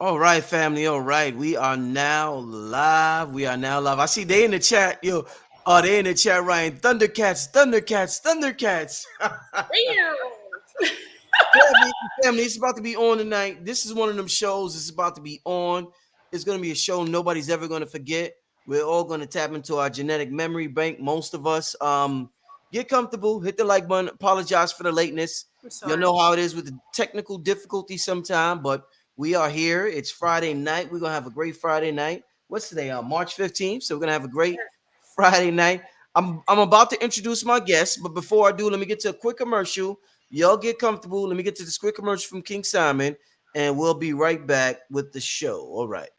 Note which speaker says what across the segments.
Speaker 1: All right, family. All right. We are now live. We are now live. I see they in the chat. Yo, they in the chat, Ryan. Thundercats, Thundercats, Thundercats.
Speaker 2: Damn.
Speaker 1: family, family, it's about to be on tonight. This is one of them shows. It's about to be on. It's going to be a show nobody's ever going to forget. We're all going to tap into our genetic memory bank. Most of us. Get comfortable. Hit the like button. Apologize for the lateness.
Speaker 2: I'm
Speaker 1: You'll
Speaker 2: sorry.
Speaker 1: know how it is with the technical difficulty sometime, but we are here. It's Friday night. We're gonna have a great Friday night. What's today? March 15th. So we're gonna have a great Friday night. I'm about to introduce my guests, but before I do, let me get to a quick commercial. Y'all get comfortable. Let me get to this quick commercial from King Simon, and we'll be right back with the show. All right.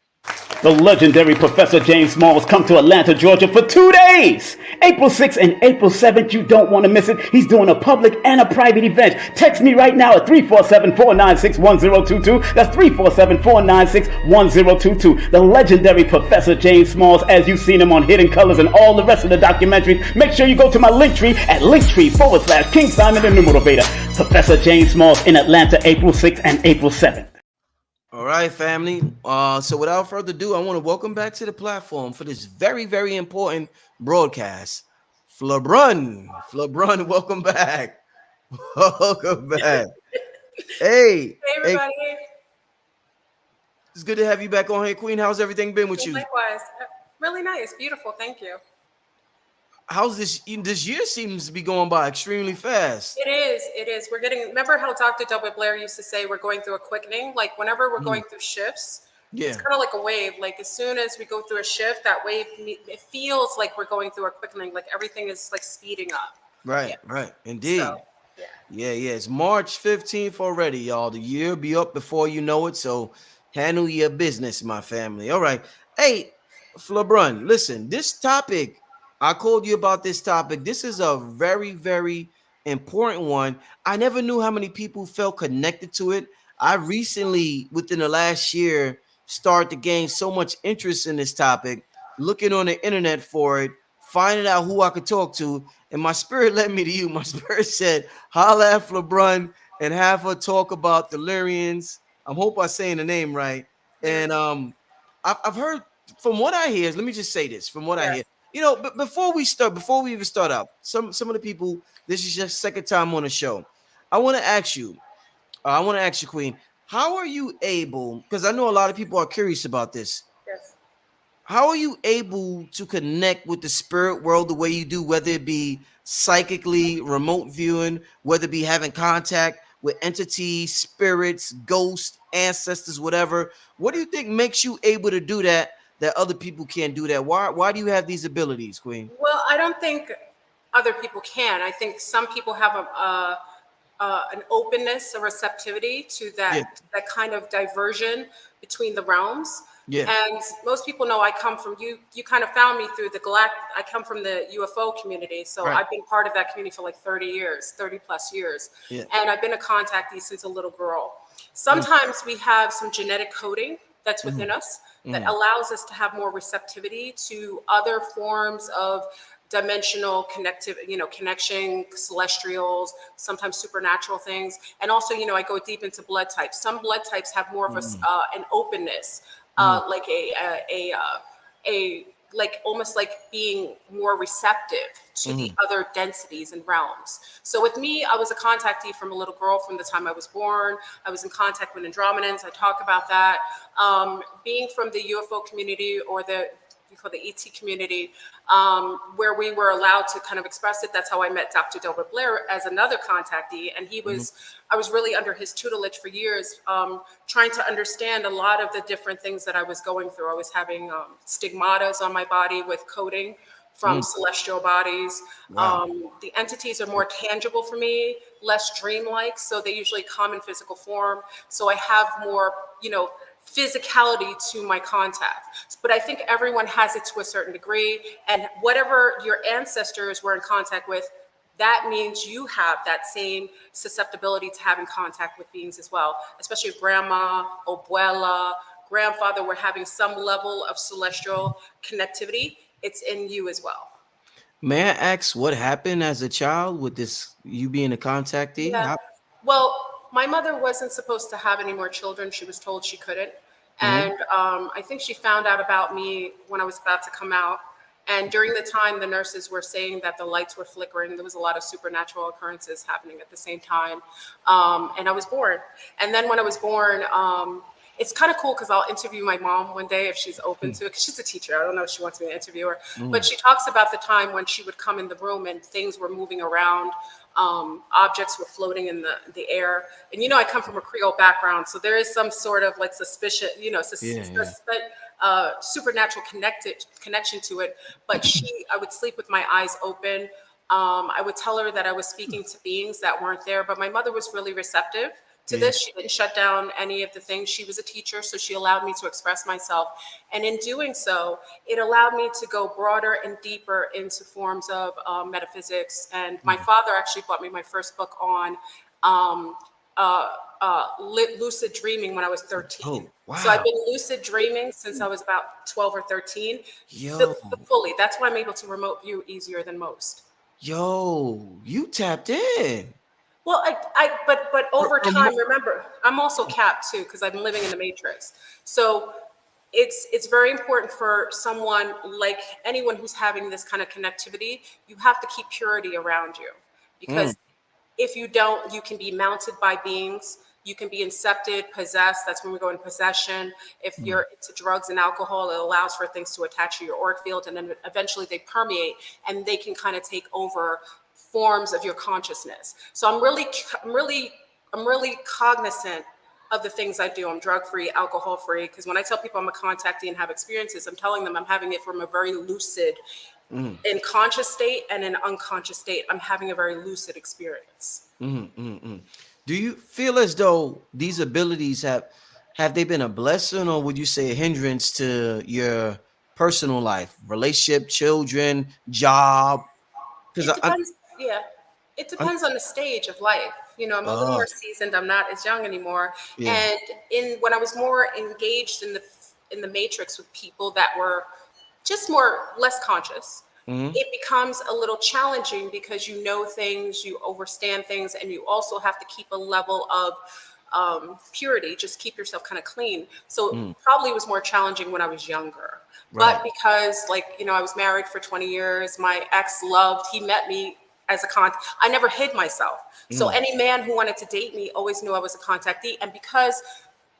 Speaker 3: The legendary Professor James Smalls come to Atlanta, Georgia for 2 days. April 6th and April 7th. You don't want to miss it. He's doing a public and a private event. Text me right now at 347-496-1022. That's 347-496-1022. The legendary Professor James Smalls, as you've seen him on Hidden Colors and all the rest of the documentaries. Make sure you go to my Linktree at Linktree/King Simon the Numerator. Professor James Smalls in Atlanta, April 6th and April 7th.
Speaker 1: All right, family. So without further ado, I want to welcome back to the platform for this very, very important broadcast. Fleurbrun. Fleurbrun, welcome back. Welcome back. Hey,
Speaker 2: Hey, everybody.
Speaker 1: it's good to have you back on here, Queen. How's everything been with
Speaker 2: Well,
Speaker 1: you?
Speaker 2: likewise. Really nice. Beautiful. Thank you.
Speaker 1: How's this year seems to be going by extremely fast.
Speaker 2: It is. It is. We're getting, remember how Dr. W. Blair used to say we're going through a quickening? Like whenever we're going through shifts,
Speaker 1: Yeah,
Speaker 2: it's kind of like a wave. Like as soon as we go through a shift, that wave, it feels like we're going through a quickening. Like everything is like speeding up.
Speaker 1: right,
Speaker 2: Yeah.
Speaker 1: right. Indeed.
Speaker 2: So, yeah.
Speaker 1: Yeah. It's March 15th already, y'all. The year be up before you know it. So handle your business, my family. All right. Hey, Fleurbrun, listen, this topic, I called you about this topic. This is a very, very important one. I never knew how many people felt connected to it. I recently, within the last year, started to gain so much interest in this topic, looking on the internet for it, finding out who I could talk to. And my spirit led me to you. My spirit said, holla at Fleurbrun and have her talk about the Lyrans. I hope I'm saying the name right. And
Speaker 2: Lyran.
Speaker 1: I've heard from what I hear. Let me just say this: from what I hear,
Speaker 2: Yes.
Speaker 1: but before we even start out, some of the people, this is your second time on the show. I want to ask you, Queen, how are you able? Because I know a lot of people are curious about this.
Speaker 2: Yes.
Speaker 1: How are you able to connect with the spirit world the way you do, whether it be psychically, remote viewing, whether it be having contact with entities, spirits, ghosts, ancestors, whatever? What do you think makes you able to do that other people can't do that? Why do you have these abilities, Queen?
Speaker 2: Well, I don't think other people can. I think some people have an openness, a receptivity to
Speaker 1: Yeah,
Speaker 2: that kind of diversion between the realms.
Speaker 1: yeah,
Speaker 2: And most people know I come from you. You kind of found me through the Galactic. I come from the UFO community, so
Speaker 1: right,
Speaker 2: I've been part of that community for like 30 years, 30 plus years,
Speaker 1: yeah,
Speaker 2: and I've been a contactee since a little girl.
Speaker 1: mm,
Speaker 2: Sometimes we have some genetic coding that's
Speaker 1: mhm,
Speaker 2: within us that
Speaker 1: mhm,
Speaker 2: allows us to have more receptivity to other forms of dimensional connective, connection, celestials, sometimes supernatural things. And also, I go deep into blood types. Some blood types have more of
Speaker 1: mhm,
Speaker 2: an openness,
Speaker 1: mhm,
Speaker 2: like a like almost like being more receptive to the
Speaker 1: mhm,
Speaker 2: other densities and realms. So with me, I was a contactee from a little girl from the time I was born. I was in contact with Andromedans. I talk about that. Being from the UFO community or the we call the ET community, where we were allowed to kind of express it. That's how I met Dr. Delbert Blair as another contactee. And
Speaker 1: mhm,
Speaker 2: I was really under his tutelage for years, trying to understand a lot of the different things that I was going through. I was having stigmatas on my body with coding from
Speaker 1: mhm.
Speaker 2: celestial bodies.
Speaker 1: Wow.
Speaker 2: The entities are more tangible for me, less dreamlike. So they usually come in physical form. So I have more, physicality to my contact. But I think everyone has it to a certain degree. And whatever your ancestors were in contact with, that means you have that same susceptibility to having contact with beings as well, especially if grandma, abuela, grandfather were having some level of celestial connectivity. It's in you as well.
Speaker 1: May I ask what happened as a child with this you being a contactee?
Speaker 2: Yeah. Well, my mother wasn't supposed to have any more children. She was told she couldn't.
Speaker 1: Mm-hmm.
Speaker 2: And I think she found out about me when I was about to come out. And during the time, the nurses were saying that the lights were flickering. There was a lot of supernatural occurrences happening at the same time. And I was born. And then when I was born, it's kind of cool because I'll interview my mom one day if she's open to it, because she's a teacher. I don't know if she wants me to interview her. But
Speaker 1: Mm-hmm.
Speaker 2: she talks about the time when she would come in the room and things were moving around. Objects were floating in the air. And I come from a Creole background, so there is some sort of like suspicion,
Speaker 1: Yeah, yeah.
Speaker 2: supernatural connection to it. But I would sleep with my eyes open. I would tell her that I was speaking to beings that weren't there, but my mother was really receptive to
Speaker 1: Yeah.
Speaker 2: this. She didn't shut down any of the things. She was a teacher, so she allowed me to express myself. And in doing so, it allowed me to go broader and deeper into forms of metaphysics. And my father actually bought me my first book on um, lucid dreaming when I was 13.
Speaker 1: Oh,
Speaker 2: So I've
Speaker 1: wow.
Speaker 2: been lucid dreaming since I was about 12 or 13,
Speaker 1: Yo,
Speaker 2: fully. That's why I'm able to remote view easier than most.
Speaker 1: yo, you tapped in.
Speaker 2: Well, but over time,
Speaker 1: Remo-
Speaker 2: remember, I'm also capped too because I'm living in the matrix. So it's very important for someone like anyone who's having this kind of connectivity. You have to keep purity around you,
Speaker 1: Mm,
Speaker 2: because if you don't, you can be mounted by beings. You can be incepted, possessed. That's when we go into possession. If
Speaker 1: mm,
Speaker 2: you're into drugs and alcohol, it allows for things to attach to your auric field, and then eventually they permeate and they can kind of take over forms of your consciousness. So I'm really cognizant of the things I do. I'm drug free, alcohol free, because when I tell people I'm a contactee and have experiences, I'm telling them I'm having it from a very lucid,
Speaker 1: mm,
Speaker 2: in conscious state and in unconscious state. I'm having a very lucid experience.
Speaker 1: mm, mm, mm. Do you feel as though these abilities have they been a blessing, or would you say a hindrance to your personal life, relationship, children, job? Because
Speaker 2: It depends. Yeah, it
Speaker 1: I
Speaker 2: depends on the stage of life. I'm a little
Speaker 1: uh
Speaker 2: more seasoned. I'm not as young anymore.
Speaker 1: yeah.
Speaker 2: And in when I was more engaged in the matrix with people that were just more less conscious,
Speaker 1: Mm-hmm.
Speaker 2: it becomes a little challenging because you know things, you overstand things, and you also have to keep a level of purity. Just keep yourself kind of clean. So
Speaker 1: Mm,
Speaker 2: probably was more challenging when I was younger. But
Speaker 1: right.
Speaker 2: because, like, I was married for 20 years, my ex loved, he met me as a I never hid myself. So
Speaker 1: Mm,
Speaker 2: any man who wanted to date me always knew I was a contactee. And because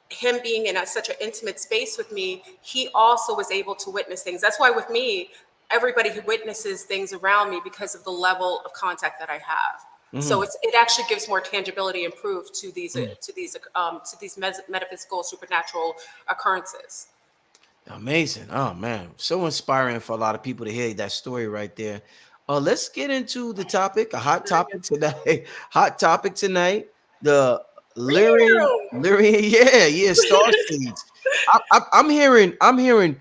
Speaker 2: him being in such an intimate space with me, he also was able to witness things. That's why with me, everybody who witnesses things around me because of the level of contact that I have. So
Speaker 1: mm,
Speaker 2: it actually gives more tangibility and proof to these
Speaker 1: mm.
Speaker 2: metaphysical supernatural occurrences.
Speaker 1: Amazing. Oh man, so inspiring for a lot of people to hear that story right there. Let's get into the topic, a hot topic tonight. Hot topic tonight. The Lyrian, yeah, star seeds. I'm hearing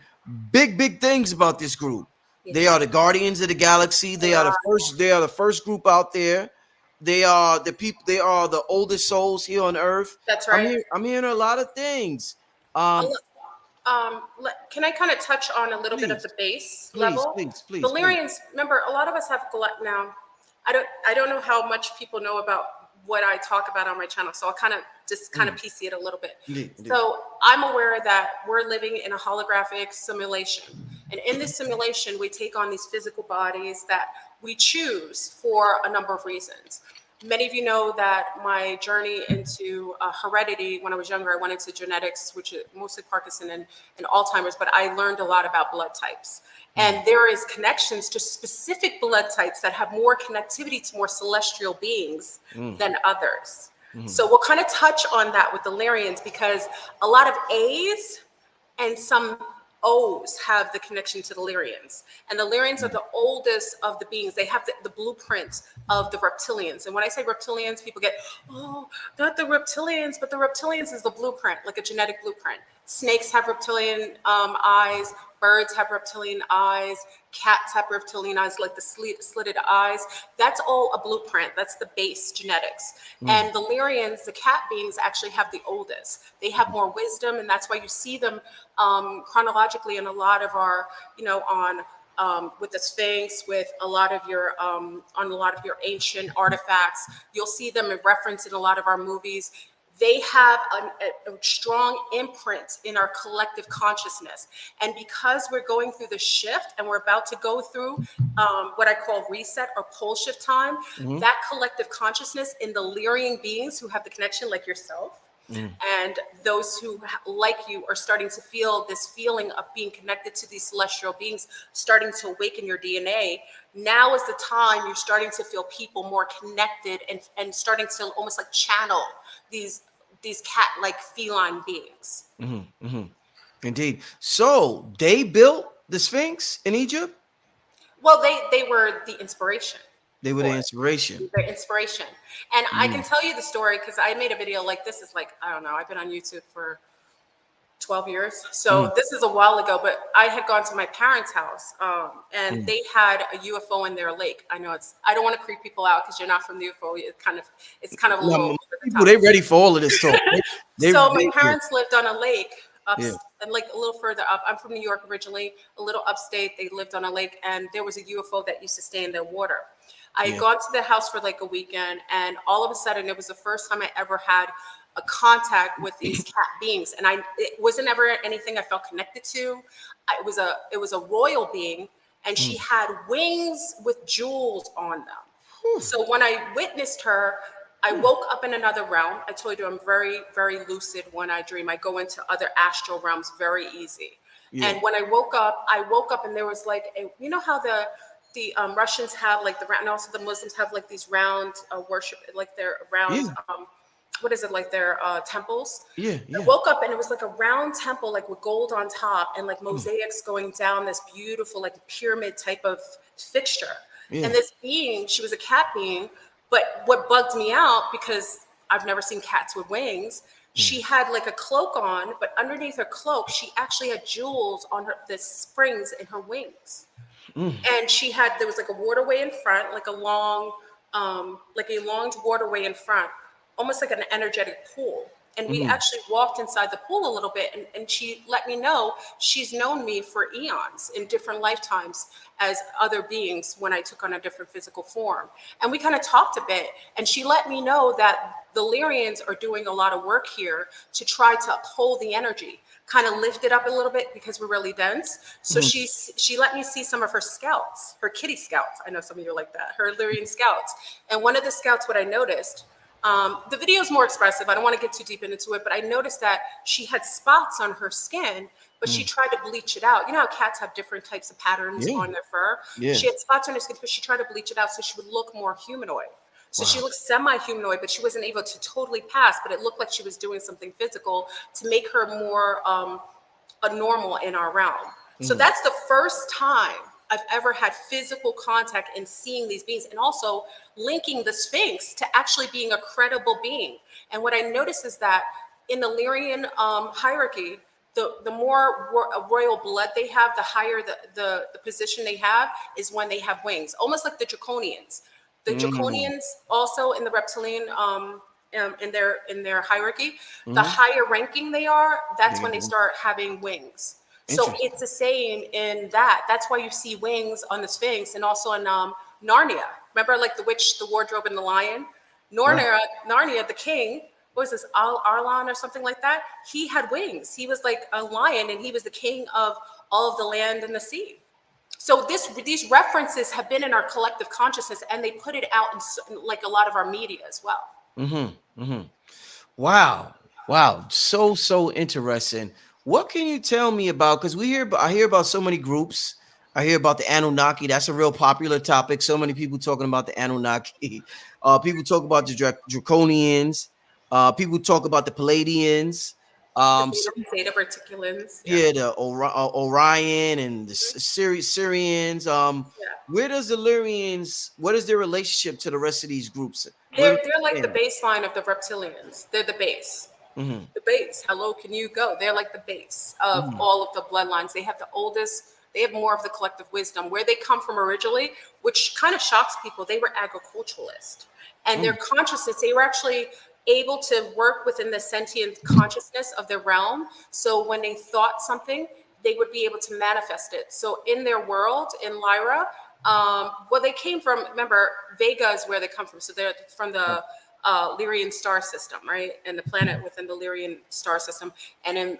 Speaker 1: big things about this group. They
Speaker 2: Yeah,
Speaker 1: are the guardians of the galaxy.
Speaker 2: they are.
Speaker 1: They are the first group out there. They are the people. They are the oldest souls here on Earth.
Speaker 2: That's right.
Speaker 1: I'm hearing a lot of things. Um,
Speaker 2: Can I kind of touch on a little bit of
Speaker 1: please.
Speaker 2: the base
Speaker 1: Please,
Speaker 2: level?
Speaker 1: please, please, please.
Speaker 2: Valerians, remember, a lot of us have now. I don't know how much people know about what I talk about on my channel, so I'll kind of just kind of
Speaker 1: Mm,
Speaker 2: PC it a little bit.
Speaker 1: indeed, indeed.
Speaker 2: So I'm aware that we're living in a holographic simulation, and in this simulation, we take on these physical bodies that we choose for a number of reasons. Many of you know that my journey into heredity, when I was younger, I went into genetics, which is mostly Parkinson and Alzheimer's, but I learned a lot about blood types.
Speaker 1: Mm,
Speaker 2: And there is connections to specific blood types that have more connectivity to more celestial beings
Speaker 1: mm,
Speaker 2: than others.
Speaker 1: mm,
Speaker 2: So we'll kind of touch on that with the Lyrians, because a lot of A's and some O's have the connection to the Lyrians. And the Lyrians are
Speaker 1: mm.
Speaker 2: the oldest of the beings. They have the blueprint of the reptilians. And when I say reptilians, people get, oh, not the reptilians, but the reptilians is the blueprint, like a genetic blueprint. Snakes have reptilian eyes. Birds have reptilian eyes. Cats have reptilian eyes, like the slitted eyes. That's all a blueprint. That's the base genetics.
Speaker 1: Mm,
Speaker 2: And the Lyrians, the cat beings, actually have the oldest. They have more wisdom, and that's why you see them chronologically in a lot of our, on with the Sphinx, with a lot of your on a lot of your ancient artifacts. You'll see them referenced in a lot of our movies. they have a strong imprint in our collective consciousness. And because we're going through the shift and we're about to go through what I call reset or pole shift time, that collective consciousness in the Lyrian beings who have the connection, like yourself, and those who, like you, are starting to feel this feeling of being connected to these celestial beings, starting to awaken your DNA. Now is the time you're starting to feel people more connected and starting to almost like channel these cat-like feline beings.
Speaker 1: Indeed. So they built the Sphinx in Egypt?
Speaker 2: Well, they were the inspiration.
Speaker 1: They were the inspiration.
Speaker 2: Their inspiration. And I can tell you the story because I made a video like this is like, I don't know, I've been on YouTube for 12 years. So this is a while ago, but I had gone to my parents' house and they had a UFO in their lake. I know I don't want to creep people out because you're not from the UFO. It's kind of a little over the top.
Speaker 1: They ready for all of this talk.
Speaker 2: So my parents lived on a lake and like a little further up. I'm from New York originally, a little upstate. They lived on a lake and there was a UFO that used to stay in the water. I had gone to the house for like a weekend and all of a sudden it was the first time I ever had a contact with these cat beings. And it wasn't ever anything I felt connected to. It was a royal being and she had wings with jewels on them. So when I witnessed her, I woke up in another realm. I told you I'm very, very lucid when I dream. I go into other astral realms very easy. And when I woke up and there was like, you know how the Russians have like the round, and also the Muslims have like these round worship, like their round, what is it, like their temples? I woke up and it was like a round temple, like with gold on top and like mosaics going down this beautiful, like pyramid type of fixture. And this being, she was a cat being, but what bugged me out, because I've never seen cats with wings, she had like a cloak on, but underneath her cloak, she actually had jewels on the springs in her wings. And there was like a waterway in front, like a long waterway in front, almost like an energetic pool. And we actually walked inside the pool a little bit and she let me know she's known me for eons in different lifetimes as other beings when I took on a different physical form. And we kind of talked a bit and she let me know that the Lyrans are doing a lot of work here to try to uphold the energy, kind of lift it up a little bit because we're really dense. So she let me see some of her scouts, her kitty scouts. I know some of you are like that, her Lyrian scouts. And one of the scouts, what I noticed, the video is more expressive. I don't want to get too deep into it, but I noticed that she had spots on her skin, but she tried to bleach it out. You know how cats have different types of patterns on their fur? She had spots on her skin, but she tried to bleach it out so she would look more humanoid. So she looked semi-humanoid, but she wasn't able to totally pass, but it looked like she was doing something physical to make her more a normal in our realm. So that's the first time I've ever had physical contact and seeing these beings, and also linking the Sphinx to actually being a credible being. And what I noticed is that in the Lyrian hierarchy, the more royal blood they have, the higher the position they have is when they have wings, almost like the Draconians. The Draconians also in the reptilian in their hierarchy, the higher ranking they are, that's when they start having wings. So it's the same in that. That's why you see wings on the Sphinx and also in Narnia. Remember, like the witch, the wardrobe, and the lion? Narnia, the king, what was this, Arlan or something like that? He had wings. He was like a lion, and he was the king of all of the land and the sea. So these references have been in our collective consciousness, and they put it out in like a lot of our media as well.
Speaker 1: Wow. So interesting. What can you tell me about? Because I hear about so many groups. I hear about the Anunnaki. That's a real popular topic. So many people talking about the Anunnaki. People talk about the Draconians. People talk about the Palladians.
Speaker 2: Theta Verticulans.
Speaker 1: The Orion and the Syrians. Where does the Lyrians? What is their relationship to the rest of these groups?
Speaker 2: They're like the baseline of the reptilians. They're the base. The base. Hello, can you go? They're like the base of all of the bloodlines. They have the oldest. They have more of the collective wisdom. Where they come from originally, which kind of shocks people, they were agriculturalists. And their consciousness, they were actually able to work within the sentient consciousness of their realm. So when they thought something, they would be able to manifest it. So in their world, in Lyra, well, they came from, remember, Vega is where they come from. So they're from the Lyran star system, right? And the planet within the Lyran star system, and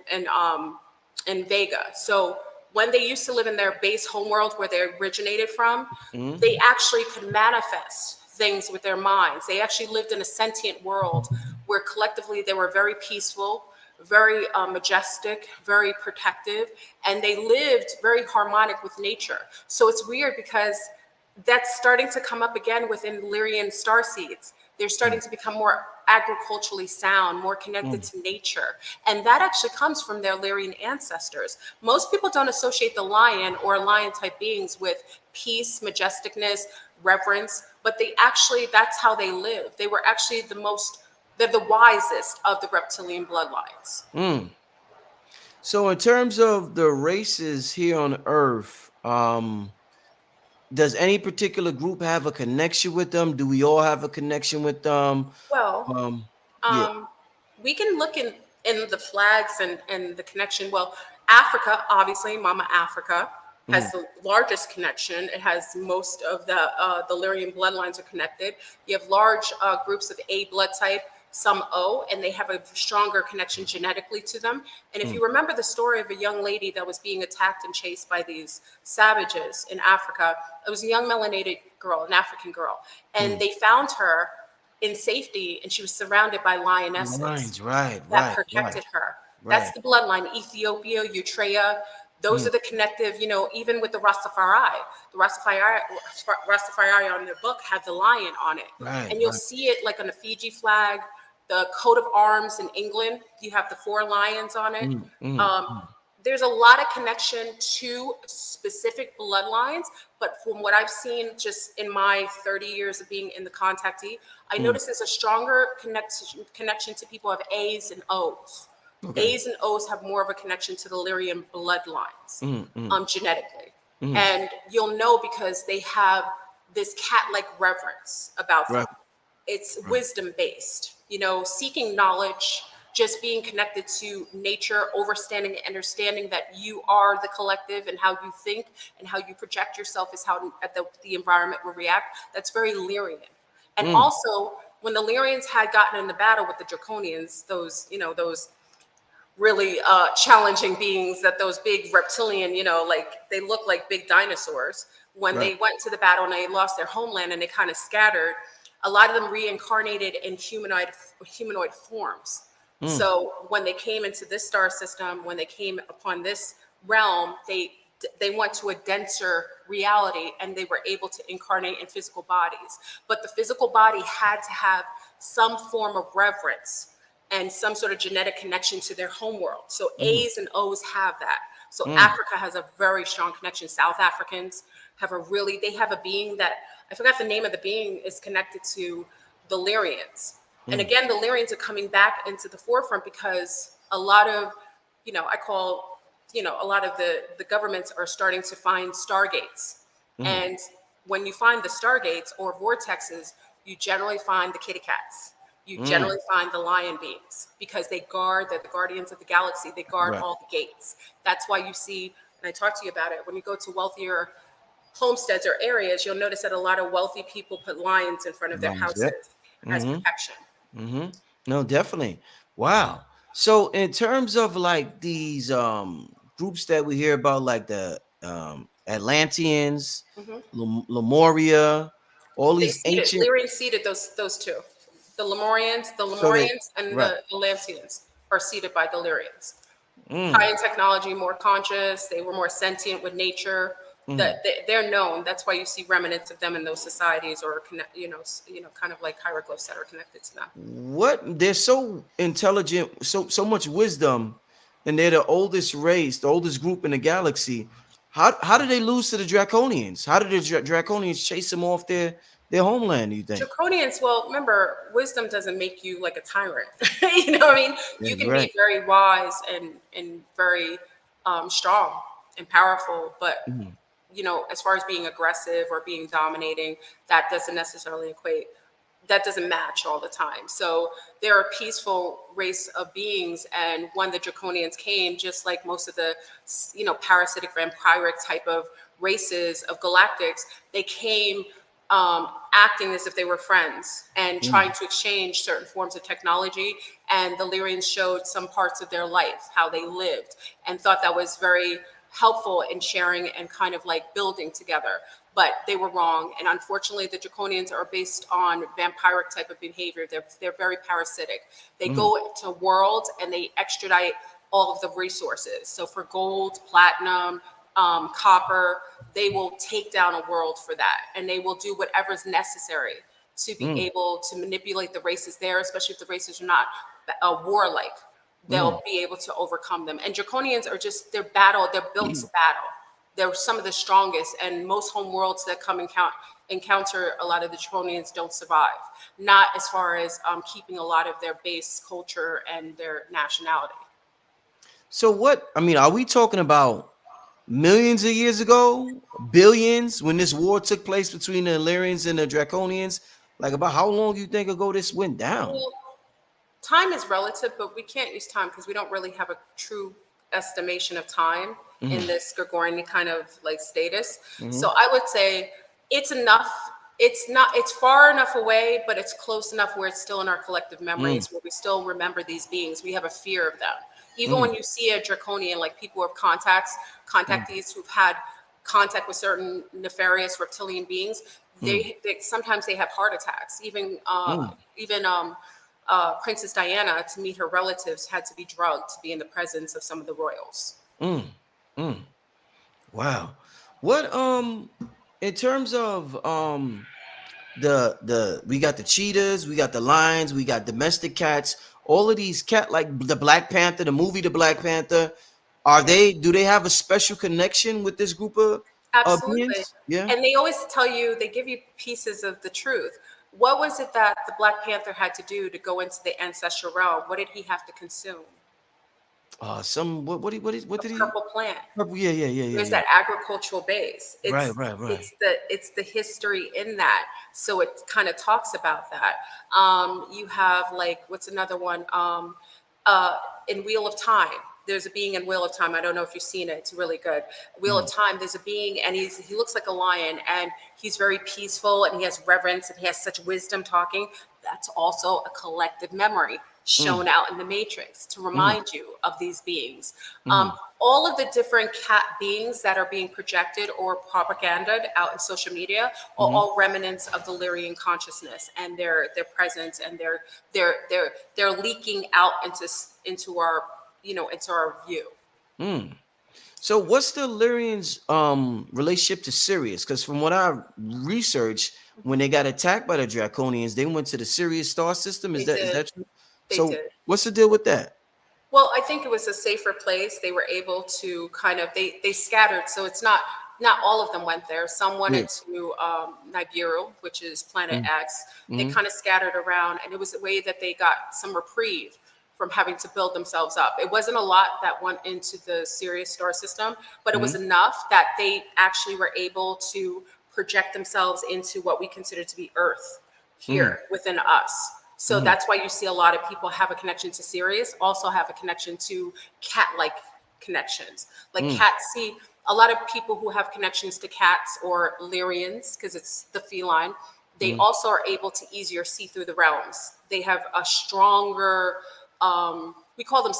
Speaker 2: in Vega. So when they used to live in their base homeworld where they originated from,
Speaker 1: Mhm.
Speaker 2: they actually could manifest things with their minds. They actually lived in a sentient world where collectively they were very peaceful, very majestic, very protective, and they lived very harmonic with nature. So it's weird because that's starting to come up again within Lyrian starseeds. They're starting to become more agriculturally sound, more connected
Speaker 1: Mm.
Speaker 2: to nature. And that actually comes from their Lyrian ancestors. Most people don't associate the lion or lion type beings with peace, majesticness, reverence, but they actually, that's how they live. They were actually they're the wisest of the reptilian bloodlines.
Speaker 1: Mm. So in terms of the races here on Earth, does any particular group have a connection with them? Do we all have a connection with them?
Speaker 2: Well,
Speaker 1: Um, yeah.
Speaker 2: Um, we can look in the flags and the connection. Well, Africa, obviously, Mama Africa has
Speaker 1: Mm.
Speaker 2: the largest connection. It has most of the Lyrian bloodlines are connected. You have large groups of A blood type, some O, and they have a stronger connection genetically to them. And if
Speaker 1: Mm.
Speaker 2: you remember the story of a young lady that was being attacked and chased by these savages in Africa, it was a young melanated girl, an African girl, and
Speaker 1: Mm.
Speaker 2: they found her in safety, and she was surrounded by lionesses
Speaker 1: Lines, right,
Speaker 2: that
Speaker 1: right, right,
Speaker 2: protected her. That's
Speaker 1: right.
Speaker 2: the bloodline. Ethiopia, Eritrea, those
Speaker 1: Mm.
Speaker 2: are the connective, even with the Rastafari. The Rastafari on their book have the lion on it.
Speaker 1: Right,
Speaker 2: And you'll
Speaker 1: right.
Speaker 2: see it like on the Fiji flag, the coat of arms in England, you have the 4 lions on it.
Speaker 1: Mm. Mm.
Speaker 2: Um,
Speaker 1: Mm.
Speaker 2: there's a lot of connection to specific bloodlines, but from what I've seen just in my 30 years of being in the contactee, I
Speaker 1: Mm.
Speaker 2: notice there's a stronger connection to people of A's and O's.
Speaker 1: Okay.
Speaker 2: A's and O's have more of a connection to the Lyrian bloodlines,
Speaker 1: Mm. Mm.
Speaker 2: genetically.
Speaker 1: Mm.
Speaker 2: And you'll know because they have this cat-like reverence about them.
Speaker 1: Right,
Speaker 2: It's
Speaker 1: right.
Speaker 2: wisdom based, seeking knowledge, just being connected to nature, understanding that you are the collective, and how you think and how you project yourself is how the environment will react. That's very Lyrian. And
Speaker 1: Mm.
Speaker 2: also, when the Lyrians had gotten in the battle with the Draconians, those really challenging beings, that those big reptilian, like they look like big dinosaurs. When
Speaker 1: Right.
Speaker 2: they went to the battle and they lost their homeland and they kind of scattered, a lot of them reincarnated in humanoid forms.
Speaker 1: Mm.
Speaker 2: So when they came into this star system, when they came upon this realm, they went to a denser reality and they were able to incarnate in physical bodies. But the physical body had to have some form of reverence and some sort of genetic connection to their home world. So
Speaker 1: Mm.
Speaker 2: A's and O's have that. So
Speaker 1: Mm.
Speaker 2: Africa has a very strong connection. South Africans they have a being that, I forgot the name of the being, is connected to the Lyrians. And
Speaker 1: Mm.
Speaker 2: again, the Lyrians are coming back into the forefront because a lot of, I call, a lot of the governments are starting to find stargates.
Speaker 1: Mm.
Speaker 2: And when you find the stargates or vortexes, you generally find the kitty cats. You
Speaker 1: Mm.
Speaker 2: generally find the lion beings because they're the guardians of the galaxy. They guard
Speaker 1: Right.
Speaker 2: all the gates. That's why you see, and I talked to you about it, when you go to wealthier homesteads or areas, you'll notice that a lot of wealthy people put lions in front of their
Speaker 1: Lines. Yep.
Speaker 2: houses as
Speaker 1: Mm-hmm.
Speaker 2: protection.
Speaker 1: Mm-hmm. No, definitely. Wow. So in terms of like these groups that we hear about, like the Atlanteans,
Speaker 2: Mhm.
Speaker 1: Lemuria, all these ancient,
Speaker 2: Lyrian seeded those two. The
Speaker 1: so they
Speaker 2: Lemurians and
Speaker 1: right.
Speaker 2: the Atlanteans are seeded by the Lyrians.
Speaker 1: Mm.
Speaker 2: High in technology, more conscious. They were more sentient with nature.
Speaker 1: Mm.
Speaker 2: They're known. That's why you see remnants of them in those societies, or kind of like hieroglyphs that are connected to them.
Speaker 1: What, they're so intelligent, so much wisdom, and they're the oldest race, the oldest group in the galaxy. How did they lose to the Draconians? How did the Draconians chase them off their homeland, do you think?
Speaker 2: Draconians, well, remember, wisdom doesn't make you like a tyrant. You know what I mean? You
Speaker 1: That's
Speaker 2: can
Speaker 1: right.
Speaker 2: be very wise and very strong and powerful, but
Speaker 1: Mhm.
Speaker 2: as far as being aggressive or being dominating, that doesn't necessarily equate. That doesn't match all the time. So they're a peaceful race of beings, and when the Draconians came, just like most of the parasitic vampiric type of races of galactics, they came acting as if they were friends and trying to exchange certain forms of technology. And the Lyrians showed some parts of their life, how they lived, and thought that was very helpful in sharing and kind of like building together. But they were wrong. And unfortunately, the Draconians are based on vampiric type of behavior. They're very parasitic. They go to worlds and they extradite all of the resources. So for gold, platinum, copper, they will take down a world for that, and they will do whatever is necessary to be able to manipulate the races there, especially if the races are not warlike. They'll be able to overcome them. And Draconians are just, they're built to battle. They're some of the strongest, and most home worlds that come encounter a lot of the Draconians don't survive. Not as far as keeping a lot of their base culture and their nationality.
Speaker 1: So what? I mean, are we talking about millions of years ago, billions, when this war took place between the Lyrans and the Draconians? Like, about how long you think ago this went down?
Speaker 2: Well, time is relative, but we can't use time because we don't really have a true estimation of time in this Gregorian kind of like status. So I would say it's enough. It's far enough away, but it's close enough where it's still in our collective memories, where we still remember these beings. We have a fear of them. Even when you see a Draconian, like people who have contactees who've had contact with certain nefarious reptilian beings, they sometimes they have heart attacks. Even Princess Diana, to meet her relatives, had to be drugged to be in the presence of some of the royals.
Speaker 1: Wow. What in terms of the we got the cheetahs, we got the lions, we got domestic cats, all of these cat, like the Black Panther, the movie The Black Panther, do they have a special connection with this group of
Speaker 2: Absolutely.
Speaker 1: beings? Yeah.
Speaker 2: And they always tell you, they give you pieces of the truth. What was it that the Black Panther had to do to go into the ancestral realm? What did he have to consume?
Speaker 1: What
Speaker 2: A
Speaker 1: did he?
Speaker 2: purple plant.
Speaker 1: Purple, yeah.
Speaker 2: There's that agricultural base.
Speaker 1: Right.
Speaker 2: It's the history in that. So it kind of talks about that. You have like, what's another one? In Wheel of Time. There's a being in Wheel of Time. I don't know if you've seen it. It's really good. Wheel of Time. There's a being, and he looks like a lion, and he's very peaceful, and he has reverence, and he has such wisdom talking. That's also a collective memory shown out in the Matrix to remind you of these beings. All of the different cat beings that are being projected or propagandaed out in social media are all remnants of the Lyrian consciousness and their presence, and they're leaking out into our into our view.
Speaker 1: So what's the Lyrians relationship to Sirius? Because from what I researched, when they got attacked by the Draconians, they went to the Sirius star system. Is that true? So
Speaker 2: did.
Speaker 1: what's the deal with that?
Speaker 2: Well, I think it was a safer place. They were able to kind of they scattered, so it's not all of them went there. Some went into Nibiru, which is Planet X. They kind of scattered around, and it was a way that they got some reprieve from having to build themselves up. It wasn't a lot that went into the Sirius star system, but it was enough that they actually were able to project themselves into what we consider to be Earth here within us. So that's why you see a lot of people have a connection to Sirius, also have a connection to cat-like connections. Like cats, see a lot of people who have connections to cats or Lyrians, because it's the feline, they also are able to easier see through the realms. They have a stronger, we call them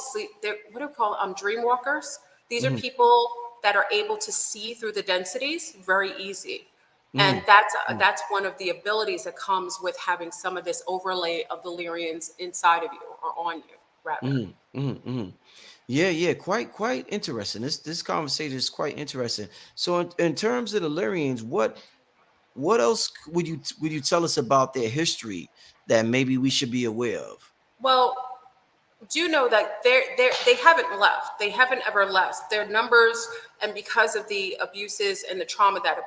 Speaker 2: what do we call them? Dream walkers. These are people that are able to see through the densities very easy. And that's one of the abilities that comes with having some of this overlay of the Lyrians inside of you, or on you, rather.
Speaker 1: Yeah, quite interesting. This conversation is quite interesting. So in terms of the Lyrians, what else would you tell us about their history that maybe we should be aware of?
Speaker 2: Well, do know that they haven't left. They haven't ever left. Their numbers, and because of the abuses and the trauma that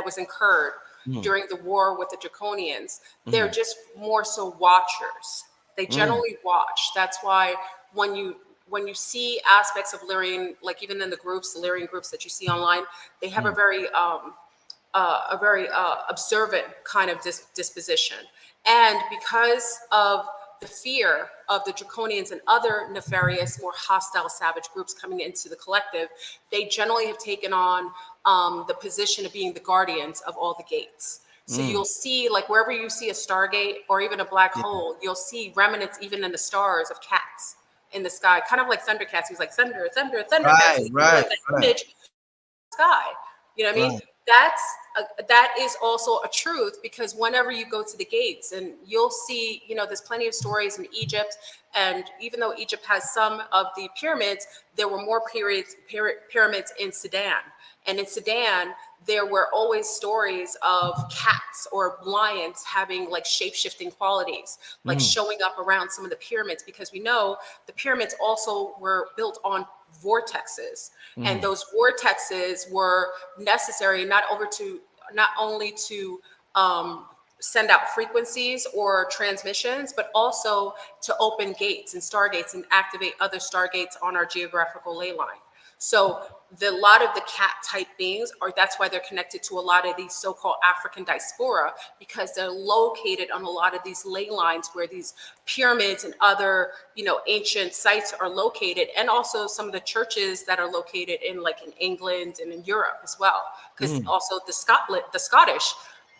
Speaker 2: was incurred during the war with the Draconians, they're just more so watchers. They generally watch. That's why when you see aspects of Lyrian, like even in the Lyrian groups that you see online, they have a very observant kind of disposition. And because of the fear of the Draconians and other nefarious, more hostile, savage groups coming into the collective, they generally have taken on the position of being the guardians of all the gates. So you'll see, like, wherever you see a stargate or even a black
Speaker 1: Yeah.
Speaker 2: hole, you'll see remnants even in the stars of cats in the sky, kind of like Thundercats. He's like thunder, thunder, Thundercats.
Speaker 1: Right,
Speaker 2: You see
Speaker 1: right,
Speaker 2: like that
Speaker 1: right,
Speaker 2: image sky. You know what I mean?
Speaker 1: right.
Speaker 2: That is also a truth, because whenever you go to the gates, and you'll see, there's plenty of stories in Egypt, and even though Egypt has some of the pyramids, there were more pyramids in Sudan. And in Sudan, there were always stories of cats or lions having like shape-shifting qualities, like
Speaker 1: Mm,
Speaker 2: showing up around some of the pyramids, because we know the pyramids also were built on vortexes, and
Speaker 1: mm,
Speaker 2: those vortexes were necessary not only to send out frequencies or transmissions, but also to open gates and stargates and activate other stargates on our geographical ley line. So a lot of the cat type beings that's why they're connected to a lot of these so-called African diaspora, because they're located on a lot of these ley lines where these pyramids and other, ancient sites are located, and also some of the churches that are located in England and in Europe as well. Because
Speaker 1: mm.
Speaker 2: also the Scottish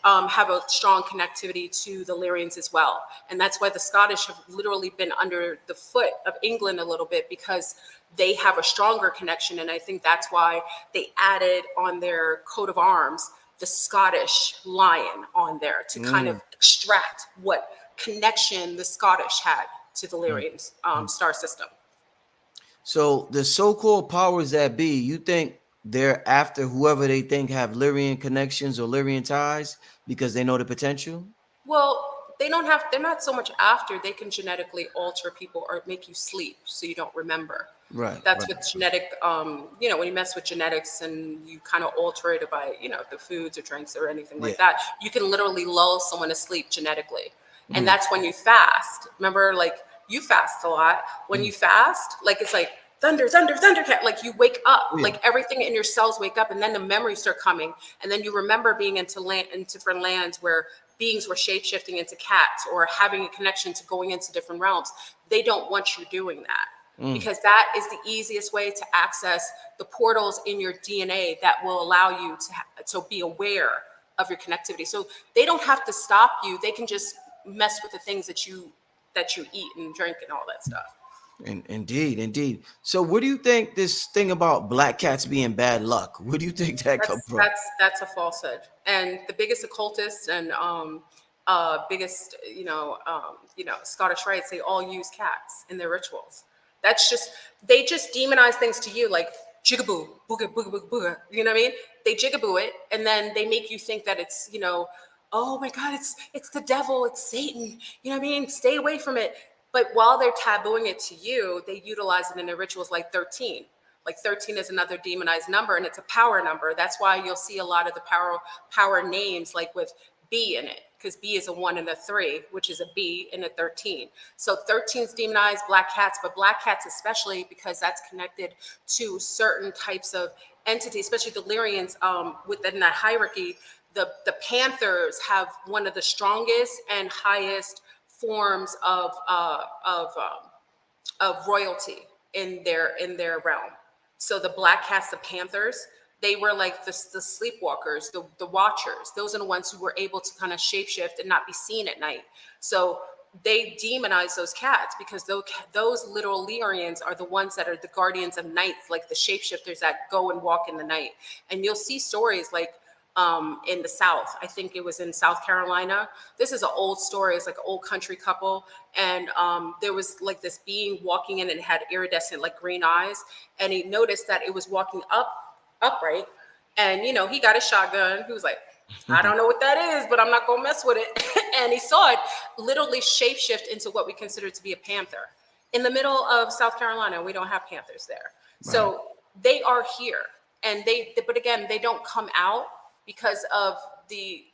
Speaker 2: have a strong connectivity to the Lyrans as well. And that's why the Scottish have literally been under the foot of England a little bit, because they have a stronger connection. And I think that's why they added on their coat of arms the Scottish lion on there, to kind of
Speaker 1: Mm,
Speaker 2: extract what connection the Scottish had to the
Speaker 1: mm,
Speaker 2: Lyrians
Speaker 1: mm.
Speaker 2: star system.
Speaker 1: So the so-called powers that be, you think they're after whoever they think have Lyrian connections or Lyrian ties because they know the potential?
Speaker 2: Well, they're not so much after, they can genetically alter people or make you sleep so you don't remember.
Speaker 1: Right,
Speaker 2: That's
Speaker 1: right.
Speaker 2: what when you mess with genetics and you kind of alter it by, the foods or drinks or anything
Speaker 1: Yeah.
Speaker 2: like that, you can literally lull someone to sleep genetically. And
Speaker 1: Mm.
Speaker 2: that's when you fast. Remember, like, you fast a lot. When
Speaker 1: Mm.
Speaker 2: you fast, like, it's like thunder, thunder, thundercat. Like, you wake up,
Speaker 1: Oh, yeah.
Speaker 2: like everything in your cells wake up, and then the memories start coming, and then you remember being in different lands where beings were shape-shifting into cats or having a connection to going into different realms. They don't want you doing that,
Speaker 1: Mm.
Speaker 2: because that is the easiest way to access the portals in your DNA that will allow you to be aware of your connectivity. So they don't have to stop you. They can just mess with the things that you eat and drink and all that stuff.
Speaker 1: Indeed, indeed. So where do you think this thing about black cats being bad luck? Where do you think that come
Speaker 2: That's
Speaker 1: from?
Speaker 2: that's that's a falsehood. And the biggest occultists and biggest Scottish rites, they all use cats in their rituals. That's just They just demonize things to you, like jigaboo, booga booga booga booga. You know what I mean? They jigaboo it, and then they make you think that it's, oh my God, it's the devil, it's Satan. You know what I mean? Stay away from it. But while they're tabooing it to you, they utilize it in their rituals, like 13. Like 13 is another demonized number, and it's a power number. That's why you'll see a lot of the power names like with B in it, because B is a 1 and a 3, which is a B and a 13. So 13 is demonized, black cats, but black cats especially, because that's connected to certain types of entities, especially the Lyrians within that hierarchy. The Panthers have one of the strongest and highest forms of royalty in their realm. So the black cats, the Panthers, they were like the sleepwalkers, the watchers. Those are the ones who were able to kind of shapeshift and not be seen at night. So they demonize those cats, because those literal Lyrians are the ones that are the guardians of night, like the shapeshifters that go and walk in the night. And you'll see stories like in the South. I think it was in South Carolina. This is an old story. It's like an old country couple. And there was like this being walking in, and it had iridescent, like green eyes. And he noticed that it was walking upright. And, he got a shotgun. He was like, I don't know what that is, but I'm not going to mess with it. And he saw it literally shapeshift into what we consider to be a panther. In the middle of South Carolina, we don't have panthers there.
Speaker 1: Right.
Speaker 2: So they are here. And but again, they don't come out because of the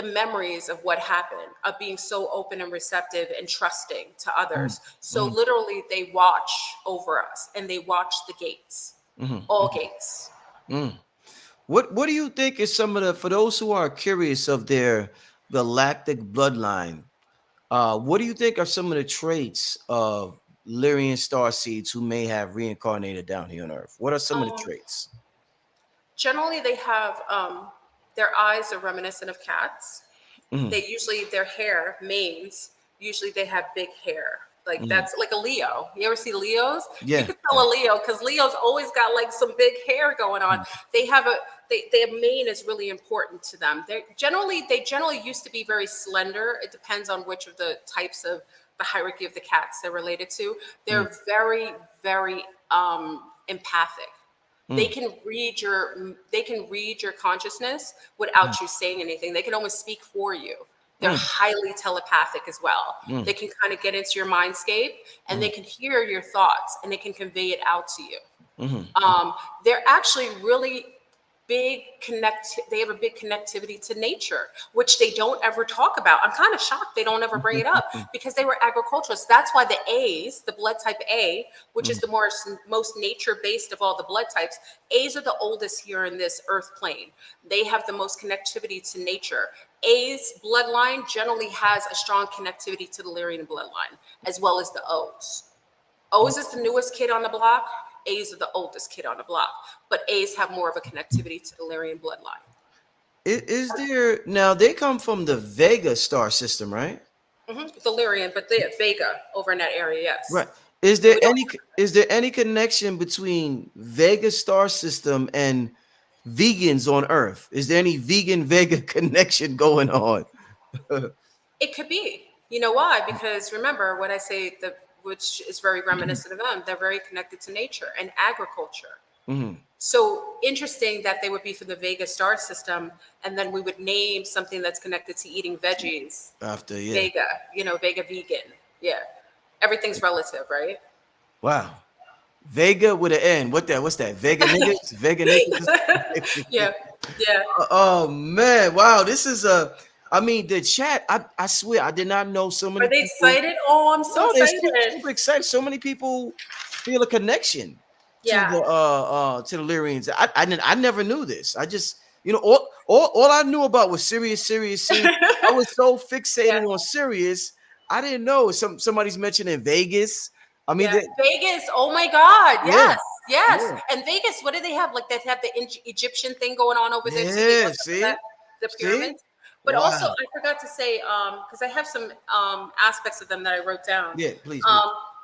Speaker 2: memories of what happened, of being so open and receptive and trusting to
Speaker 1: Mm,
Speaker 2: others. So
Speaker 1: mm,
Speaker 2: literally they watch over us, and they watch the gates,
Speaker 1: mhm,
Speaker 2: all
Speaker 1: mhm,
Speaker 2: gates.
Speaker 1: mm. What do you think is some of the, for those who are curious of their galactic bloodline, what do you think are some of the traits of Lyrian starseeds who may have reincarnated down here on Earth? What are some of the
Speaker 2: Um,
Speaker 1: traits?
Speaker 2: Generally, they have Their eyes are reminiscent of cats.
Speaker 1: Mm-hmm.
Speaker 2: They usually, their hair, manes, usually they have big hair. Like
Speaker 1: Mm-hmm.
Speaker 2: that's like a Leo. You ever see Leos? You
Speaker 1: Yeah.
Speaker 2: could tell a Leo because Leo's always got like some big hair going on. They have their mane is really important to them. They generally used to be very slender. It depends on which of the types of the hierarchy of the cats they're related to. They're very, very empathic. They can read your consciousness without you saying anything. They can almost speak for you. They're highly telepathic as well. They can kind of get into your mindscape and they can hear your thoughts and they can convey it out to you. They're actually really they have a big connectivity to nature, which they don't ever talk about. I'm kind of shocked they don't ever bring it up because they were agriculturalists. That's why the A's, the blood type A, which is the most nature-based of all the blood types, A's are the oldest here in this earth plane. They have the most connectivity to nature. A's bloodline generally has a strong connectivity to the Lyran bloodline, as well as the O's. O's is the newest kid on the block. A's are the oldest kid on the block, but A's have more of a connectivity to the Lyran bloodline.
Speaker 1: Is there now? They come from the Vega star system, right?
Speaker 2: The Lyran, but the Vega over in that area, yes.
Speaker 1: Right. Is there any connection between Vega star system and vegans on Earth? Is there any vegan Vega connection going on?
Speaker 2: It could be. You know why? Because remember what I say, which is very reminiscent of them. They're very connected to nature and agriculture. So interesting that they would be from the Vega star system, and then we would name something that's connected to eating veggies
Speaker 1: After
Speaker 2: Vega. Vega vegan. Yeah, everything's relative, right?
Speaker 1: Wow. Vega with an N. What's that? Vega niggas? Vega niggas?
Speaker 2: Yeah.
Speaker 1: Oh man. Wow. This is the chat, I swear I did not know so many
Speaker 2: Are they
Speaker 1: people.
Speaker 2: excited? Oh, I'm so
Speaker 1: They're
Speaker 2: excited.
Speaker 1: super excited. So many people feel a connection
Speaker 2: Yeah.
Speaker 1: to the Lyrans. I never knew this. I just all I knew about was Sirius. I was so fixated on Sirius. I didn't know somebody's mentioning Vegas. I mean,
Speaker 2: Vegas. Oh my God. Yes. Yes.
Speaker 1: Yeah.
Speaker 2: And Vegas, what do they have? Like they have the Egyptian thing going on over there.
Speaker 1: Yeah, see?
Speaker 2: The pyramids. But
Speaker 1: Wow.
Speaker 2: also, I forgot to say, because I have some aspects of them that I wrote down.
Speaker 1: Yeah, please.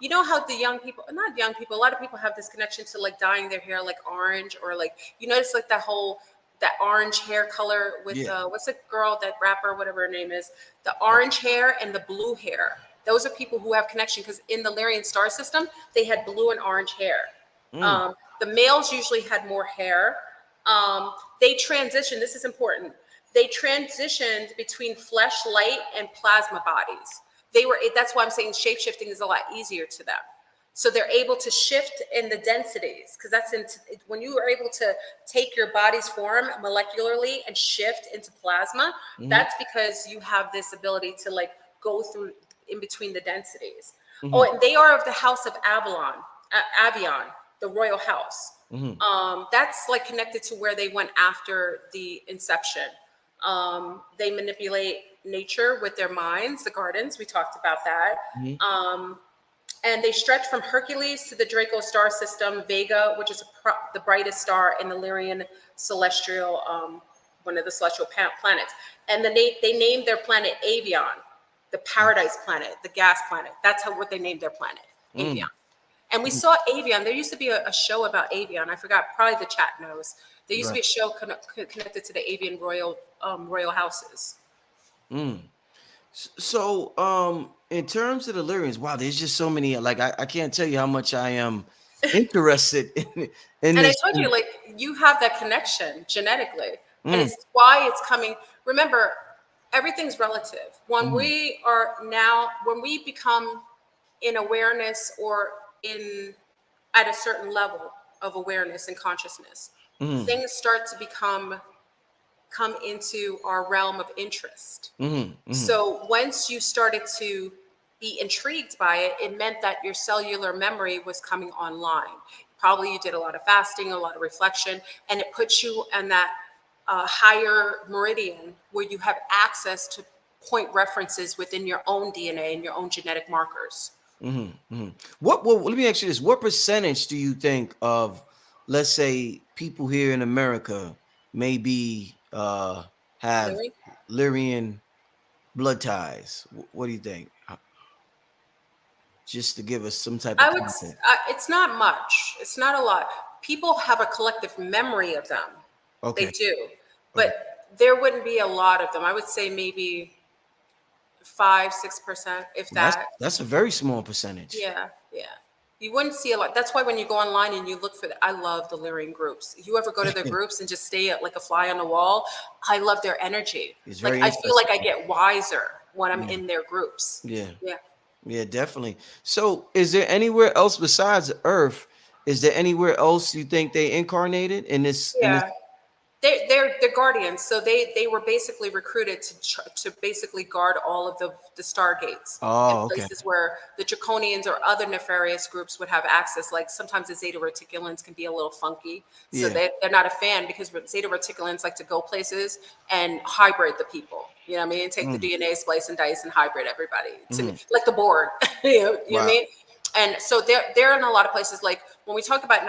Speaker 2: You know how the young people, not young people, a lot of people have this connection to like dyeing their hair like orange, or like, you notice like that orange hair color with what's the girl, that rapper, whatever her name is, the orange hair and the blue hair. Those are people who have connection, because in the Lyran star system, they had blue and orange hair. The males usually had more hair. They transitioned, this is important, they transitioned between flesh, light, and plasma bodies. That's why I'm saying shape-shifting is a lot easier to them. So they're able to shift in the densities, because when you are able to take your body's form molecularly and shift into plasma, that's because you have this ability to like go through in between the densities. Oh, and they are of the house of Avion, the royal house. That's like connected to where they went after the inception. They manipulate nature with their minds, the gardens, we talked about that. And they stretch from Hercules to the Draco star system, Vega, which is the brightest star in the Lyran celestial, one of the celestial planets. And then they named their planet Avion, the paradise planet, the gas planet. That's what they named their planet, Avion. And we saw Avion. There used to be a show about Avion. I forgot, probably the chat knows. There used to be a show connected to the Avian royal houses.
Speaker 1: So, in terms of the Lyrians, wow, there's just so many. Like, I can't tell you how much I am interested in
Speaker 2: and
Speaker 1: this.
Speaker 2: I told you, like, you have that connection genetically, and it's why it's coming. Remember, everything's relative. When we become in awareness or at a certain level of awareness and consciousness, things start to come into our realm of interest. So once you started to be intrigued by it, it meant that your cellular memory was coming online. Probably you did a lot of fasting, a lot of reflection, and it puts you in that higher meridian where you have access to point references within your own DNA and your own genetic markers.
Speaker 1: Well, let me ask you this. What percentage do you think of, let's say, people here in America may be uh have
Speaker 2: Lyran?
Speaker 1: Lyrian blood ties? What do you think? Just to give us some type of content.
Speaker 2: It's not much. It's not a lot. People have a collective memory of them. They
Speaker 1: Okay.
Speaker 2: do.
Speaker 1: Okay.
Speaker 2: But there wouldn't be a lot of them. I would say maybe 5, 6%, if that.
Speaker 1: That's a very small percentage.
Speaker 2: Yeah, yeah. You wouldn't see a lot. That's why when you go online and you look for I love the Lyrian groups. You ever go to their groups and just stay at like a fly on the wall? I love their energy.
Speaker 1: It's
Speaker 2: Like
Speaker 1: very
Speaker 2: I feel like I
Speaker 1: interesting.
Speaker 2: get wiser when I'm
Speaker 1: Yeah.
Speaker 2: in their groups.
Speaker 1: Yeah.
Speaker 2: Yeah.
Speaker 1: Yeah, definitely. So, is there anywhere else besides Earth? Is there anywhere else you think they incarnated in this? In this?
Speaker 2: Yeah. They're guardians, so they were basically recruited to basically guard all of the stargates and
Speaker 1: Oh, okay.
Speaker 2: places where the Draconians or other nefarious groups would have access. Like sometimes the Zeta Reticulans can be a little funky, so
Speaker 1: Yeah.
Speaker 2: they're not a fan because Zeta Reticulans like to go places and hybrid the people. You know what I mean? Take the
Speaker 1: Mm,
Speaker 2: DNA, splice and dice, and hybrid everybody.
Speaker 1: mhm.
Speaker 2: Like the board. You know what I
Speaker 1: Wow.
Speaker 2: mean? And so they're in a lot of places. Like when we talk about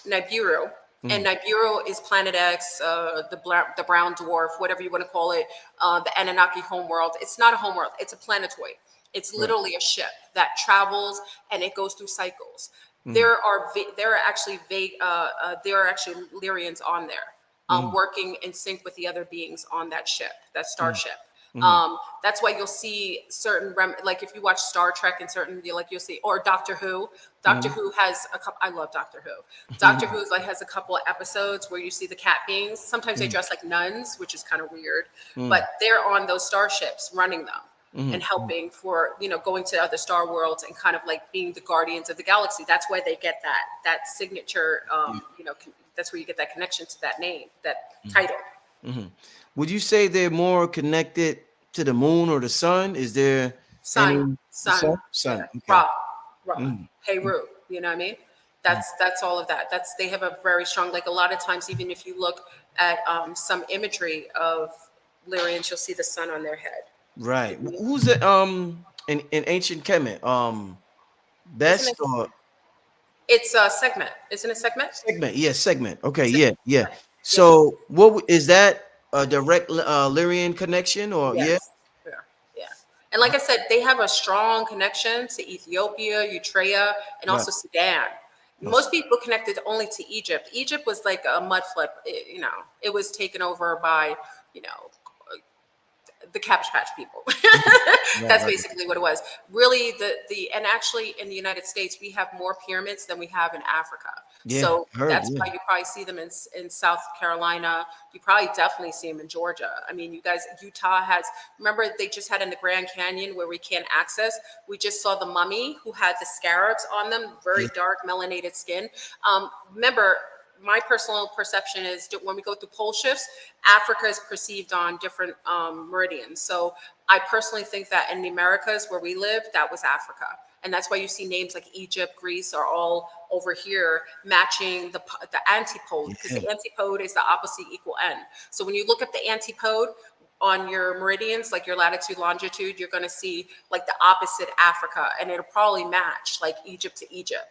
Speaker 2: Nibiru, and
Speaker 1: Mhm.
Speaker 2: Nibiru is Planet X, the brown dwarf, whatever you want to call it, the Anunnaki homeworld. It's not a homeworld; it's a planetoid. It's
Speaker 1: Right.
Speaker 2: literally a ship that travels and it goes through cycles.
Speaker 1: Mhm.
Speaker 2: There are actually Lyrians on there,
Speaker 1: Mhm.
Speaker 2: working in sync with the other beings on that ship, that
Speaker 1: Mhm.
Speaker 2: starship.
Speaker 1: Mhm.
Speaker 2: That's why you'll see certain like if you watch Star Trek and certain you'll see or Doctor Who. Doctor
Speaker 1: Mhm.
Speaker 2: Who has a couple. I love Doctor Who. Doctor
Speaker 1: Mhm.
Speaker 2: Who's like has a couple of episodes where you see the cat beings. Sometimes they
Speaker 1: Mhm.
Speaker 2: dress like nuns, which is kind of weird, but
Speaker 1: Mhm.
Speaker 2: they're on those starships running them and
Speaker 1: Mhm.
Speaker 2: helping for going to other star worlds and kind of like being the guardians of the galaxy. That's why they get that signature.
Speaker 1: Yeah.
Speaker 2: That's where you get that connection to that name, that
Speaker 1: Mhm.
Speaker 2: title.
Speaker 1: Mhm. Would you say they're more connected to the moon or the sun? Is there any the sun?
Speaker 2: Yeah,
Speaker 1: Sun. Okay.
Speaker 2: Ra,
Speaker 1: Mhm.
Speaker 2: Heru. You know what I mean? That's all of that. They have a very strong, like a lot of times, even if you look at some imagery of Lyrians, you'll see the sun on their head.
Speaker 1: Right. Who's the in ancient Kemet?
Speaker 2: Isn't
Speaker 1: Best
Speaker 2: it?
Speaker 1: or
Speaker 2: It's a segment. Isn't it segment?
Speaker 1: segment? Yeah, segment. Okay,
Speaker 2: It's a,
Speaker 1: yeah, yeah.
Speaker 2: yeah.
Speaker 1: So is that a direct Lyrian connection or yeah?
Speaker 2: Yes. Yeah. Yeah. And like I said, they have a strong connection to Ethiopia, Eritrea, and
Speaker 1: Right.
Speaker 2: also Sudan.
Speaker 1: No, s-
Speaker 2: Most people connected only to Egypt. Egypt was like a mud flip. It was taken over by, you know, the Cabbage Patch people.
Speaker 1: right,
Speaker 2: That's
Speaker 1: right.
Speaker 2: basically what it was. Really, and actually in the United States, we have more pyramids than we have in Africa.
Speaker 1: Yeah,
Speaker 2: So
Speaker 1: heard,
Speaker 2: that's
Speaker 1: yeah.
Speaker 2: why you probably see them in South Carolina. You probably definitely see them in Georgia. I mean, you guys, Utah has, remember they just had in the Grand Canyon where we can't access. We just saw the mummy who had the scarabs on them, very
Speaker 1: Yeah.
Speaker 2: dark melanated skin. Remember, my personal perception is that when we go through pole shifts, Africa is perceived on different meridians. So I personally think that in the Americas where we live, that was Africa. And that's why you see names like Egypt, Greece are all over here matching the antipode, because
Speaker 1: Yeah.
Speaker 2: the antipode is the opposite equal end. So when you look at the antipode on your meridians, like your latitude, longitude, you're going to see like the opposite Africa, and it'll probably match like Egypt to Egypt,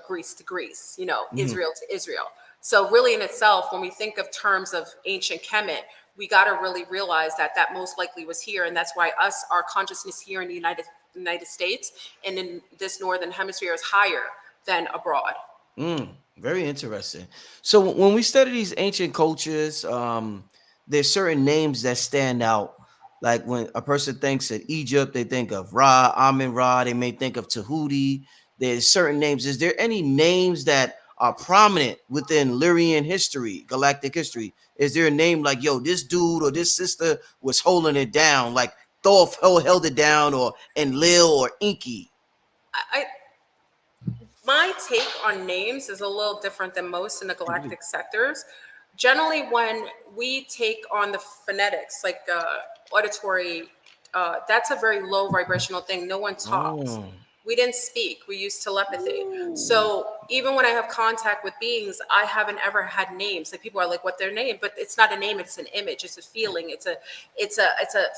Speaker 2: Greece to Greece,
Speaker 1: Mhm.
Speaker 2: Israel to Israel. So really in itself, when we think of terms of ancient Kemet, we got to really realize that most likely was here. And that's why our consciousness here in the United States and in this Northern hemisphere is higher than abroad.
Speaker 1: Very interesting. So when we study these ancient cultures, there's certain names that stand out. Like when a person thinks of Egypt, they think of Ra, Amen Ra. They may think of Tahuti. There's certain names. Is there any names that are prominent within Lyrian history, galactic history? Is there a name like, yo, this dude or this sister was holding it down, like Thor held it down, or Enlil or Inky?
Speaker 2: I, my take on names is a little different than most in the
Speaker 1: Really?
Speaker 2: galactic sectors. Generally, when we take on the phonetics, like auditory, that's a very low vibrational thing. No one talks.
Speaker 1: Oh.
Speaker 2: We didn't speak. We used telepathy.
Speaker 1: Ooh.
Speaker 2: So even when I have contact with beings, I haven't ever had names. Like people are like, "What their name?" But it's not a name. It's an image. It's a feeling. It's a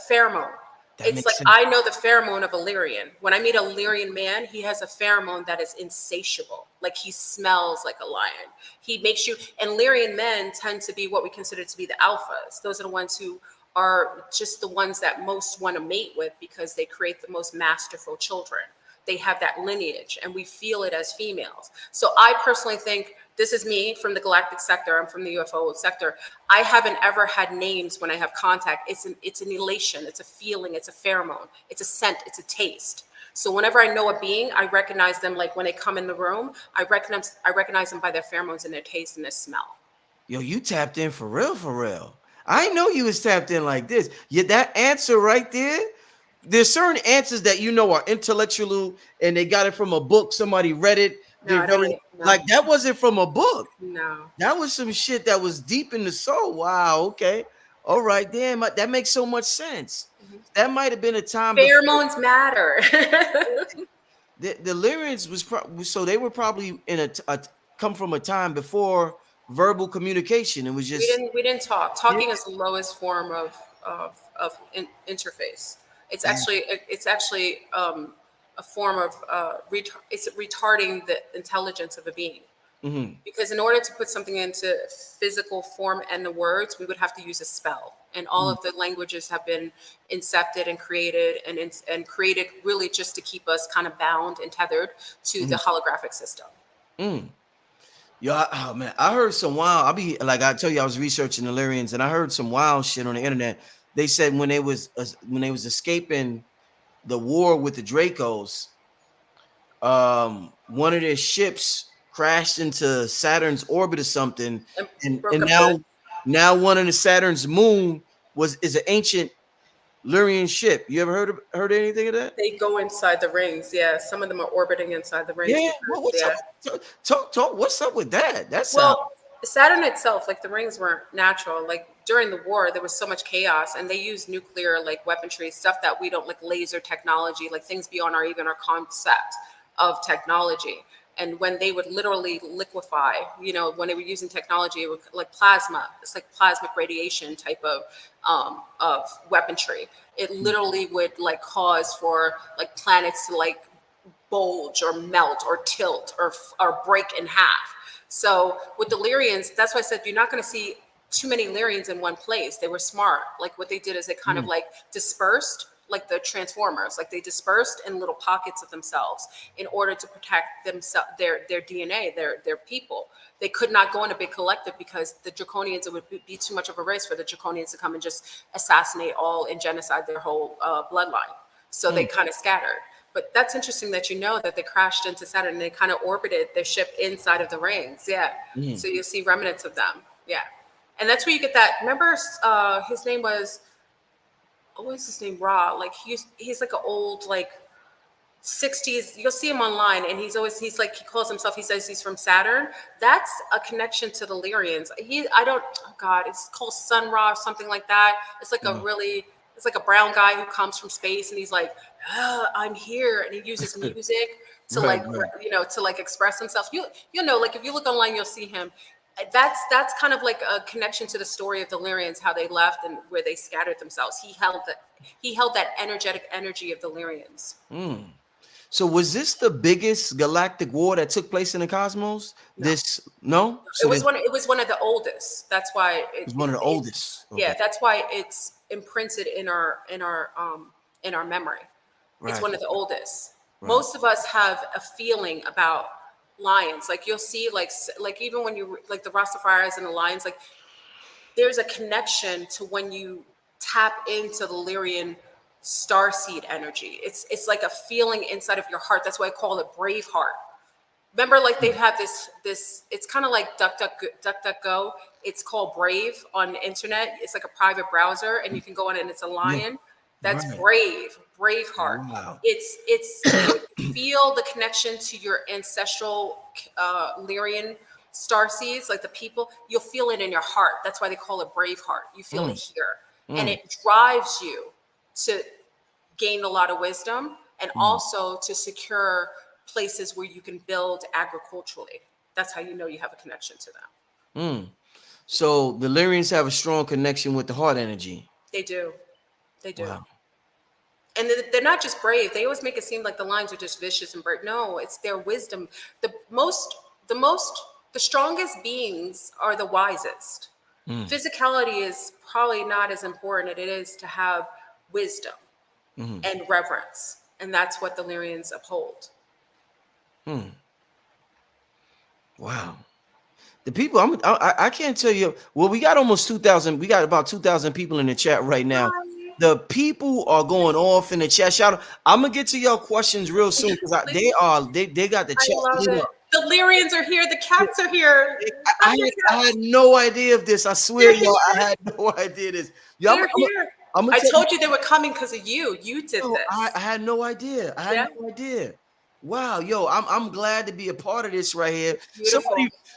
Speaker 2: pheromone.
Speaker 1: That
Speaker 2: It's
Speaker 1: makes
Speaker 2: like
Speaker 1: sense.
Speaker 2: I know the pheromone of a Lyrian. When I meet a Lyrian man, he has a pheromone that is insatiable. Like he smells like a lion. He makes you, and Lyrian men tend to be what we consider to be the alphas. Those are the ones who are just the ones that most want to mate with because they create the most masterful children. They have that lineage and we feel it as females. So I personally think, this is me from the galactic sector, I'm from the UFO sector. I haven't ever had names when I have contact. It's an elation, it's a feeling, it's a pheromone, it's a scent, it's a taste. So whenever I know a being, I recognize them. Like when they come in the room, I recognize them by their pheromones and their taste and their smell.
Speaker 1: Yo, you tapped in for real, for real. I know you was tapped in like this. Yeah, that answer right there. There's certain answers that you know are intellectual and they got it from a book. Somebody read it.
Speaker 2: No,
Speaker 1: They
Speaker 2: I
Speaker 1: read
Speaker 2: don't
Speaker 1: it
Speaker 2: need, no,
Speaker 1: like that wasn't from a book.
Speaker 2: no.
Speaker 1: That was some shit that was deep in the soul. Wow. Okay. All right. Damn. That makes so much sense. That might have been a time before
Speaker 2: Pheromones matter.
Speaker 1: the Lyrans was so they were probably in come from a time before verbal communication. It was just
Speaker 2: We didn't talk. Talking is the lowest form interface. It's actually a form of it's retarding the intelligence of a being.
Speaker 1: mhm,
Speaker 2: Because in order to put something into physical form and the words, we would have to use a spell. And all
Speaker 1: mm,
Speaker 2: of the languages have been incepted and created and created really just to keep us kind of bound and tethered to the
Speaker 1: mhm,
Speaker 2: holographic system.
Speaker 1: mm. Yo, oh man, I heard some wild. I tell you, I was researching the Lyrians, and I heard some wild shit on the internet. They said when they was escaping the war with the Dracos, one of their ships crashed into Saturn's orbit or something,
Speaker 2: And
Speaker 1: and
Speaker 2: broke up the
Speaker 1: now one of the Saturn's moon is an ancient Lyrian ship. You ever heard anything of that?
Speaker 2: They go inside the rings. Yeah, some of them are orbiting inside the rings
Speaker 1: Yeah.
Speaker 2: because
Speaker 1: What's up?
Speaker 2: yeah.
Speaker 1: Talk. What's up with that? That sounds.
Speaker 2: Well, Saturn itself, like the rings weren't natural. Like during the war, there was so much chaos, and they used nuclear like weaponry, stuff that we don't like, laser technology, like things beyond our concept of technology. And when they would literally liquefy, when they were using technology, it would like plasma. It's like plasmic radiation type of weaponry. It literally would like cause for like planets to like bulge or melt or tilt or break in half. So with the Lyrians, that's why I said you're not going to see too many Lyrians in one place. They were smart. Like what they did is they kind of
Speaker 1: Mm,
Speaker 2: like dispersed, like the Transformers. Like they dispersed in little pockets of themselves in order to protect themselves, their DNA, their people. They could not go in a big collective because the Draconians, it would be too much of a risk for the Draconians to come and just assassinate all and genocide their whole bloodline. So they
Speaker 1: mm,
Speaker 2: kind of scattered. But that's interesting that you know that they crashed into Saturn and they kind of orbited their ship inside of the rings. Yeah.
Speaker 1: mm.
Speaker 2: So you'll see remnants of them. Yeah. And that's where you get that. Remember, his name was, what was his name? Ra. Like he's like an old, like 60s. You'll see him online and he's like, he calls himself, he says he's from Saturn. That's a connection to the Lyrians. Oh God, it's called Sun Ra or something like that. It's like
Speaker 1: Wow.
Speaker 2: it's like a brown guy who comes from space and he's like, I'm here. And he uses music to
Speaker 1: Right.
Speaker 2: like,
Speaker 1: Right.
Speaker 2: to like express himself. You'll know, like if you look online, you'll see him. That's kind of like a connection to the story of the Lyrians, how they left and where they scattered themselves. He held that energetic energy of the Lyrians.
Speaker 1: Mm. So was this the biggest galactic war that took place in the cosmos?
Speaker 2: No.
Speaker 1: This no.
Speaker 2: It
Speaker 1: So
Speaker 2: was
Speaker 1: this
Speaker 2: one. It was one of the oldest. That's why
Speaker 1: was one of the oldest.
Speaker 2: yeah.
Speaker 1: Okay.
Speaker 2: That's why it's imprinted in our memory. It's
Speaker 1: Right.
Speaker 2: one of the oldest.
Speaker 1: Right.
Speaker 2: Most of us have a feeling about lions. Like you'll see, like even when you like the Rastafari's and the lions, like there's a connection to when you tap into the Lyrian starseed energy. It's like a feeling inside of your heart. That's why I call it brave heart. Remember, like they have this. It's kind of like DuckDuckGo. It's called Brave on the internet. It's like a private browser, and you can go in and it's a
Speaker 1: Yeah.
Speaker 2: lion. That's
Speaker 1: Right.
Speaker 2: Braveheart.
Speaker 1: Wow.
Speaker 2: It's when you feel the connection to your ancestral Lyrian star seeds, like the people. You'll feel it in your heart. That's why they call it Braveheart. You feel it
Speaker 1: Mm,
Speaker 2: here, and
Speaker 1: mm,
Speaker 2: it drives you to gain a lot of wisdom and
Speaker 1: mm,
Speaker 2: also to secure places where you can build agriculturally. That's how you know you have a connection to them.
Speaker 1: mm. So the Lyrians have a strong connection with the heart energy.
Speaker 2: They do. They do.
Speaker 1: Wow.
Speaker 2: And they're not just brave. They always make it seem like the lions are just vicious and brave. No, it's their wisdom. The most, the strongest beings are the wisest. Physicality is probably not as important as it is to have wisdom and reverence. And that's what the Lyrians uphold.
Speaker 1: Wow. The people, I can't tell you. Well, we got almost 2,000. We got about 2,000 people in the chat right now. The people are going off in the chat. Shout out. I'm gonna get to your questions real soon because they got the chat.
Speaker 2: I love it. The Lyrians are here. The cats are here.
Speaker 1: I had no idea of this. I swear, y'all, I had no idea this. Yo,
Speaker 2: They're here. I told you they were coming because of you. You did this.
Speaker 1: I had no idea. I had no idea. Wow, yo, I'm glad to be a part of this right here.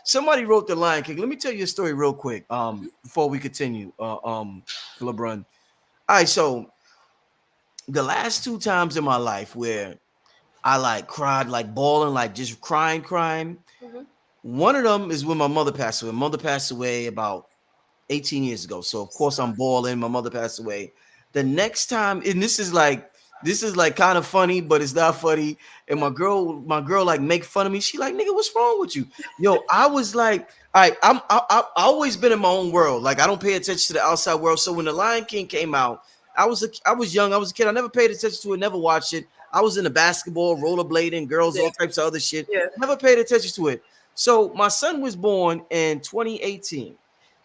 Speaker 1: Somebody wrote the Lion King. Let me tell you a story real quick. Before we continue. Fleurbrun. All right, so the last 2 times in my life where I like cried, like bawling, like just crying. One of them is when my mother passed away. My mother passed away about 18 years ago. So of course I'm bawling. My mother passed away. The next time, and this is like kind of funny, but it's not funny. And my girl like make fun of me. She like, nigga, what's wrong with you? Yo, I was like, all right, I always been in my own world. Like I don't pay attention to the outside world. So when the Lion King came out, I was young. I was a kid. I never paid attention to it. Never watched it. I was into basketball, rollerblading, girls, all types of other shit. Never paid attention to it. So my son was born in 2018.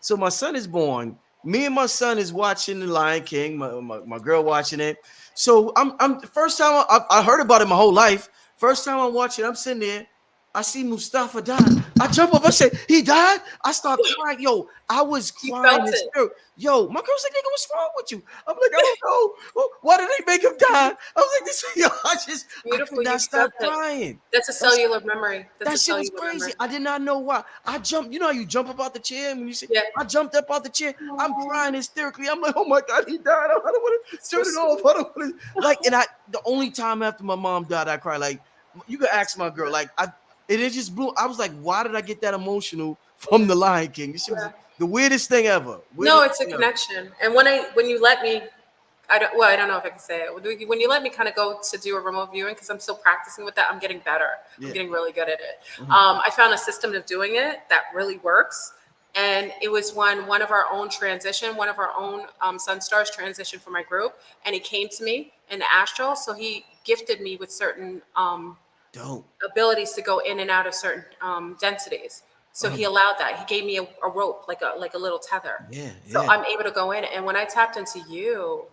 Speaker 1: So my son is born. Me and my son is watching the Lion King. My girl watching it. So I'm the first time I heard about it my whole life. First time I'm watching, I'm sitting there. I see Mustafa die. I jump up. I say, he died. I start crying. Yo, I was crying. Yo, my girl's like, nigga, what's wrong with you? I'm like, I don't know. Why did they make him die? I was like, this. Yo, I could not stop crying.
Speaker 2: That's a cellular memory.
Speaker 1: That shit was crazy. Memory. I did not know why. I jumped. You know how you jump up out the chair when you say, I jumped up out the chair. I'm crying hysterically. I'm like, oh my God, he died. I don't want to turn it off. I don't want to. Like, and the only time after my mom died, I cried. Like, you could ask my girl. Like, it just blew. I was like, why did I get that emotional from the Lion King? This was the weirdest thing ever.
Speaker 2: No, it's a connection. And when you let me, I don't know if I can say it. When you let me kind of go to do a remote viewing, because I'm still practicing with that, I'm getting better. I'm getting really good at it. I found a system of doing it that really works. And it was when one of our own Sun Stars transitioned for my group, and he came to me in the astral. So he gifted me with certain abilities to go in and out of certain densities. So he allowed that. He gave me a rope, like a little tether. So I'm able to go in. And when I tapped into you,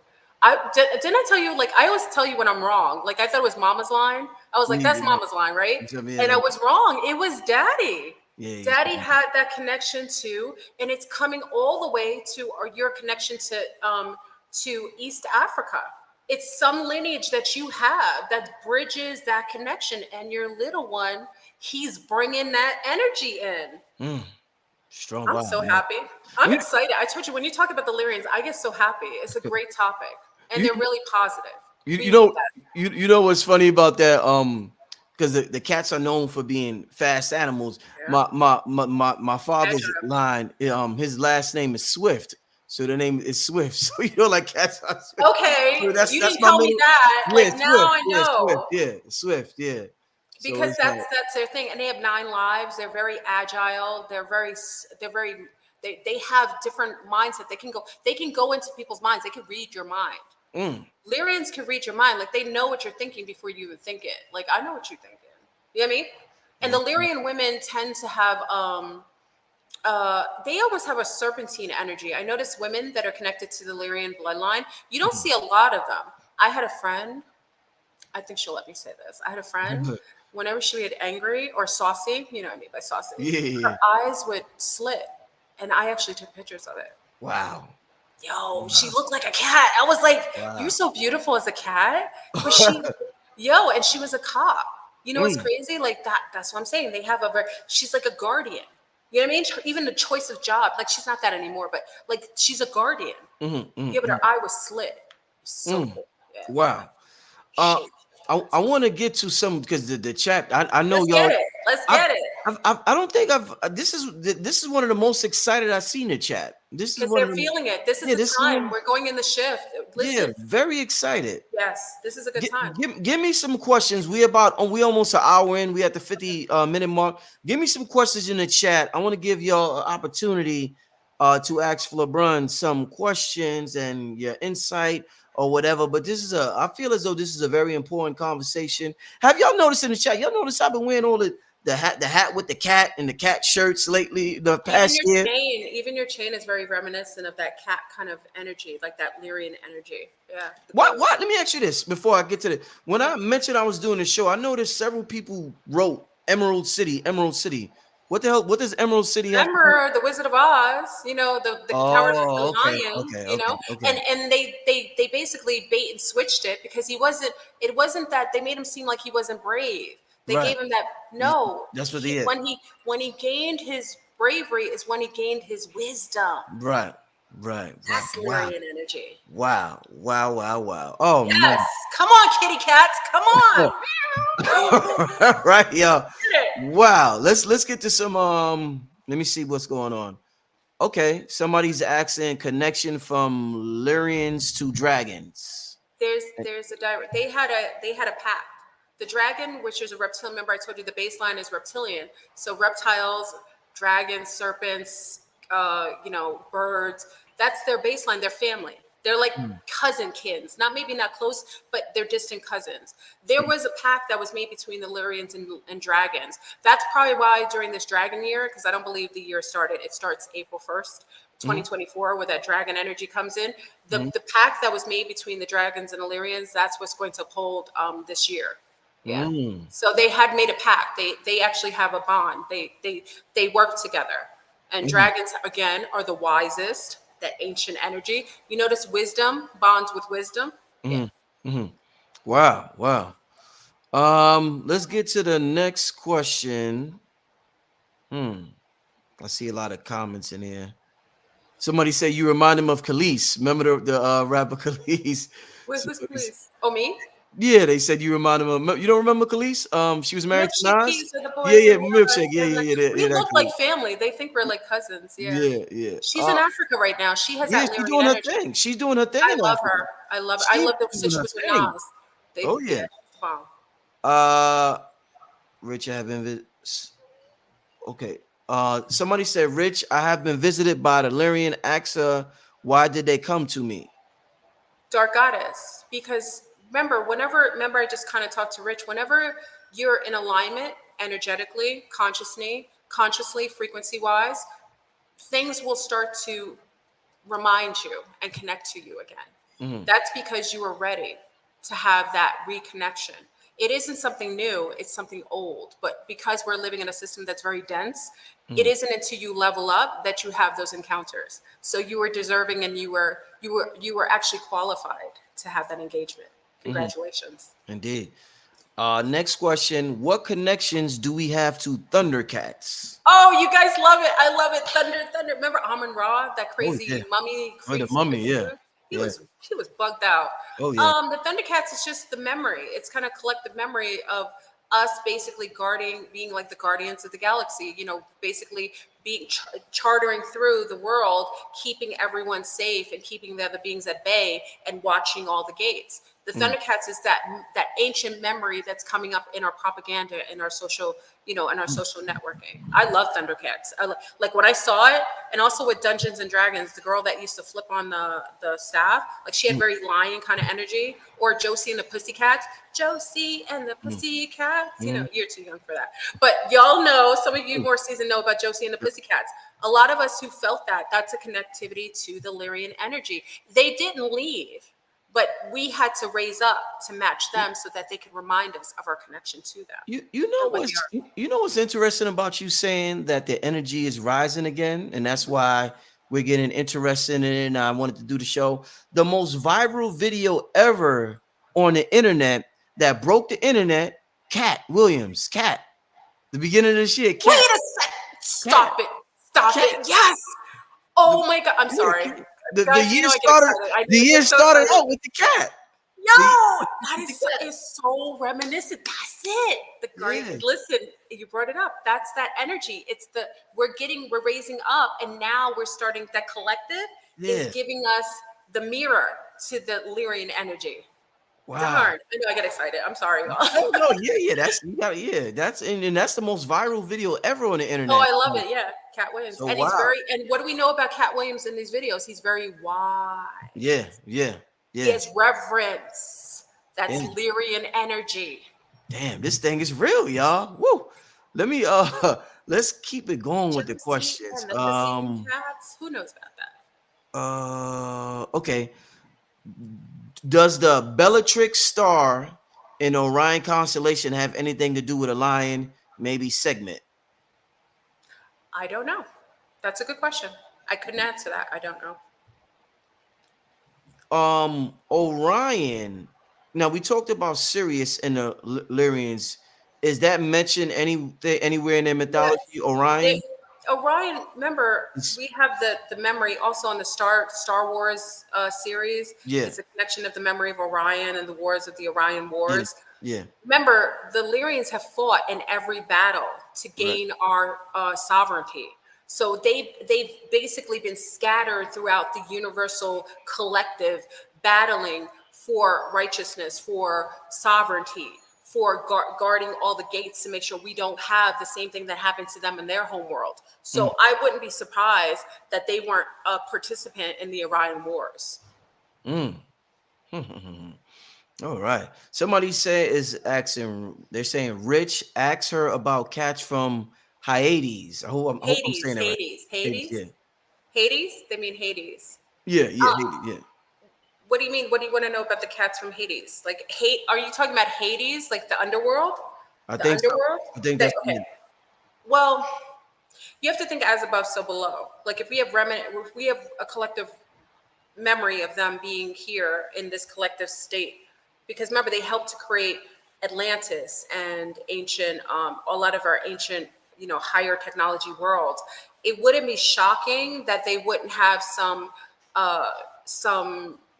Speaker 2: didn't I tell you, like, I always tell you when I'm wrong. Like, I thought it was Mama's line. I was like, that's Mama's line, right? And I was wrong. It was Daddy. Daddy had that connection too. And it's coming all the way to your connection to East Africa. It's some lineage that you have that bridges that connection, and your little one, he's bringing that energy in.
Speaker 1: Strong.
Speaker 2: I'm so happy. I'm excited. I told you, when you talk about the Lyrians, I get so happy. It's a great topic, and they're really positive.
Speaker 1: You know what's funny about that? Because the cats are known for being fast animals. My father's line, his last name is Swift. So the name is Swift. So like cats are Swift.
Speaker 2: Okay, so that's tell me that. Like, now I know.
Speaker 1: Swift.
Speaker 2: Because so that's their thing, and they have 9 lives. They're very agile. They have different mindset. They can go into people's minds. They can read your mind. Lyrians can read your mind. Like, they know what you're thinking before you even think it. Like, I know what you're thinking. You know what I mean? And the Lyrian women tend to have they almost have a serpentine energy. I notice women that are connected to the Lyrian bloodline, you don't see a lot of them. I had a friend, I think she'll let me say this. I had a friend, whenever she would get angry or saucy, you know what I mean by saucy, her eyes would slit, and I actually took pictures of it.
Speaker 1: Wow.
Speaker 2: Yo, she looked like a cat. I was like, you're so beautiful as a cat. But and she was a cop. You know what's crazy? Like, that's what I'm saying. They have she's like a guardian. You know what I mean? Even the choice of job, like, she's not that anymore, but like, she's a guardian. But her eye was slit. So cool. Yeah.
Speaker 1: Wow. I want to get to some, because the chat. I know
Speaker 2: Let's
Speaker 1: y'all.
Speaker 2: Let's get it.
Speaker 1: I don't think This is one of the most excited I've seen the chat. This is
Speaker 2: because they're feeling it. This is the time we're going in the shift.
Speaker 1: Yeah,
Speaker 2: Listen,
Speaker 1: very excited.
Speaker 2: yes, this is a good time.
Speaker 1: Give me some questions. We almost an hour in. We at the 50 minute mark. Give me some questions in the chat. I want to give y'all an opportunity to ask Fleurbrun some questions and your insight or whatever. But I feel as though this is a very important conversation. Have y'all noticed in the chat? Y'all noticed I've been wearing all the hat with the cat and the cat shirts lately the past year.
Speaker 2: Even your chain is very reminiscent of that cat kind of energy, like that Lyran energy. Yeah.
Speaker 1: What? Let me ask you this before I get to the. When I mentioned I was doing the show, I noticed several people wrote Emerald City, Emerald City. What the hell? What does Emerald City have to do?
Speaker 2: Remember the Wizard of Oz? You know, the Cowardly
Speaker 1: Oh, okay,
Speaker 2: Lion.
Speaker 1: okay,
Speaker 2: You
Speaker 1: okay,
Speaker 2: know,
Speaker 1: okay.
Speaker 2: and they basically bait and switched it because he wasn't. It wasn't that they made him seem like he wasn't brave. They
Speaker 1: Right.
Speaker 2: gave him that. No,
Speaker 1: That's what they is.
Speaker 2: When he gained his bravery is when he gained his wisdom.
Speaker 1: Right. Right. Right.
Speaker 2: That's
Speaker 1: Wow.
Speaker 2: Lyrian energy.
Speaker 1: Wow. Wow. Wow. Wow. Oh
Speaker 2: Yes.
Speaker 1: man.
Speaker 2: Come on, kitty cats. Come on.
Speaker 1: Right, y'all. Wow. Let's get to some. Let me see what's going on. Okay, somebody's asking connection from Lyrians to dragons.
Speaker 2: There's a direct. They had a pact. The dragon, which is a reptilian. Remember, I told you the baseline is reptilian. So reptiles, dragons, serpents, birds. That's their baseline. Their family. They're like cousin kins. Maybe not close, but they're distant cousins. There was a pact that was made between the Lyrians and dragons. That's probably why during this dragon year, because I don't believe the year started. It starts April 1st. 2024, where that dragon energy comes in. The pact that was made between the dragons and the Lyrians, that's what's going to hold this year. Yeah. So they had made a pact. They actually have a bond. They work together. And dragons again are the wisest, that ancient energy. You notice wisdom bonds with wisdom. Yeah.
Speaker 1: Wow, wow. Let's get to the next question. I see a lot of comments in here. Somebody said you remind him of Khalees. Remember the rapper Khalees?
Speaker 2: Who's please? Oh, me?
Speaker 1: Yeah, they said you remind him of. You don't remember Khalees? She was married to
Speaker 2: Milkshake
Speaker 1: Nas.
Speaker 2: keys are the
Speaker 1: Yeah,
Speaker 2: boys
Speaker 1: yeah,
Speaker 2: and
Speaker 1: milkshake. Yeah, yeah, yeah.
Speaker 2: we
Speaker 1: That
Speaker 2: look like
Speaker 1: Khalees.
Speaker 2: family. They think we're like cousins. Yeah.
Speaker 1: Yeah, yeah.
Speaker 2: She's in Africa right now. She has
Speaker 1: Yeah,
Speaker 2: that
Speaker 1: she's
Speaker 2: Lyrian
Speaker 1: doing her
Speaker 2: energy.
Speaker 1: thing. She's doing her thing
Speaker 2: I
Speaker 1: in
Speaker 2: love
Speaker 1: Africa.
Speaker 2: her. I love her. I
Speaker 1: She's
Speaker 2: love that
Speaker 1: doing
Speaker 2: she
Speaker 1: her
Speaker 2: was with
Speaker 1: thing.
Speaker 2: Nas.
Speaker 1: Oh yeah.
Speaker 2: She's bomb.
Speaker 1: Rich, I have been. Okay. Somebody said, Rich, I have been visited by the Lyrian. Ask her, why did they come to me?
Speaker 2: Dark goddess. Because remember I just kind of talked to Rich. Whenever you're in alignment energetically, consciously, frequency wise, things will start to remind you and connect to you again. That's because you are ready to have that reconnection. It isn't something new, it's something old. But because we're living in a system that's very dense, it isn't until you level up that you have those encounters. So you were deserving and you were actually qualified to have that engagement. Congratulations.
Speaker 1: Indeed. Next question. What connections do we have to Thundercats?
Speaker 2: Oh, you guys love it. I love it. Thunder. Remember Amon Ra, that
Speaker 1: Oh,
Speaker 2: crazy
Speaker 1: yeah.
Speaker 2: mummy?
Speaker 1: Oh, the
Speaker 2: Crazy
Speaker 1: mummy, yeah.
Speaker 2: He
Speaker 1: Yeah.
Speaker 2: was bugged out.
Speaker 1: Oh, yeah.
Speaker 2: The Thundercats is just the memory. It's kind of collective memory of us basically being like the guardians of the galaxy. Basically being chartering through the world, keeping everyone safe and keeping the other beings at bay and watching all the gates. The Thundercats is that ancient memory that's coming up in our propaganda, in our social, in our social networking. I love Thundercats. Like when I saw it, and also with Dungeons and Dragons, the girl that used to flip on the staff, like she had very lion kind of energy. Or Josie and the Pussycats. Josie and the Pussycats. You're too young for that. But y'all know, some of you more seasoned know about Josie and the Pussycats. A lot of us who felt that's a connectivity to the Lyrian energy. They didn't leave, but we had to raise up to match them so that they could remind us of our connection to them.
Speaker 1: You know what's interesting about you saying that the energy is rising again, and that's why we're getting interested in it. And I wanted to do the show. The most viral video ever on the internet that broke the internet, Cat Williams, Cat. The beginning of this year, Cat.
Speaker 2: Wait a sec. Stop it. Yes. Oh my God. I'm sorry.
Speaker 1: The
Speaker 2: Guys,
Speaker 1: year
Speaker 2: I get
Speaker 1: started.
Speaker 2: excited.
Speaker 1: The year started out with the cat.
Speaker 2: Yo, that is so reminiscent. That's it. The great.
Speaker 1: Yeah.
Speaker 2: Listen, you brought it up. That's that energy. We're raising up, and now we're starting. That collective is giving us the mirror to the Lyrian energy.
Speaker 1: Wow.
Speaker 2: Darn, I know I get excited. I'm sorry, y'all.
Speaker 1: Oh no, yeah, that's you got yeah, that's and that's the most viral video ever on the
Speaker 2: Oh,
Speaker 1: internet.
Speaker 2: I love it. Yeah, Cat Williams,
Speaker 1: So
Speaker 2: and he's
Speaker 1: wow.
Speaker 2: very. And what do we know about Cat Williams in these videos? He's very wise.
Speaker 1: Yeah, yeah,
Speaker 2: He
Speaker 1: yeah.
Speaker 2: has reverence. That's
Speaker 1: Damn,
Speaker 2: Lyrian energy.
Speaker 1: damn, this thing is real, y'all. Woo. Let me let's keep it going with the
Speaker 2: Jealousy
Speaker 1: questions.
Speaker 2: and the hissing cats. Who knows about that?
Speaker 1: Okay. Does the Bellatrix star in Orion constellation have anything to do with a lion? Maybe segment.
Speaker 2: I don't know. That's a good question. I couldn't answer that. I don't know.
Speaker 1: Orion. Now we talked about Sirius and the Lyrians. Is that mentioned anywhere in their
Speaker 2: Yes.
Speaker 1: mythology? Orion.
Speaker 2: They, Orion, remember,
Speaker 1: It's-
Speaker 2: we have the memory also on the Star Wars series.
Speaker 1: yeah,
Speaker 2: It's a connection of the memory of Orion and the wars of the Orion
Speaker 1: yeah,
Speaker 2: Wars.
Speaker 1: yeah.
Speaker 2: Remember, the Lyrians have fought in every battle to
Speaker 1: Right.
Speaker 2: gain our sovereignty. So they've basically been scattered throughout the universal collective, battling for righteousness, for sovereignty, for guarding all the gates to make sure we don't have the same thing that happened to them in their home world. So I wouldn't be surprised that they weren't a participant in the Orion Wars.
Speaker 1: Mm. All right. Somebody they're saying Rich asked her about Catch from Hyades. I hope I'm saying
Speaker 2: Hades,
Speaker 1: that right.
Speaker 2: Hades,
Speaker 1: Hades,
Speaker 2: Hades,
Speaker 1: yeah.
Speaker 2: Hades. They mean Hades.
Speaker 1: Yeah, yeah, Hades, yeah.
Speaker 2: What do you mean? What do you want to know about the cats from Hades? Like, hate? Are you talking about Hades, like the underworld?
Speaker 1: I
Speaker 2: The
Speaker 1: think so.
Speaker 2: underworld?
Speaker 1: I think that's
Speaker 2: Okay. Well, you have to think as above, so below. Like, if we have a collective memory of them being here in this collective state, because remember they helped to create Atlantis and ancient, a lot of our ancient, higher technology worlds. It wouldn't be shocking that they wouldn't have some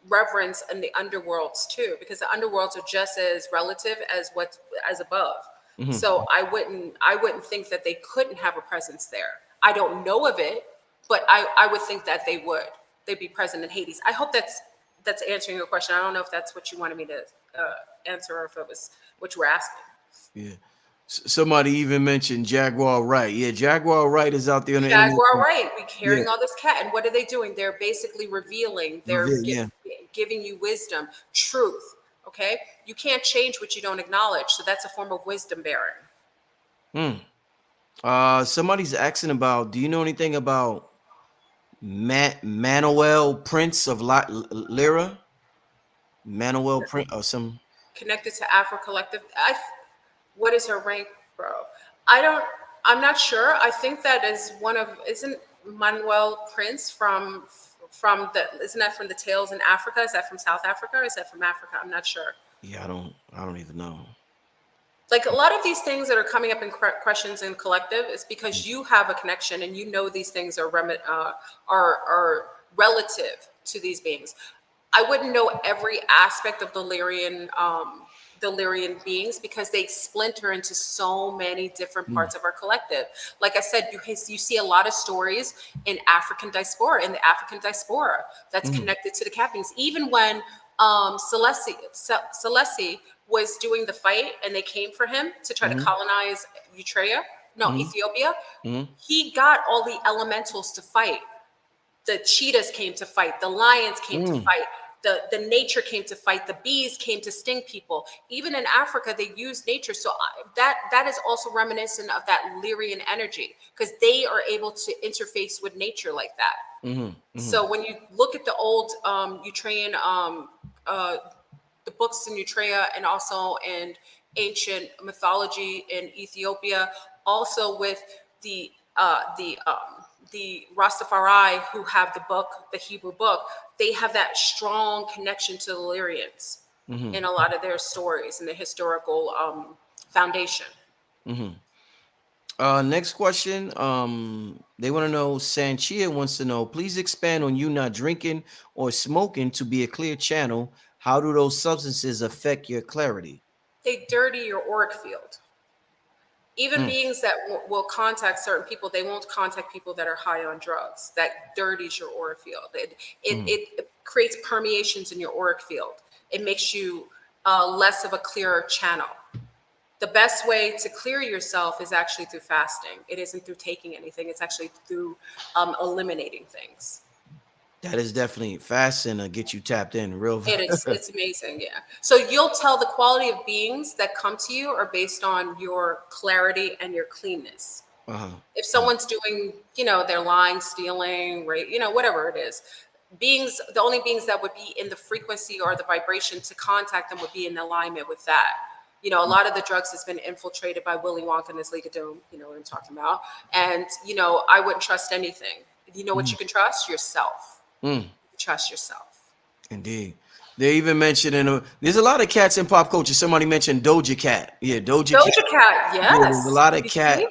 Speaker 2: reverence in the underworlds too, because the underworlds are just as relative as what's as above.
Speaker 1: Mhm.
Speaker 2: So I wouldn't think that they couldn't have a presence there. I don't know of it, but I would think that they'd be present in Hades. I hope that's answering your question. I don't know if that's what you wanted me to answer, or if it was what you were asking.
Speaker 1: Yeah. Somebody even mentioned Jaguar Wright. Yeah, Jaguar Wright is out there on the internet.
Speaker 2: Jaguar, right? We
Speaker 1: Yeah,
Speaker 2: carrying all this cat, and what are they doing? They're basically revealing. They're
Speaker 1: yeah.
Speaker 2: giving you wisdom, truth. Okay, you can't change what you don't acknowledge, so that's a form of wisdom bearing.
Speaker 1: Hmm. Somebody's asking about, do you know anything about Manuel Prince of Lyra? Manuel Prince or some
Speaker 2: Connected to Afro Collective. What is her rank, bro? I don't. I'm not sure. I think that is one of. Isn't Manuel Prince from Isn't that from the Tales in Africa? Is that from South Africa? Or is that from Africa? I'm not sure.
Speaker 1: yeah, I don't even know.
Speaker 2: Like a lot of these things that are coming up in questions in collective is because you have a connection and you know these things are relative to these beings. I wouldn't know every aspect of the Lyrian beings, because they splinter into so many different
Speaker 1: Mm,
Speaker 2: parts of our collective. Like I said, you see a lot of stories in the African diaspora that's
Speaker 1: mm,
Speaker 2: connected to the cat beings. Even when Celestia was doing the fight and they came for him to try to
Speaker 1: mhm,
Speaker 2: colonize
Speaker 1: mhm,
Speaker 2: Ethiopia,
Speaker 1: mhm,
Speaker 2: he got all the elementals to fight. The cheetahs came to fight, the lions came to
Speaker 1: mm,
Speaker 2: fight, the nature came to fight, the bees came to sting people. Even in Africa, they used nature. So that is also reminiscent of that Lyrian energy, because they are able to interface with nature like that.
Speaker 1: mhm, mhm,
Speaker 2: So when you look at the old Utrean, the books in Utrea, and also in ancient mythology in Ethiopia, also with the uh, the um, the Rastafari, who have the Hebrew book, they have that strong connection to the Lyrians
Speaker 1: mhm,
Speaker 2: in a lot of their stories and the historical foundation.
Speaker 1: mhm. Next question. They want to know. Sanchia wants to know. Please expand on you not drinking or smoking to be a clear channel. How do those substances affect your clarity?
Speaker 2: They dirty your auric field. Even
Speaker 1: Mm,
Speaker 2: beings that will contact certain people, they won't contact people that are high on drugs. That dirties your aura field. It creates permeations in your auric field. It makes you less of a clearer channel. The best way to clear yourself is actually through fasting. It isn't through taking anything. It's actually through eliminating things.
Speaker 1: That is definitely fasting to get you tapped in real.
Speaker 2: It's amazing, yeah. So you'll tell the quality of beings that come to you are based on your clarity and your cleanness. If someone's doing, they're lying, stealing, right, whatever it is, beings, the only beings that would be in the frequency or the vibration to contact them would be in alignment with that. A lot of the drugs has been infiltrated by Willy Wonka and his League of Doom. You know what I'm talking about. And, I wouldn't trust anything. You know what you can trust? Yourself. Trust yourself.
Speaker 1: Indeed. They even mentioned there's a lot of cats in pop culture. Somebody mentioned Doja Cat. Yeah, Doja
Speaker 2: Cat, yes.
Speaker 1: Yeah, there's a lot of cat.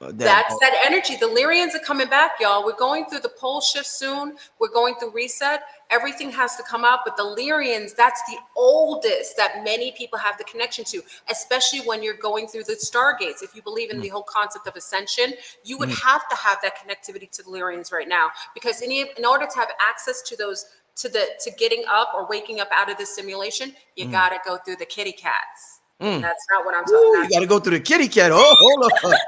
Speaker 2: That's that energy. The Lyrans are coming back, y'all. We're going through the pole shift soon. We're going through reset. Everything has to come out. But the Lyrans, that's the oldest that many people have the connection to, especially when you're going through the stargates. If you believe in the whole concept of ascension, you would have to have that connectivity to the Lyrans right now. Because in order to have access to those, to getting up or waking up out of this simulation, you got to go through the kitty cats. That's not what I'm talking about.
Speaker 1: You got to go through the kitty cat. Oh, hold up.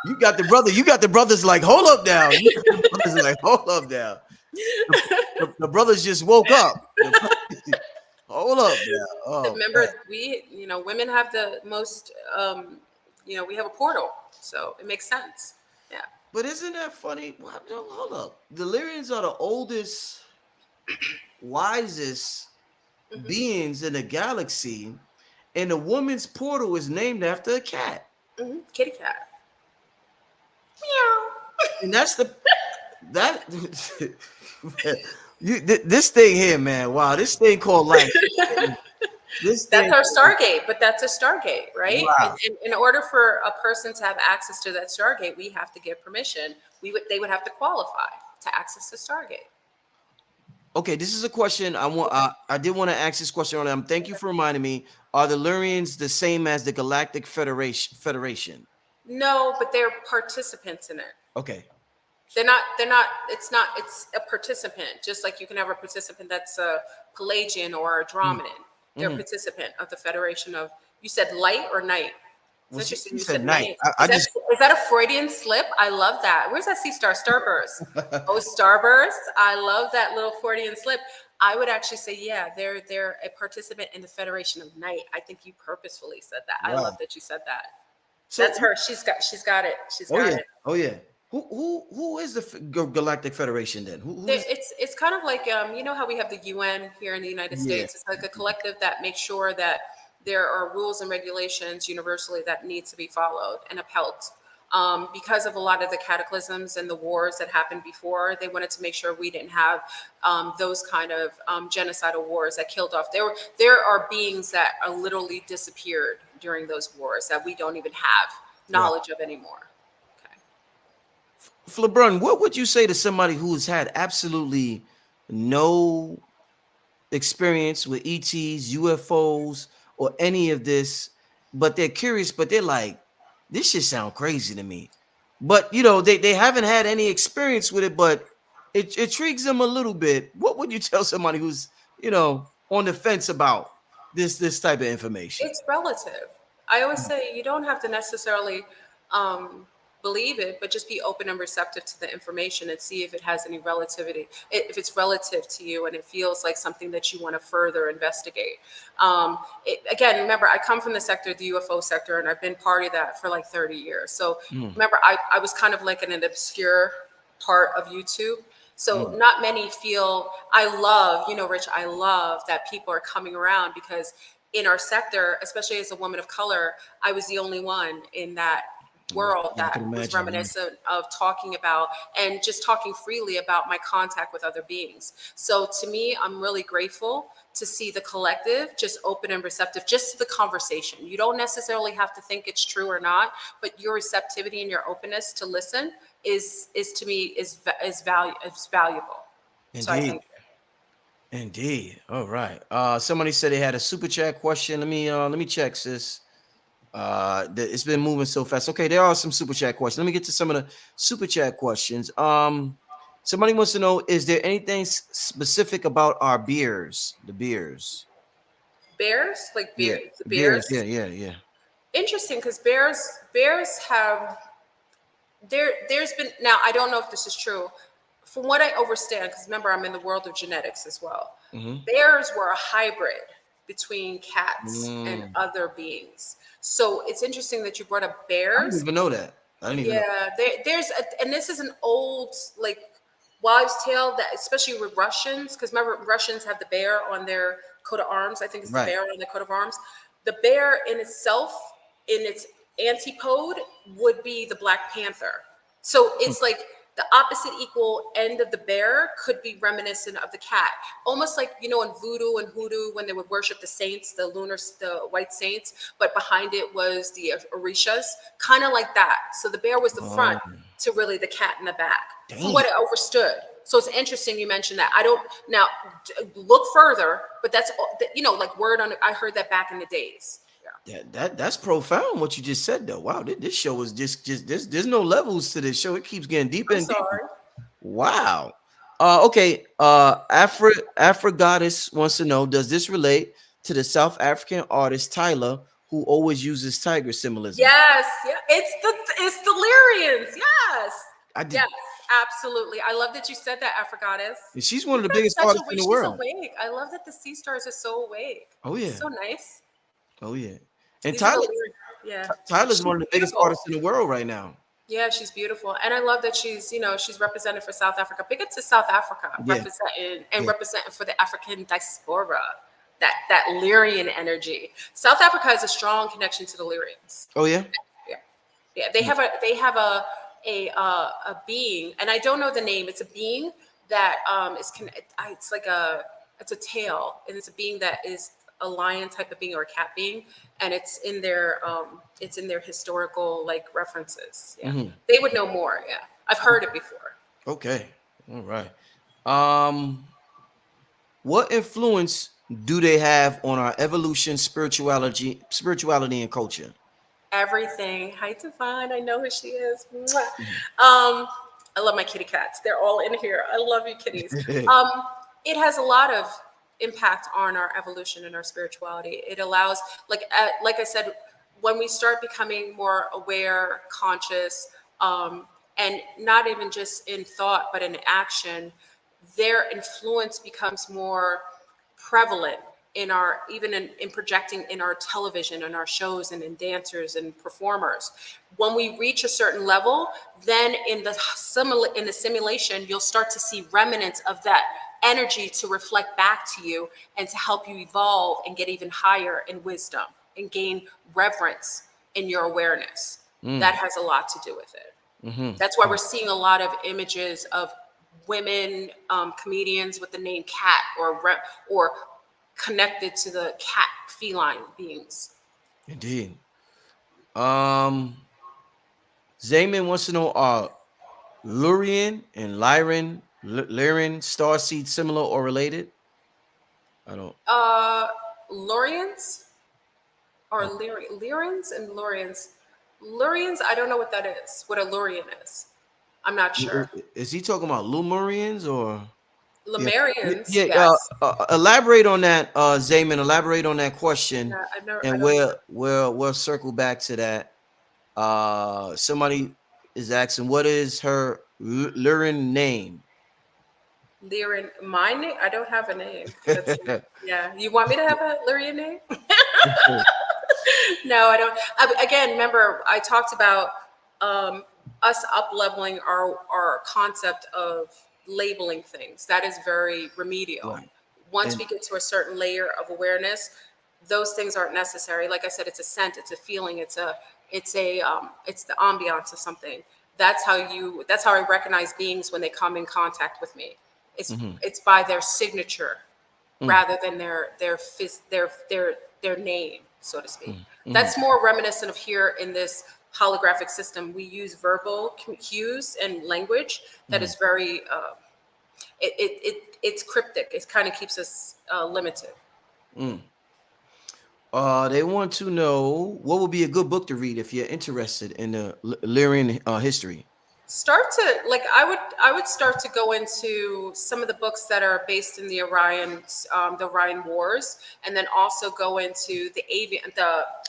Speaker 1: You got the brother. You got the brothers like, hold up now. You got the brothers like, hold up now. The brothers just woke up. Hold up now. Oh,
Speaker 2: remember, women have the most, we have a portal. So it makes sense. Yeah.
Speaker 1: But isn't that funny? Well, no, hold up. The Lyrans are the oldest, wisest beings in the galaxy. And the woman's portal is named after a cat.
Speaker 2: Kitty cat. Meow.
Speaker 1: And that's this thing here, man. Wow, this thing called life. That's
Speaker 2: our Stargate, but that's a Stargate, right?
Speaker 1: Wow.
Speaker 2: In order for a person to have access to that Stargate, we have to give permission. They would have to qualify to access the Stargate.
Speaker 1: Okay, this is a question I want. I did want to ask this question on them. Thank you for reminding me. Are the Lyrians the same as the Galactic Federation?
Speaker 2: No, but they're participants in it.
Speaker 1: Okay.
Speaker 2: They're not. It's a participant. Just like you can have a participant that's a Pelagian or a Dromidan. They're a participant of the Federation of. You said light or night?
Speaker 1: Well, you said night.
Speaker 2: Is that a Freudian slip? I love that. Where's that sea star? Starburst. Oh, Starburst. I love that little Freudian slip. I would actually say, yeah, they're a participant in the Federation of Night. I think you purposefully said that. Wow. I love that you said that. So, that's her. She's got it. She's got it.
Speaker 1: Oh yeah. Who is the Galactic Federation then?
Speaker 2: It's kind of like you know how we have the UN here in the United States. It's like a collective that makes sure that there are rules and regulations universally that need to be followed and upheld. Because of a lot of the cataclysms and the wars that happened before, they wanted to make sure we didn't have those kind of genocidal wars that killed off. There are beings that are literally disappeared during those wars that we don't even have knowledge of anymore. Okay.
Speaker 1: Fleurbrun, what would you say to somebody who's had absolutely no experience with ETs, UFOs, or any of this, but they're curious, but they're like, this shit sound crazy to me. But, they haven't had any experience with it, but it intrigues them a little bit. What would you tell somebody who's, on the fence about this type of information?
Speaker 2: It's relative. I always say you don't have to necessarily believe it, but just be open and receptive to the information and see if it has any relativity, if it's relative to you and it feels like something that you want to further investigate. Again, remember, I come from the sector, the UFO sector, and I've been part of that for like 30 years. So remember, I was kind of like in an obscure part of YouTube. So not many feel, I love, Rich, I love that people are coming around, because in our sector, especially as a woman of color, I was the only one in that world that was reminiscent of talking about and just talking freely about my contact with other beings. So to me, I'm really grateful to see the collective just open and receptive just to the conversation. You don't necessarily have to think it's true or not, but your receptivity and your openness to listen is to me is valuable.
Speaker 1: Indeed.
Speaker 2: So I think
Speaker 1: Indeed. All right. Somebody said they had a super chat question. Let me check, sis. It's been moving so fast. Okay, there are some super chat questions. Let me get to some of the super chat questions. Somebody wants to know: is there anything specific about our beers? The beers.
Speaker 2: Bears, like
Speaker 1: Yeah,
Speaker 2: the
Speaker 1: beers. Yeah,
Speaker 2: bears.
Speaker 1: yeah, yeah.
Speaker 2: Interesting, because bears have there's been, now I don't know if this is true. From what I understand, because remember I'm in the world of genetics as well.
Speaker 1: Mm-hmm.
Speaker 2: Bears were a hybrid between cats and
Speaker 1: Mm.
Speaker 2: other beings. So it's interesting that you brought up
Speaker 1: I didn't
Speaker 2: bears.
Speaker 1: even know that. I didn't even know.
Speaker 2: Yeah, and this is an old like wives' tale that, especially with Russians, because remember Russians have the bear on their coat of arms. I think it's the
Speaker 1: Right.
Speaker 2: bear on their coat of arms. The bear in itself, in its antipode, would be the Black Panther. So it's like the opposite equal end of the bear could be reminiscent of the cat, almost like, you know, in voodoo and hoodoo when they would worship the saints, the white saints, but behind it was the orishas, kind of like that. So the bear was the
Speaker 1: Oh,
Speaker 2: front to really the cat in the back, from
Speaker 1: dang.
Speaker 2: what I understood. So it's interesting you mentioned that. I don't now look further, but that's, you know, like word on it. I heard that back in the days. Yeah.
Speaker 1: That's profound what you just said though. Wow, this show is just there's no levels to this show. It keeps getting deeper
Speaker 2: I'm
Speaker 1: and deeper.
Speaker 2: sorry.
Speaker 1: Wow. Okay. Afro Goddess wants to know: does this relate to the South African artist Tyler, who always uses tiger symbolism?
Speaker 2: Yes, yeah. It's the Lyrians. Yes.
Speaker 1: I did.
Speaker 2: Yes, absolutely. I love that you said that, Africatus.
Speaker 1: And she's one of
Speaker 2: You've
Speaker 1: the
Speaker 2: got
Speaker 1: biggest
Speaker 2: such a
Speaker 1: artists
Speaker 2: way.
Speaker 1: in the
Speaker 2: She's
Speaker 1: world.
Speaker 2: awake. I love that the sea stars are so awake.
Speaker 1: Oh yeah.
Speaker 2: It's so nice.
Speaker 1: Oh yeah. And
Speaker 2: These are the Lyrians. Yeah.
Speaker 1: Tyler's
Speaker 2: She's
Speaker 1: one of the biggest
Speaker 2: beautiful.
Speaker 1: artists in the world right now.
Speaker 2: Yeah, she's beautiful. And I love that she's, you know, she's represented for South Africa. Big up to South Africa,
Speaker 1: Yeah. Yeah.
Speaker 2: representing for the African diaspora. That Lyrian energy. South Africa has a strong connection to the Lyrians.
Speaker 1: Oh yeah.
Speaker 2: Yeah, yeah. They have a being, and I don't know the name. It's a being that it's like it's a tail, and it's a being that is a lion type of being or a cat being, and it's in their historical like references. Yeah,
Speaker 1: Mhm.
Speaker 2: they would know more. Yeah, I've heard it before.
Speaker 1: Okay. All right. Um, what influence do they have on our evolution, spirituality, and culture?
Speaker 2: Everything. Hi, Divine. I know who she is. Mwah.
Speaker 1: Mhm.
Speaker 2: I love my kitty cats. They're all in here. I love you, kitties. Um, it has a lot of impact on our evolution and our spirituality. It allows, like I said, when we start becoming more aware, conscious, and not even just in thought but in action, their influence becomes more prevalent in our, even in projecting in our television and our shows and in dancers and performers. When we reach a certain level, then in the simulation you'll start to see remnants of that energy to reflect back to you and to help you evolve and get even higher in wisdom and gain reverence in your awareness.
Speaker 1: Mm.
Speaker 2: That has a lot to do with it.
Speaker 1: Mhm.
Speaker 2: That's why we're seeing a lot of images of women comedians with the name cat or connected to the cat feline beings.
Speaker 1: Indeed. Um, Zayman wants to know: are Lurian and Lyran Starseeds similar or related? I don't.
Speaker 2: Uh, Lorians or
Speaker 1: Uh,
Speaker 2: Lyrans and Lorians. Lurians, I don't know what that is. What a Lurian is. I'm not sure.
Speaker 1: is he talking about Lumerians or? Yeah.
Speaker 2: Lemurians,
Speaker 1: Yeah.
Speaker 2: yes.
Speaker 1: Elaborate on that, Zayman. Elaborate on that question,
Speaker 2: Yeah, I
Speaker 1: and
Speaker 2: don't know.
Speaker 1: we'll circle back to that. Somebody is asking, what is her Lyran name?
Speaker 2: Lyran, my name? I don't have a name. That's, yeah. You want me to have a Lyrian name? No, I don't. Again, remember, I talked about us up leveling our concept of labeling things. That is very remedial.
Speaker 1: Right.
Speaker 2: Once
Speaker 1: And
Speaker 2: we get to a certain layer of awareness, those things aren't necessary. Like I said, it's a scent, it's a feeling, it's the ambiance of something. That's how I recognize beings when they come in contact with me.
Speaker 1: mhm,
Speaker 2: It's by their signature
Speaker 1: mm,
Speaker 2: rather than their name, so to speak.
Speaker 1: mhm,
Speaker 2: That's more reminiscent of here in this holographic system. We use verbal cues and language that
Speaker 1: mhm.
Speaker 2: is very it's cryptic. It kind of keeps us limited.
Speaker 1: Mm. They want to know what would be a good book to read if you're interested in the Lyrian history.
Speaker 2: start to like I would start to go into some of the books that are based in the Orion Wars, and then also go into the avian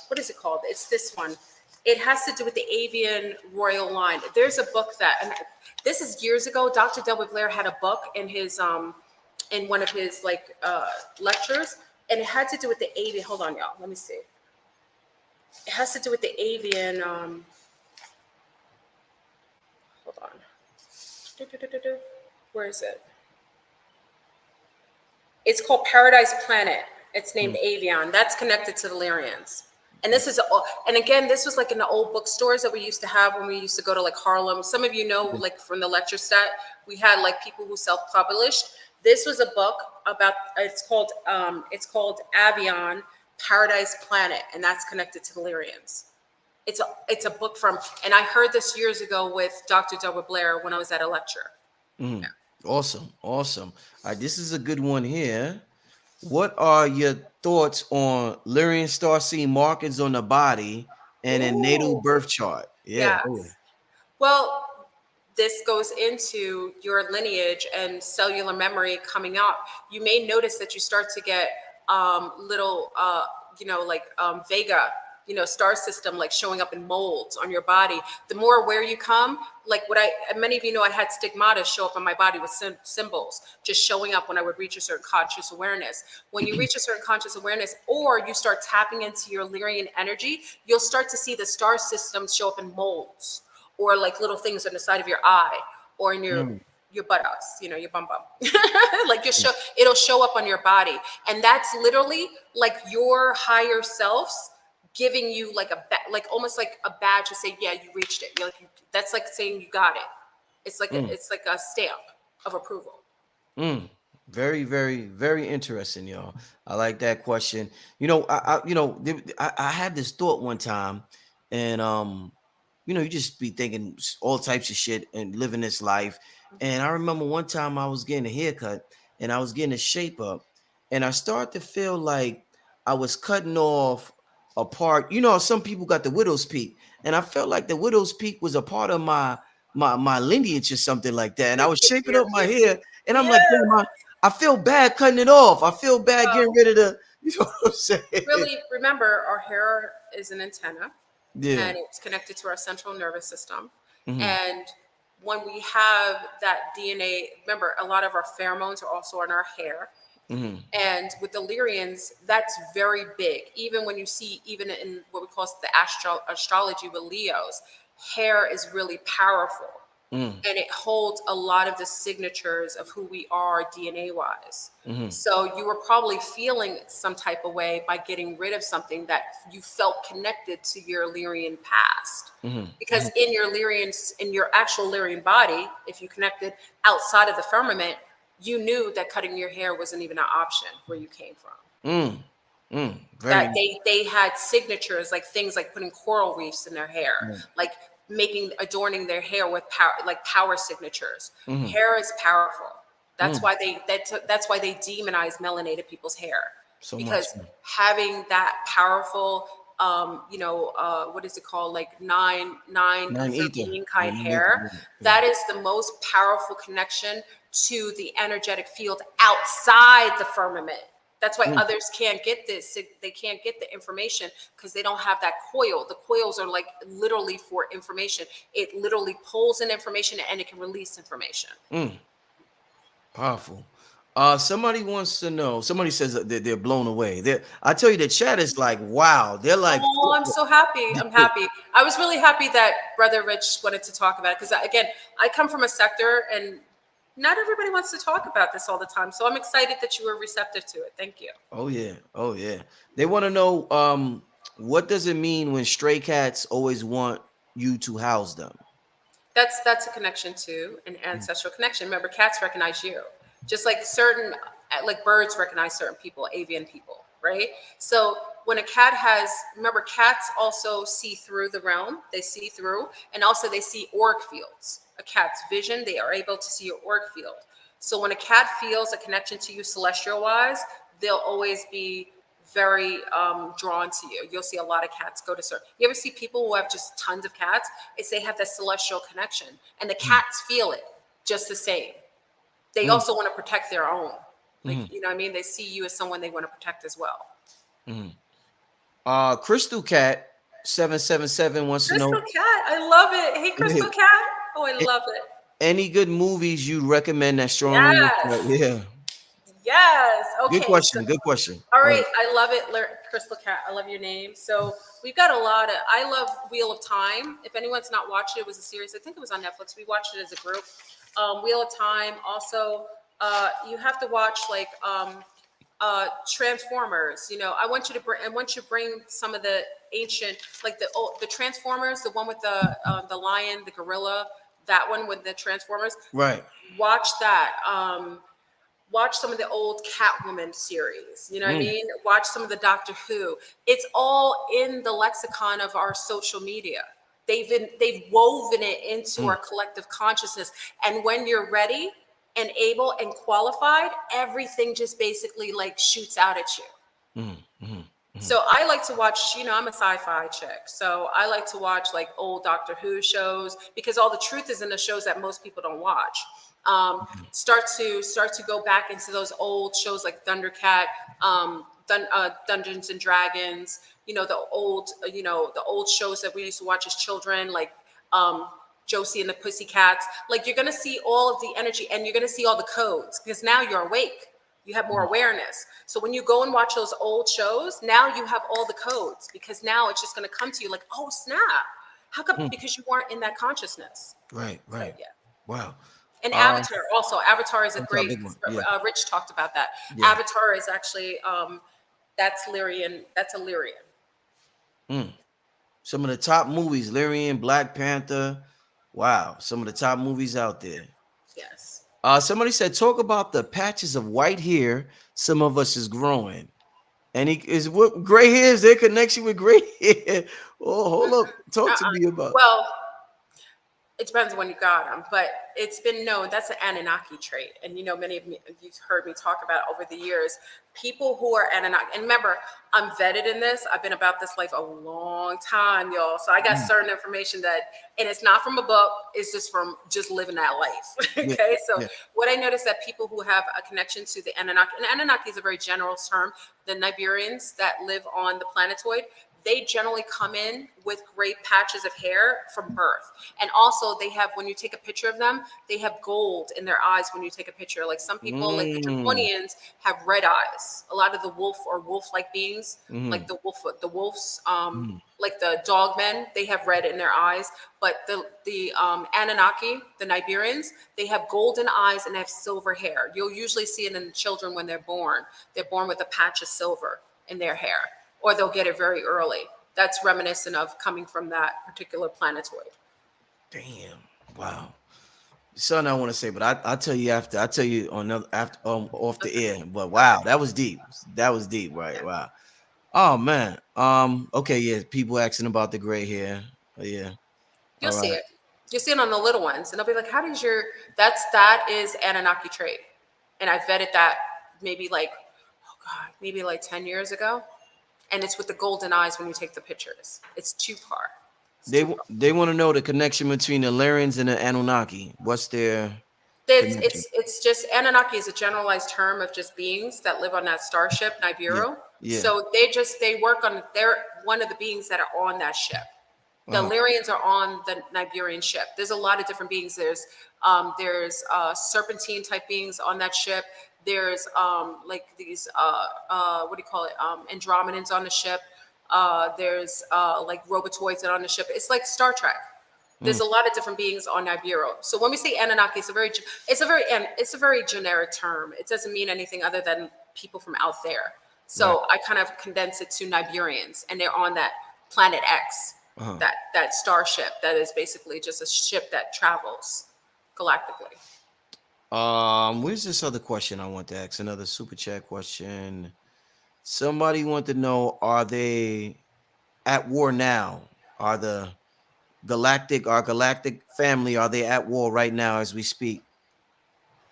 Speaker 2: what is it called? It's this one. It has to do with the avian royal line. There's a book that, and this is years ago. Dr. Delbert Blair had a book in his in one of his lectures, and it had to do with the avian. Hold on, y'all. Let me see. It has to do with the avian. Hold on. Where is it? It's called Paradise Planet. It's named Avian. That's connected to the Lyrans. And this is, and again, this was like in the old bookstores that we used to have when we used to go to like Harlem. Some of you know, like from the lecture set, we had like people who self-published. This was a book about, it's called Avian, Paradise Planet, and that's connected to the Lyrians. It's a book from, and I heard this years ago with Dr. Delbert Blair when I was at a lecture.
Speaker 1: Mm. Yeah. Awesome. All right, this is a good one here. What are your thoughts on Lyran Starseed markings on the body and a natal birth chart? Yeah.
Speaker 2: Yes. Well, this goes into your lineage and cellular memory coming up. You may notice that you start to get little, Vega, star system like showing up in molds on your body. The more aware you come, like many of you know, I had stigmata show up on my body with symbols just showing up when I would reach a certain conscious awareness. When you reach a certain conscious awareness, or you start tapping into your Lyrian energy, you'll start to see the star systems show up in molds, or like little things on the side of your eye, or in your buttocks, your bum. Like it'll show up on your body. And that's literally like your higher selves giving you like almost like a badge to say, yeah, you reached it. That's like saying you got it. It's like it's like a stamp of approval.
Speaker 1: Very, very, very interesting, y'all. I like that question. I had this thought one time, and you just be thinking all types of shit and living this life. And I remember one time I was getting a haircut and I was getting a shape up, and I started to feel like I was cutting off a part. Some people got the widow's peak, and I felt like the widow's peak was a part of my lineage or something like that. And I was shaping up my hair, and I'm like, damn, I feel bad cutting it off. I feel bad getting rid of the, you know what I'm saying?
Speaker 2: Really, remember, our hair is an antenna.
Speaker 1: Yeah.
Speaker 2: And it's connected to our central nervous system.
Speaker 1: Mm-hmm.
Speaker 2: And when we have that DNA, remember, a lot of our pheromones are also in our hair.
Speaker 1: Mm-hmm.
Speaker 2: And with the Lyrians, that's very big. Even when you see, even in what we call the astrology with Leos, hair is really powerful. And it holds a lot of the signatures of who we are DNA wise. So you were probably feeling some type of way by getting rid of something that you felt connected to your Lyrian past. Because in your actual Lyrian body, if you connected outside of the firmament, you knew that cutting your hair wasn't even an option where you came from. That they had signatures, like things like putting coral reefs in their hair, like adorning their hair with power signatures. Hair is powerful. That's why they demonize melanated people's hair, because having that powerful what is it called, like 913 kind hair, that is the most powerful connection to the energetic field outside the firmament. That's why others can't get this. They can't get the information because they don't have that coil. The coils are like literally for information. It literally pulls in information and it can release information.
Speaker 1: Powerful. Somebody wants to know. Somebody says that they're blown away. I tell you, the chat is like, wow. They're like,
Speaker 2: oh, I'm so happy. I'm happy. I was really happy that Brother Rich wanted to talk about it because, again, I come from a sector and not everybody wants to talk about this all the time. So I'm excited that you were receptive to it. Thank you.
Speaker 1: Oh yeah. They want to know, what does it mean when stray cats always want you to house them?
Speaker 2: That's a connection to an ancestral connection. Remember, cats recognize you, just like birds recognize certain people, avian people, right? So when a cat remember, cats also see through the realm. They see through, and also they see auric fields. A cat's vision, they are able to see your auric field. So when a cat feels a connection to you celestial wise, they'll always be very drawn to you. You'll see a lot of cats go to certain. You ever see people who have just tons of cats? It's they have that celestial connection, and the cats feel it just the same. They also want to protect their own. Like, you know what I mean? They see you as someone they want to protect as well.
Speaker 1: Crystal Cat 777 wants to know
Speaker 2: Crystal Cat, I love it. Hey, Crystal Cat. Oh, I love it.
Speaker 1: any good movies you recommend that strongly.
Speaker 2: Yes.
Speaker 1: Yeah.
Speaker 2: Yes.
Speaker 1: Good
Speaker 2: Okay. So,
Speaker 1: question. Good question.
Speaker 2: all
Speaker 1: All
Speaker 2: right.
Speaker 1: right.
Speaker 2: I love it. Crystal Cat. I love your name. So we've got a lot of, I love Wheel of Time. If anyone's not watched it, it was a series. I think it was on Netflix. We watched it as a group. Wheel of Time. Also, you have to watch like Transformers. You know, I want you to bring some of the ancient, like the Transformers, the one with the lion, the gorilla, that one with the Transformers.
Speaker 1: Right.
Speaker 2: Watch that. Watch some of the old Catwoman series. You know what I mean? Watch some of the Doctor Who. It's all in the lexicon of our social media. They've woven it into our collective consciousness. And when you're ready and able and qualified, everything just basically like shoots out at you. So I like to watch, you know, I'm a sci-fi chick. So I like to watch like old Doctor Who shows because all the truth is in the shows that most people don't watch. Start to go back into those old shows like Thundercat, Dungeons and Dragons, you know, the old shows that we used to watch as children, like Josie and the Pussycats. Like you're gonna see all of the energy and you're gonna see all the codes because now you're awake. You have more awareness. So when you go and watch those old shows, now you have all the codes because now it's just gonna come to you like, oh snap. How come? Because you weren't in that consciousness.
Speaker 1: Right. Right.
Speaker 2: So, yeah.
Speaker 1: Wow.
Speaker 2: And Avatar also. Avatar is a great.
Speaker 1: Big one. Yeah.
Speaker 2: Rich talked about that.
Speaker 1: Yeah.
Speaker 2: Avatar is actually that's Lyrian. That's a Lyrian.
Speaker 1: Some of the top movies, Lyrian, Black Panther. Wow. Some of the top movies out there.
Speaker 2: Yes.
Speaker 1: Somebody said, talk about the patches of white hair some of us is growing. And what gray hair is their connection with gray hair? Oh, hold up. Talk to me about.
Speaker 2: Well, it depends when you got them, but it's been known that's an Anunnaki trait. And you know, many of you've heard me talk about over the years, people who are Anunnaki. And remember, I'm vetted in this. I've been about this life a long time, y'all. So I got certain information and it's not from a book. It's just from just living that life. Okay. So what I noticed that people who have a connection to the Anunnaki, and Anunnaki is a very general term, the Niburians that live on the planetoid, they generally come in with great patches of hair from birth. And also they have, when you take a picture of them, they have gold in their eyes when you take a picture. Like some people, like the Draconians, have red eyes. A lot of the wolf or wolf-like beings, like the wolves, like the dogmen, they have red in their eyes. But the Anunnaki, the Niburians, they have golden eyes and they have silver hair. You'll usually see it in the children when they're born. They're born with a patch of silver in their hair. Or they'll get it very early. That's reminiscent of coming from that particular planetoid.
Speaker 1: Damn! Wow. Something I want to say, but I'll tell you after. I'll tell you on after off the air. But wow, that was deep. That was deep, right? Wow. Oh man. Okay. Yeah. People asking about the gray hair. Yeah.
Speaker 2: You'll see it. You'll see it on the little ones, and they'll be like, "How does that is Anunnaki trait?" And I vetted that maybe like 10 years ago. And it's with the golden eyes when you take the pictures. It's too far.
Speaker 1: They want to know the connection between the Lyrans and the Anunnaki. What's their connection?
Speaker 2: It's just Anunnaki is a generalized term of just beings that live on that starship Nibiru.
Speaker 1: Yeah.
Speaker 2: So they work on, they're one of the beings that are on that ship. The Lyrians are on the Niburian ship. There's a lot of different beings. There's serpentine type beings on that ship. There's like these what do you call it? Andromedans on the ship. There's like robotoids that are on the ship. It's like Star Trek. There's a lot of different beings on Nibiru. So when we say Anunnaki, it's a very generic term. It doesn't mean anything other than people from out there. So I kind of condense it to Niburians, and they're on that planet X, that starship that is basically just a ship that travels galactically.
Speaker 1: Where's this other question I want to ask? Another super chat question. Somebody want to know, are they at war now? Are the our galactic family, are they at war right now as we speak?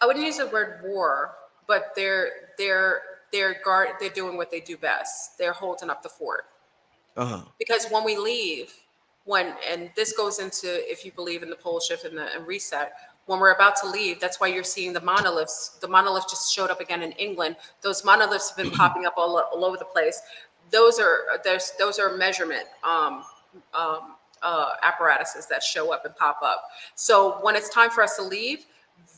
Speaker 2: I wouldn't use the word war, but they they're doing what they do best. They're holding up the fort.
Speaker 1: Uh-huh.
Speaker 2: Because when we leave, and this goes into, if you believe in the pole shift and reset, when we're about to leave, that's why you're seeing the monoliths. The monolith just showed up again in England. Those monoliths have been popping up all over the place. Those are measurement apparatuses that show up and pop up. So when it's time for us to leave,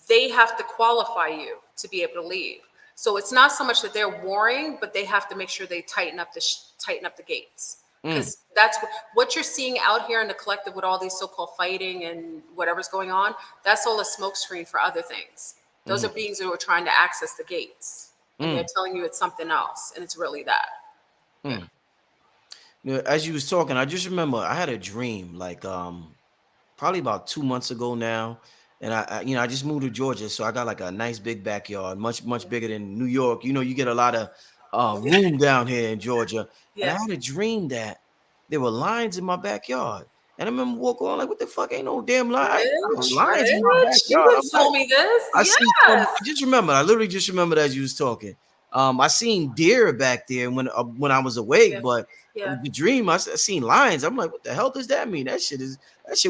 Speaker 2: they have to qualify you to be able to leave. So it's not so much that they're warring, but they have to make sure they tighten up the gates. Because that's what you're seeing out here in the collective with all these so-called fighting and whatever's going on. That's all a smokescreen for other things. Those are beings who are trying to access the gates, and they're telling you it's something else, and it's really that. Yeah.
Speaker 1: You know, as you was talking, I just remember I had a dream like probably about 2 months ago now. And I just moved to Georgia, so I got like a nice big backyard, much bigger than New York. You know, you get a lot of room down here in Georgia. And I
Speaker 2: Yeah.
Speaker 1: had a dream that there were lions in my backyard. And I remember walking on like, what the fuck? Ain't no damn lions in my
Speaker 2: Rich, you
Speaker 1: backyard. I'm
Speaker 2: didn't
Speaker 1: like,
Speaker 2: tell me this.
Speaker 1: I see some.
Speaker 2: Yes.
Speaker 1: I just remember. I literally just remembered as you was talking. I seen deer back there when I was awake,
Speaker 2: Yeah.
Speaker 1: but
Speaker 2: Yeah.
Speaker 1: the dream I seen lions. I'm like, what the hell does that mean? That shit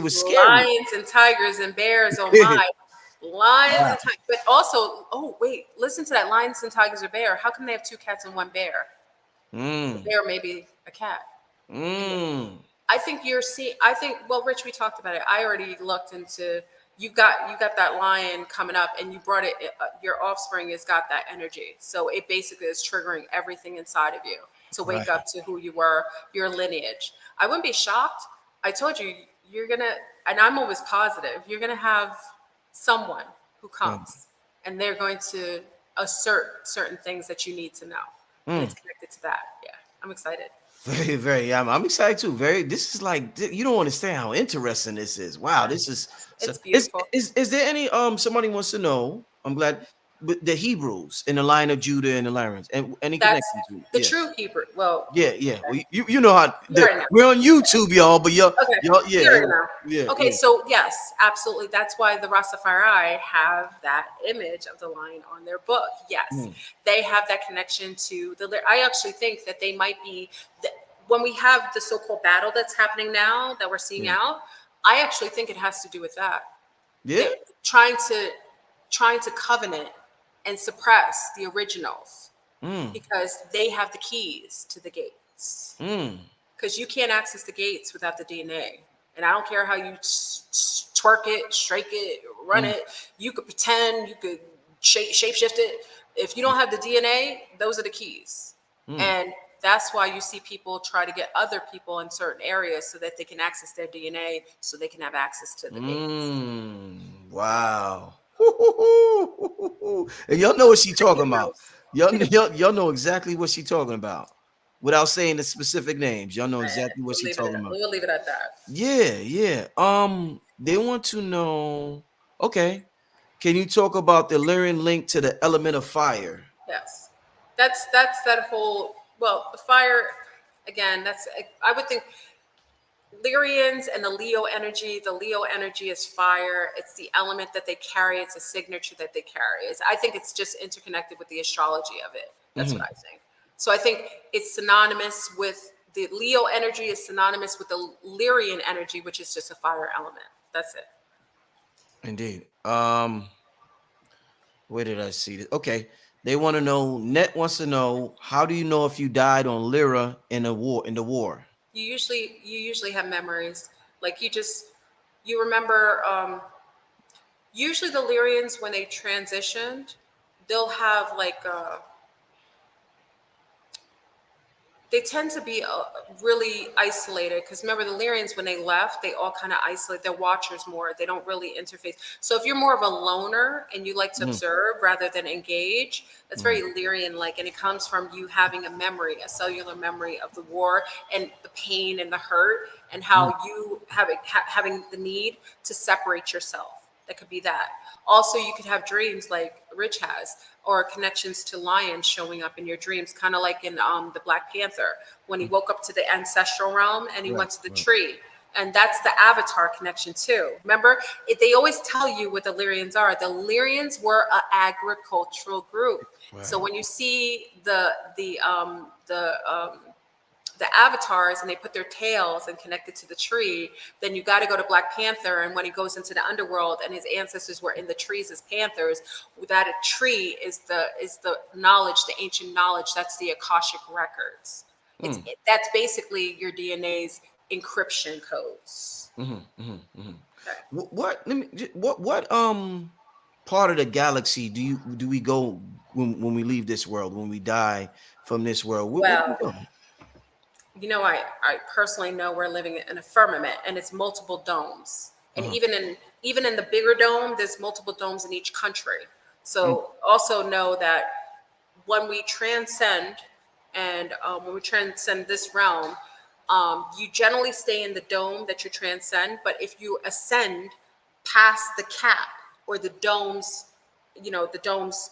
Speaker 1: was scary.
Speaker 2: Lions and tigers and bears. Oh my. Lions
Speaker 1: Wow.
Speaker 2: and tigers. But also, oh wait, listen to that. Lions and tigers are bear. How come they have two cats and one bear? The
Speaker 1: Mm,
Speaker 2: bear may be a cat.
Speaker 1: mm,
Speaker 2: I think you're seeing. Well, Rich, we talked about it. I already looked into. You got that lion coming up, and you brought it. Your offspring has got that energy, so it basically is triggering everything inside of you to wake
Speaker 1: right.
Speaker 2: up to who you were, your lineage. I wouldn't be shocked. I told you you're gonna, and I'm always positive. You're gonna have someone who comes, and they're going to assert certain things that you need to know, and it's connected to that. Yeah, I'm excited.
Speaker 1: Very, very. I'm excited too. Very. This is like you don't understand how interesting this is. Wow. This is. So,
Speaker 2: It's beautiful.
Speaker 1: is there any somebody wants to know? I'm glad. But the Hebrews in the line of Judah and the Lyrans and any
Speaker 2: That's
Speaker 1: connection to
Speaker 2: the
Speaker 1: yeah.
Speaker 2: true Hebrew. Well,
Speaker 1: Yeah, yeah. Well, you know how
Speaker 2: you already know.
Speaker 1: we're on YouTube, y'all, but
Speaker 2: Okay,
Speaker 1: y'all,
Speaker 2: you
Speaker 1: yeah,
Speaker 2: already know.
Speaker 1: yeah,
Speaker 2: Okay,
Speaker 1: yeah.
Speaker 2: so yes, absolutely. That's why the Rastafari have that image of the lion on their book. Yes, they have that connection to the. I actually think that they might be. When we have the so-called battle that's happening now that we're seeing out, I actually think it has to do with that.
Speaker 1: Yeah.
Speaker 2: They're trying to covenant and suppress the originals
Speaker 1: Mm,
Speaker 2: because they have the keys to the gates.
Speaker 1: mm,
Speaker 2: Because you can't access the gates without the DNA. And I don't care how you twerk it, strike it, run
Speaker 1: mm,
Speaker 2: it. You could pretend, you could shapeshift it. If you don't have the DNA, those are the keys.
Speaker 1: mm,
Speaker 2: And that's why you see people try to get other people in certain areas so that they can access their DNA, so they can have access to the gates.
Speaker 1: wow. And y'all know what she talking about.
Speaker 2: Hebrews.
Speaker 1: Y'all know exactly what she talking about. Without saying the specific names, y'all know exactly what
Speaker 2: We'll
Speaker 1: she
Speaker 2: leave it
Speaker 1: talking
Speaker 2: at,
Speaker 1: about.
Speaker 2: we'll leave it at that.
Speaker 1: Yeah, yeah. They want to know. Okay, can you talk about the Lyran link to the element of fire?
Speaker 2: Yes, that's that whole. Well, the fire again. That's I would think Lyrians and the Leo energy. The Leo energy is fire. It's the element that they carry. It's a signature that they carry. I think it's just interconnected with the astrology of it. That's what I think. So I think it's synonymous with the Leo energy is synonymous with the Lyrian energy, which is just a fire element. That's it.
Speaker 1: Indeed. Where did I see this? Okay, they want to know. Net wants to know. How do you know if you died on Lyra in a war? In the war.
Speaker 2: You usually have memories like you remember. Usually the Lyrians when they transitioned, they'll have like they tend to be really isolated because remember the Lyrians when they left they all kind of isolate, they're watchers more, they don't really interface. So if you're more of a loner and you like to
Speaker 1: Mm,
Speaker 2: observe rather than engage, that's
Speaker 1: mm,
Speaker 2: very Lyrian like, and it comes from you having a memory, a cellular memory of the war and the pain and the hurt and
Speaker 1: mm,
Speaker 2: how you having the need to separate yourself. That could be that. Also, you could have dreams like Rich has, or connections to lions showing up in your dreams, kind of like in the Black Panther when he woke up to the ancestral realm and he
Speaker 1: right,
Speaker 2: went to the
Speaker 1: right.
Speaker 2: tree And that's the avatar connection too. Remember, they always tell you what the Lyrians are. The Lyrians were an agricultural group.
Speaker 1: Right.
Speaker 2: So when you see the avatars and they put their tails and connect it to the tree, then you got to go to Black Panther. And when he goes into the underworld and his ancestors were in the trees as panthers, that a tree is the knowledge, the ancient knowledge. That's the Akashic records. That's basically your DNA's encryption codes. Okay.
Speaker 1: What part of the galaxy do we go when we leave this world, when we die from this world? Where do we go?
Speaker 2: You know, I personally know we're living in a firmament, and it's multiple domes. And even in the bigger dome, there's multiple domes in each country. So also know that when we transcend this realm, you generally stay in the dome that you transcend. But if you ascend past the cap or the dome's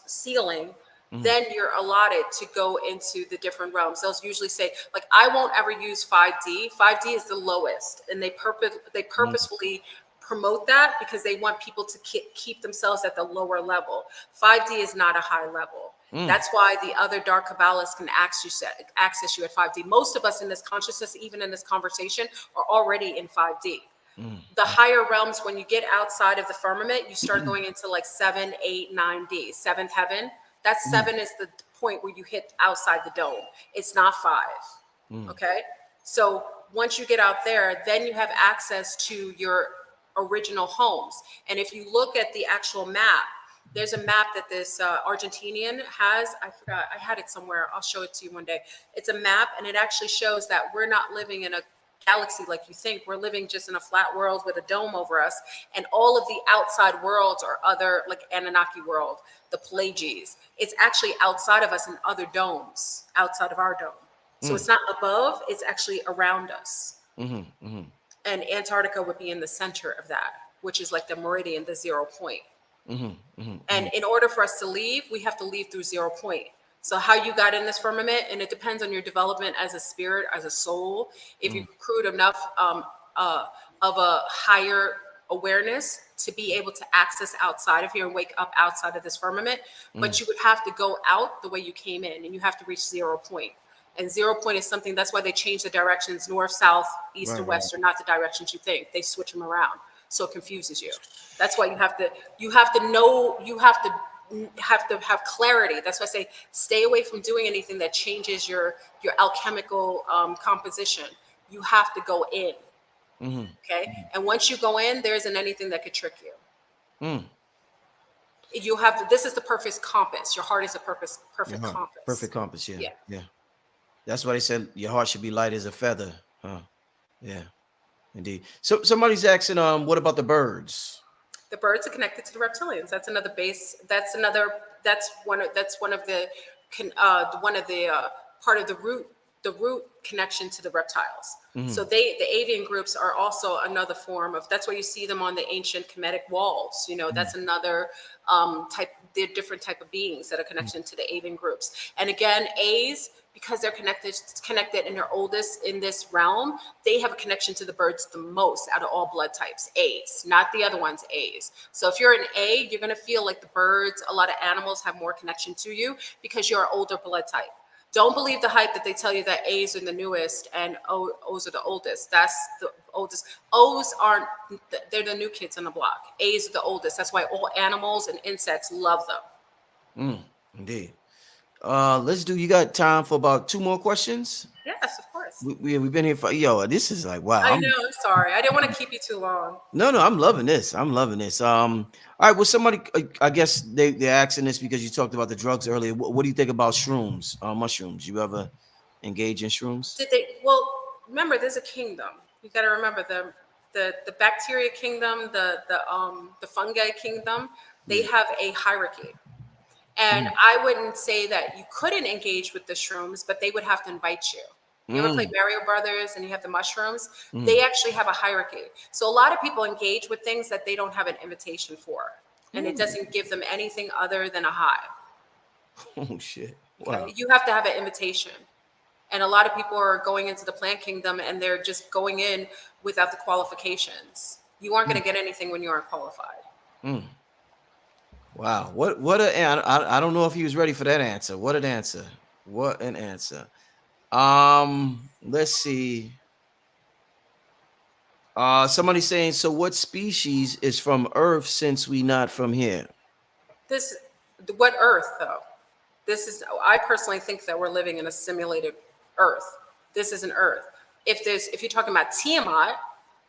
Speaker 2: ceiling, then you're allotted to go into the different realms. They'll usually say, like, I won't ever use 5D. 5D is the lowest, and they purposefully promote that because they want people to keep themselves at the lower level. 5D is not a high level. That's why the other dark Kabbalists can access you at 5D. Most of us in this consciousness, even in this conversation, are already in 5D. The higher realms, when you get outside of the firmament, you start going into like 7, 8, 9D, seventh heaven. That 7 is the point where you hit outside the dome. It's not 5. Okay? So once you get out there, then you have access to your original homes. And if you look at the actual map, there's a map that this Argentinian has. I forgot. I had it somewhere. I'll show it to you one day. It's a map, and it actually shows that we're not living in a galaxy like you think. We're living just in a flat world with a dome over us, and all of the outside worlds are other, like Anunnaki world, the Pleiades. It's actually outside of us in other domes, outside of our dome. So it's not above, it's actually around us. And Antarctica would be in the center of that, which is like the meridian, the 0 point. And in order for us to leave, we have to leave through 0 point. So how you got in this firmament, and it depends on your development as a spirit, as a soul. If you accrued enough of a higher awareness to be able to access outside of here and wake up outside of this firmament, but you would have to go out the way you came in, and you have to reach 0 point. And 0 point is something, that's why they change the directions, north, south, east, or west, are not the directions you think. They switch them around. So it confuses you. That's why you have to have clarity. That's why I say stay away from doing anything that changes your alchemical composition. You have to go in. Okay. And once you go in, there isn't anything that could trick you. You have this is the perfect compass. Your heart is a perfect compass.
Speaker 1: Perfect compass. Yeah. That's why they said your heart should be light as a feather. Yeah. Indeed. So somebody's asking, what about the birds?
Speaker 2: The birds are connected to the reptilians. That's another base. That's one of the part of the root connection to the reptiles. So the avian groups are also another form of. That's why you see them on the ancient Kemetic walls. You know, that's another type. They're different type of beings that are connected to the avian groups. And again, A's, because they're connected and they're oldest in this realm, they have a connection to the birds the most out of all blood types. A's, not the other ones, A's. So if you're an A, you're going to feel like the birds, a lot of animals have more connection to you because you're an older blood type. Don't believe the hype that they tell you that A's are the newest and O's are the oldest. That's the oldest. O's aren't, they're the new kids on the block. A's are the oldest. That's why all animals and insects love them.
Speaker 1: Indeed. You got time for about 2 more questions?
Speaker 2: Yes, of course.
Speaker 1: We've been here for, this is like, wow.
Speaker 2: I know, I'm sorry. I didn't want to keep you too long.
Speaker 1: No, I'm loving this. All right, well, somebody, I guess they're asking this because you talked about the drugs earlier. What do you think about shrooms, mushrooms? You ever engage in shrooms?
Speaker 2: Well, remember, there's a kingdom. You got to remember the bacteria kingdom, the fungi kingdom, they have a hierarchy. And I wouldn't say that you couldn't engage with the shrooms, but they would have to invite you. You ever play Mario Brothers and you have the mushrooms? They actually have a hierarchy. So a lot of people engage with things that they don't have an invitation for. And it doesn't give them anything other than a high.
Speaker 1: Oh, shit. Wow.
Speaker 2: Okay? You have to have an invitation. And a lot of people are going into the plant kingdom and they're just going in without the qualifications. You aren't going to get anything when you aren't qualified.
Speaker 1: Mm. Wow. What a I don't know if he was ready for that answer. What an answer. What an answer. Let's see. Somebody saying, so what species is from Earth since we not from here?
Speaker 2: This, what Earth though? This is, I personally think that we're living in a simulated Earth. This is an Earth. If you're talking about Tiamat,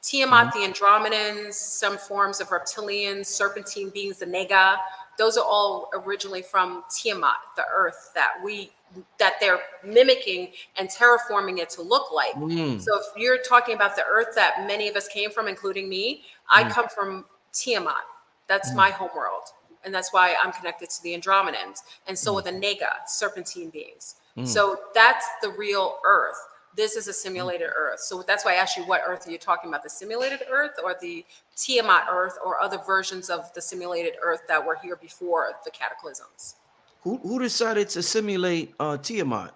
Speaker 2: the Andromedans, some forms of reptilians, serpentine beings, the Nega, those are all originally from Tiamat, the Earth that they're mimicking and terraforming it to look like.
Speaker 1: Mm.
Speaker 2: So if you're talking about the Earth that many of us came from, including me, I come from Tiamat. That's my homeworld. And that's why I'm connected to the Andromedans. And so are the Nega, serpentine beings. So that's the real Earth. This is a simulated Earth. So that's why I asked you, what Earth are you talking about? The simulated Earth or the Tiamat Earth or other versions of the simulated Earth that were here before the cataclysms?
Speaker 1: Who decided to simulate Tiamat?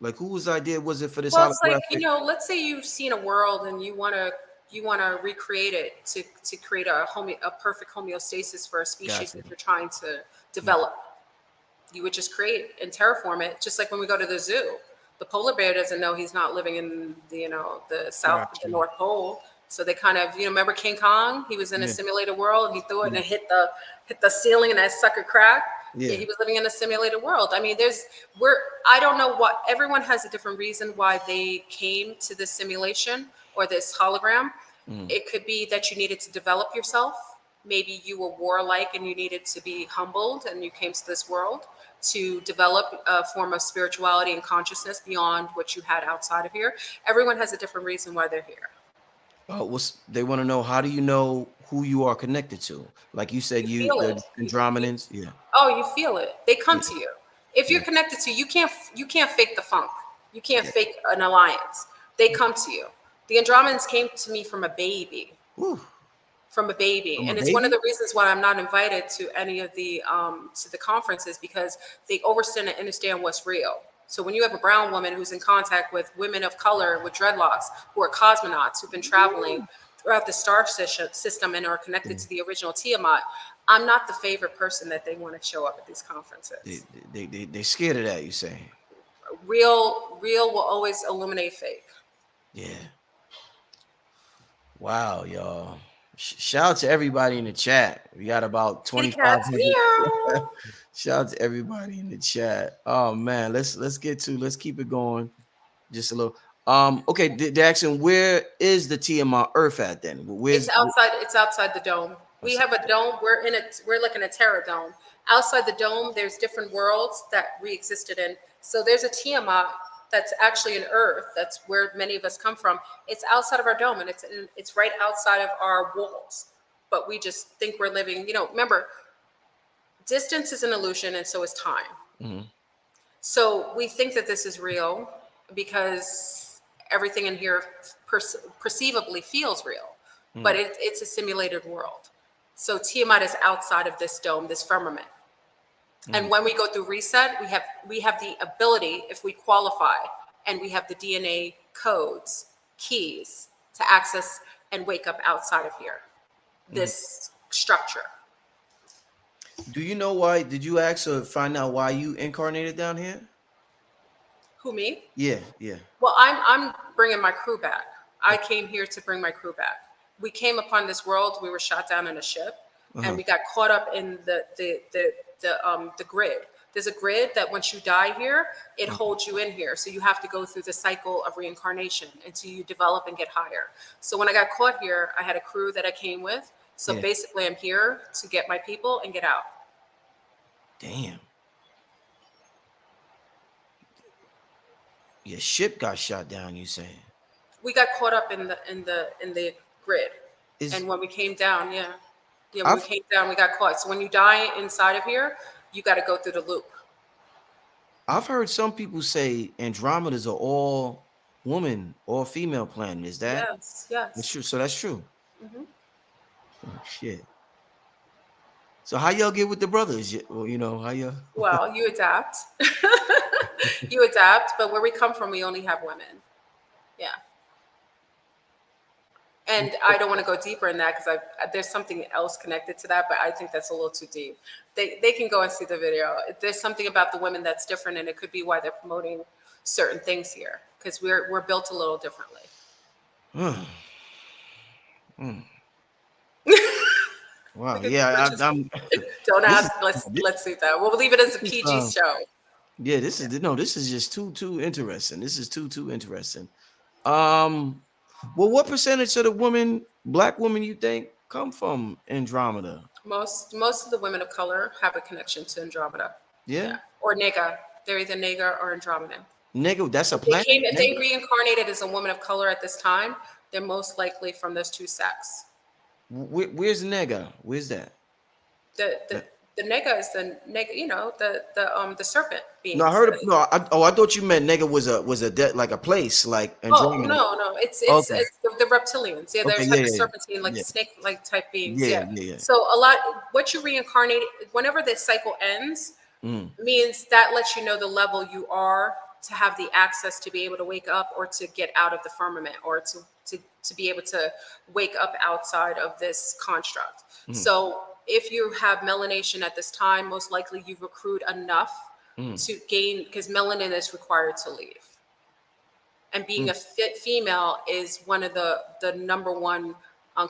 Speaker 1: Like whose idea was it for this
Speaker 2: Well, it's like,
Speaker 1: holographic?
Speaker 2: let's say you've seen a world and you want to recreate it to create a perfect homeostasis for a species
Speaker 1: Gotcha.
Speaker 2: that you're trying to develop. You would just create and terraform it, just like when we go to the zoo. The polar bear doesn't know he's not living in the south, the
Speaker 1: Gotcha.
Speaker 2: North Pole. So they kind of, remember King Kong? He was in a
Speaker 1: Yeah.
Speaker 2: simulated world. He threw it and it hit the ceiling and that sucker cracked.
Speaker 1: Yeah.
Speaker 2: Yeah, he was living in a simulated world. I mean, I don't know what, everyone has a different reason why they came to this simulation or this hologram. It could be that you needed to develop yourself. Maybe you were warlike and you needed to be humbled and you came to this world to develop a form of spirituality and consciousness beyond what you had outside of here. Everyone has a different reason why they're here.
Speaker 1: They want to know, how do you know who you are connected to? Like you said,
Speaker 2: You feel
Speaker 1: the
Speaker 2: it.
Speaker 1: Andromedans. Yeah.
Speaker 2: Oh, you feel it. They come
Speaker 1: Yeah.
Speaker 2: to you. If you're
Speaker 1: Yeah.
Speaker 2: connected to, you can't fake the funk. You can't
Speaker 1: Yeah.
Speaker 2: fake an alliance. They come to you. The Andromedans came to me from a baby.
Speaker 1: Whew.
Speaker 2: From a baby.
Speaker 1: From a
Speaker 2: And it's one of
Speaker 1: baby?
Speaker 2: the reasons why I'm not invited to any of the to the conferences, because they overstand and understand what's real. So when you have a brown woman who's in contact with women of color with dreadlocks who are cosmonauts who've been traveling throughout the system and are connected to the original Tiamat, I'm not the favorite person that they want to show up at these conferences.
Speaker 1: They're scared of that, you say?
Speaker 2: Real will always illuminate fake.
Speaker 1: Yeah. Wow, y'all. Shout out to everybody in the chat. We got about
Speaker 2: Kitty cats,
Speaker 1: 2,500.
Speaker 2: meow.
Speaker 1: Shout out to everybody in the chat. Oh man, let's keep it going just a little. Okay, Daxon, where is the Tiamat Earth at then?
Speaker 2: It's outside. It's outside the dome. We have a dome. We're in it. We're like in a Terra dome. Outside the dome, there's different worlds that we existed in. So there's a Tiamat that's actually an Earth. That's where many of us come from. It's outside of our dome, and it's right outside of our walls. But we just think we're living. Remember, distance is an illusion, and so is time.
Speaker 1: Mhm.
Speaker 2: So we think that this is real because everything in here perceivably feels real, but it's a simulated world. So Tiamat is outside of this dome, this firmament. And when we go through reset, we have the ability, if we qualify, and we have the DNA codes, keys to access and wake up outside of here, this structure.
Speaker 1: Do you know why? Did you ask or find out why you incarnated down here?
Speaker 2: Who, me?
Speaker 1: Yeah, yeah.
Speaker 2: Well, I'm bringing my crew back. I came here to bring my crew back. We came upon this world. We were shot down in a ship, and we got caught up in the grid. There's a grid that once you die here, it holds you in here. So you have to go through the cycle of reincarnation until you develop and get higher. So when I got caught here, I had a crew that I came with. So
Speaker 1: Yeah.
Speaker 2: basically, I'm here to get my people and get out.
Speaker 1: Damn. Your ship got shot down, you saying?
Speaker 2: We got caught up in the grid, and when we came down, when we came down, we got caught. So when you die inside of here, you got to go through the loop.
Speaker 1: I've heard some people say Andromedas are all woman or female planet. Is that?
Speaker 2: Yes, yes.
Speaker 1: That's true. So that's true. Oh shit. So how y'all get with the brothers? Well, how y'all?
Speaker 2: Well, you adapt. You adapt, but where we come from, we only have women. Yeah. And I don't want to go deeper in that because there's something else connected to that, but I think that's a little too deep. They can go and see the video. There's something about the women that's different, and it could be why they're promoting certain things here because we're built a little differently.
Speaker 1: Wow. Yeah, I'm.
Speaker 2: Don't
Speaker 1: This
Speaker 2: ask.
Speaker 1: is
Speaker 2: Let's leave that. We'll leave it as a PG show.
Speaker 1: yeah. This is just too interesting. This is too interesting. Well, what percentage of the black women, you think come from Andromeda?
Speaker 2: Most of the women of color have a connection to Andromeda.
Speaker 1: Yeah,
Speaker 2: Yeah, or Nega. They're either Nega or Andromedan.
Speaker 1: nigga, that's a
Speaker 2: If they
Speaker 1: planet.
Speaker 2: came, if they reincarnated as a woman of color at this time, they're most likely from those two sects.
Speaker 1: Where's Nega? Where's that?
Speaker 2: The the Nega is the Nega, the serpent beings.
Speaker 1: No, I heard. No, I thought you meant Nega was like a place, like
Speaker 2: Oh
Speaker 1: Andromeda.
Speaker 2: no, it's
Speaker 1: Okay.
Speaker 2: it's the reptilians. Yeah,
Speaker 1: Okay.
Speaker 2: there's
Speaker 1: Yeah.
Speaker 2: like the
Speaker 1: Yeah.
Speaker 2: serpentine, like
Speaker 1: Yeah.
Speaker 2: snake like type beings.
Speaker 1: Yeah.
Speaker 2: Yeah.
Speaker 1: Yeah.
Speaker 2: So a lot what you reincarnate whenever this cycle ends means that lets you know the level you are to have the access to be able to wake up or to get out of the firmament or to be able to wake up outside of this construct. So if you have melanation at this time, most likely you've accrued enough to gain because melanin is required to leave. And being a fit female is one of the number one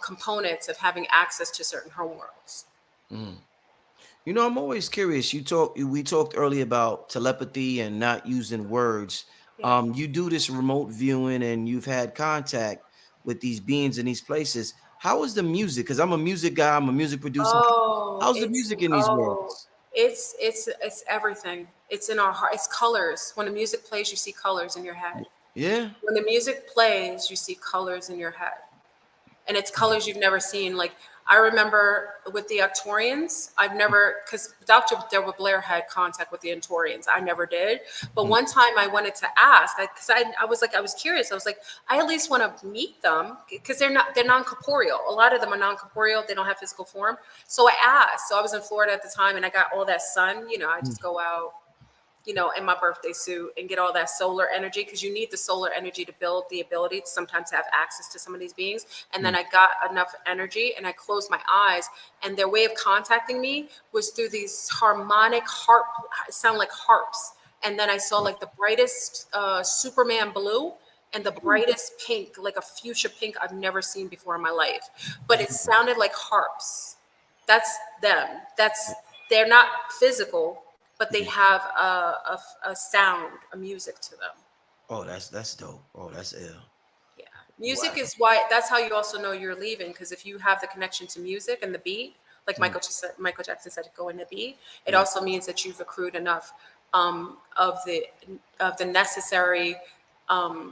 Speaker 2: components of having access to certain homeworlds.
Speaker 1: You know, I'm always curious. We talked earlier about telepathy and not using words.
Speaker 2: Yeah.
Speaker 1: You do this remote viewing and you've had contact with these beings in these places. How is the music? Because I'm a music guy, I'm a music producer.
Speaker 2: Oh,
Speaker 1: How's the music in these worlds?
Speaker 2: it's everything. It's in our heart. It's colors. When the music plays, you see colors in your head.
Speaker 1: Yeah.
Speaker 2: When the music plays, you see colors in your head. And it's colors you've never seen. Like I remember with the Arcturians, because Dr. Deborah Blair had contact with the Arcturians. I never did. But one time I wanted to ask, because I was curious. I was like, I at least want to meet them because they're non-corporeal. A lot of them are non-corporeal. They don't have physical form. So I asked. So I was in Florida at the time and I got all that sun. I just go out, in my birthday suit and get all that solar energy because you need the solar energy to build the ability to sometimes have access to some of these beings. And then I got enough energy and I closed my eyes and their way of contacting me was through these harmonic sound like harps. And then I saw like the brightest Superman blue and the brightest pink, like a fuchsia pink I've never seen before in my life. But it sounded like harps. That's them. They're not physical, but they have a sound, a music to them.
Speaker 1: Oh, that's dope. Oh, that's ill.
Speaker 2: Yeah, music is why. That's how you also know you're leaving because if you have the connection to music and the beat, like Michael Jackson said, go in the beat. It also means that you've accrued enough of the necessary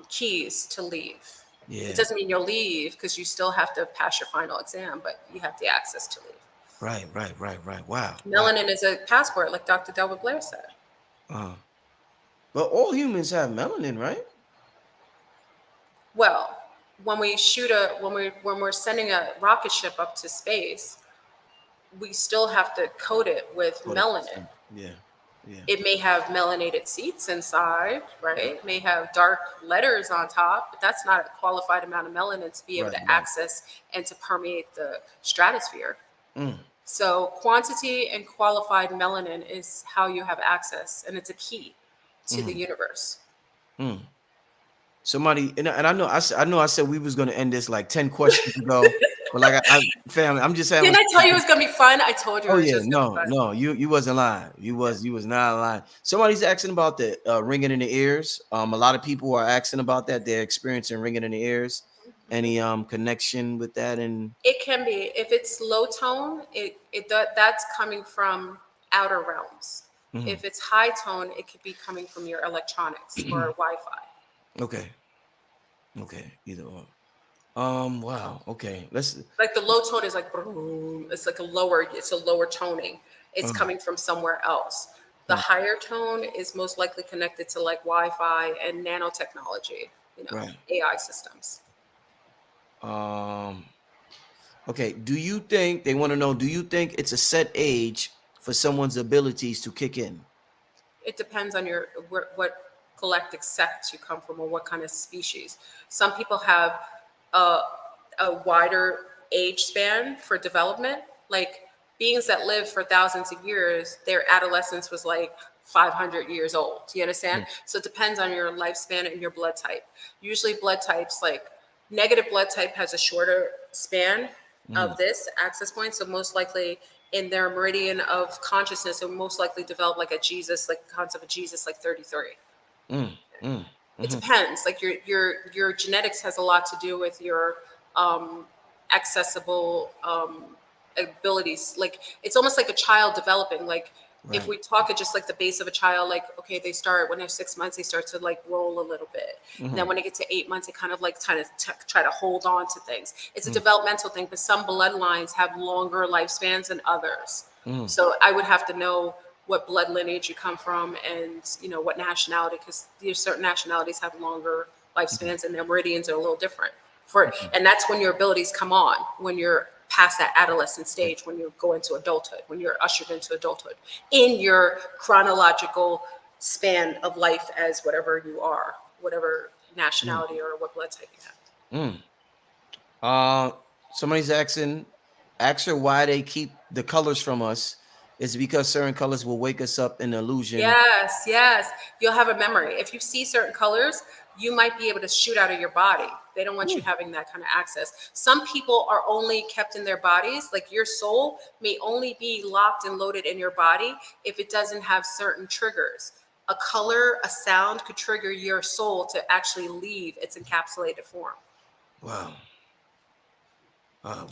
Speaker 2: keys to leave.
Speaker 1: Yeah.
Speaker 2: It doesn't mean you'll leave because you still have to pass your final exam, but you have the access to leave.
Speaker 1: Right. Wow.
Speaker 2: Melanin is a passport, like Dr. Delbert Blair said.
Speaker 1: But all humans have melanin, right?
Speaker 2: Well, when we're sending a rocket ship up to space, we still have to coat it with melanin.
Speaker 1: Yeah.
Speaker 2: It may have melanated seats inside, right? It may have dark letters on top, but that's not a qualified amount of melanin to be able to access and to permeate the stratosphere. So quantity and qualified melanin is how you have access, and it's a key to the universe.
Speaker 1: Somebody, and I know I said we was going to end this like 10 questions ago, but like family, I'm just saying.
Speaker 2: Didn't I tell you it was going to be fun? I told you.
Speaker 1: Oh
Speaker 2: it was
Speaker 1: yeah,
Speaker 2: just gonna be fun.
Speaker 1: no, you wasn't lying. You was not lying. Somebody's asking about the ringing in the ears. A lot of people are asking about that. They're experiencing ringing in the ears. Any connection with that? And
Speaker 2: it can be if it's low tone. That's coming from outer realms. If it's high tone, it could be coming from your electronics or Wi-Fi.
Speaker 1: Okay, either or. Wow. Okay, let's.
Speaker 2: Like the low tone is like boom. It's like it's a lower toning. It's coming from somewhere else. The higher tone is most likely connected to like Wi-Fi and nanotechnology. AI systems.
Speaker 1: Okay. Do you think it's a set age for someone's abilities to kick in?
Speaker 2: It depends on what galactic sect you come from or what kind of species. Some people have a, a wider age span for development. Like beings that live for thousands of years, their adolescence was like 500 years old. You understand? So it depends on your lifespan and your blood type. Usually blood types, like negative blood type has a shorter span of this access point. So most likely in their meridian of consciousness, it will most likely develop like a Jesus, like the concept of Jesus, like 33. It depends. Like your genetics has a lot to do with your accessible abilities. Like it's almost like a child developing. Like if we talk at just like the base of a child, like okay, they start when they're 6 months, they start to like roll a little bit. And then when they get to 8 months, they kind of like try to hold on to things. It's a developmental thing, but some bloodlines have longer lifespans than others. So I would have to know what blood lineage you come from and you know what nationality, because there's certain nationalities have longer lifespans and their meridians are a little different and that's when your abilities come on, when you're past that adolescent stage, when you go into adulthood, when you're ushered into adulthood in your chronological span of life as whatever you are, whatever nationality or what blood type you have.
Speaker 1: Somebody's ask her why they keep the colors from us. It's because certain colors will wake us up in illusion.
Speaker 2: Yes. You'll have a memory. If you see certain colors, you might be able to shoot out of your body. They don't want you having that kind of access. Some people are only kept in their bodies. Like your soul may only be locked and loaded in your body if it doesn't have certain triggers. A color, a sound could trigger your soul to actually leave its encapsulated form.
Speaker 1: Wow.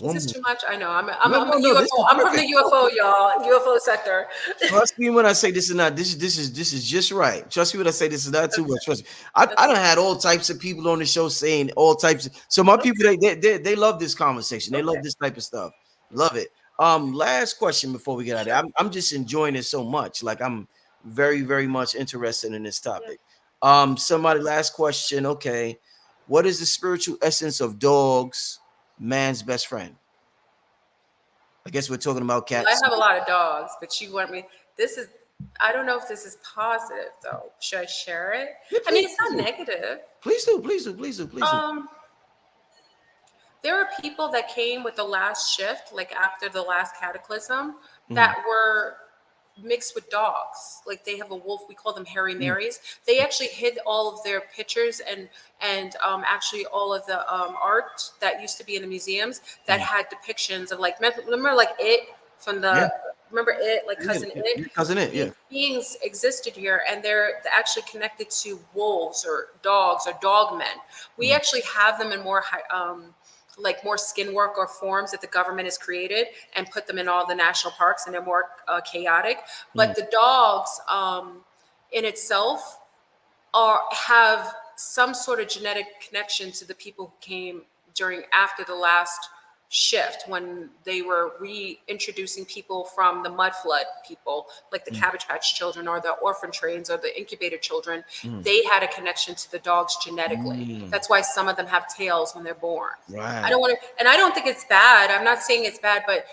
Speaker 2: Is this too much? I know. I'm a
Speaker 1: No, this
Speaker 2: UFO.
Speaker 1: is
Speaker 2: I'm from
Speaker 1: perfect.
Speaker 2: the UFO, y'all. UFO sector.
Speaker 1: Trust me when I say this is not this is just right. Trust me when I say this is not too much. Trust me. I done had all types of people on the show saying all types of, so my people they love this conversation. They love this type of stuff. Love it. Last question before we get out of there. I'm just enjoying it so much. Like I'm very, very much interested in this topic. Somebody last question. Okay. What is the spiritual essence of dogs, man's best friend? I guess we're talking about
Speaker 2: Well, I
Speaker 1: cats.
Speaker 2: have a lot of dogs, but you want me. This is. I don't know if this is positive though. Should I share it?
Speaker 1: Yeah,
Speaker 2: I mean,
Speaker 1: please,
Speaker 2: it's
Speaker 1: please
Speaker 2: not
Speaker 1: do.
Speaker 2: negative.
Speaker 1: Please do.
Speaker 2: There are people that came with the last shift, like after the last cataclysm,
Speaker 1: Mm,
Speaker 2: that were mixed with dogs. Like they have a wolf. We call them hairy
Speaker 1: mm,
Speaker 2: marys. They actually hid all of their pictures and actually all of the art that used to be in the museums that
Speaker 1: mm.
Speaker 2: had depictions of like, remember like it from
Speaker 1: Yeah,
Speaker 2: the, remember it, like
Speaker 1: yeah,
Speaker 2: cousin
Speaker 1: your
Speaker 2: it.
Speaker 1: cousin it, yeah.
Speaker 2: These beings existed here, and they're actually connected to wolves or dogs or dog men. We
Speaker 1: Mm,
Speaker 2: actually have them in more like more skin work or forms that the government has created and put them in all the national parks, and they're more chaotic.
Speaker 1: mm,
Speaker 2: But the dogs in itself have some sort of genetic connection to the people who came during after the last shift, when they were reintroducing people from the mud flood people, like the
Speaker 1: mm,
Speaker 2: Cabbage Patch children or the orphan trains or the incubator children.
Speaker 1: mm,
Speaker 2: They had a connection to the dogs genetically.
Speaker 1: mm.
Speaker 2: That's why some of them have tails when they're born. I
Speaker 1: Right.
Speaker 2: don't want to, and I don't think it's bad. I'm not saying it's bad, but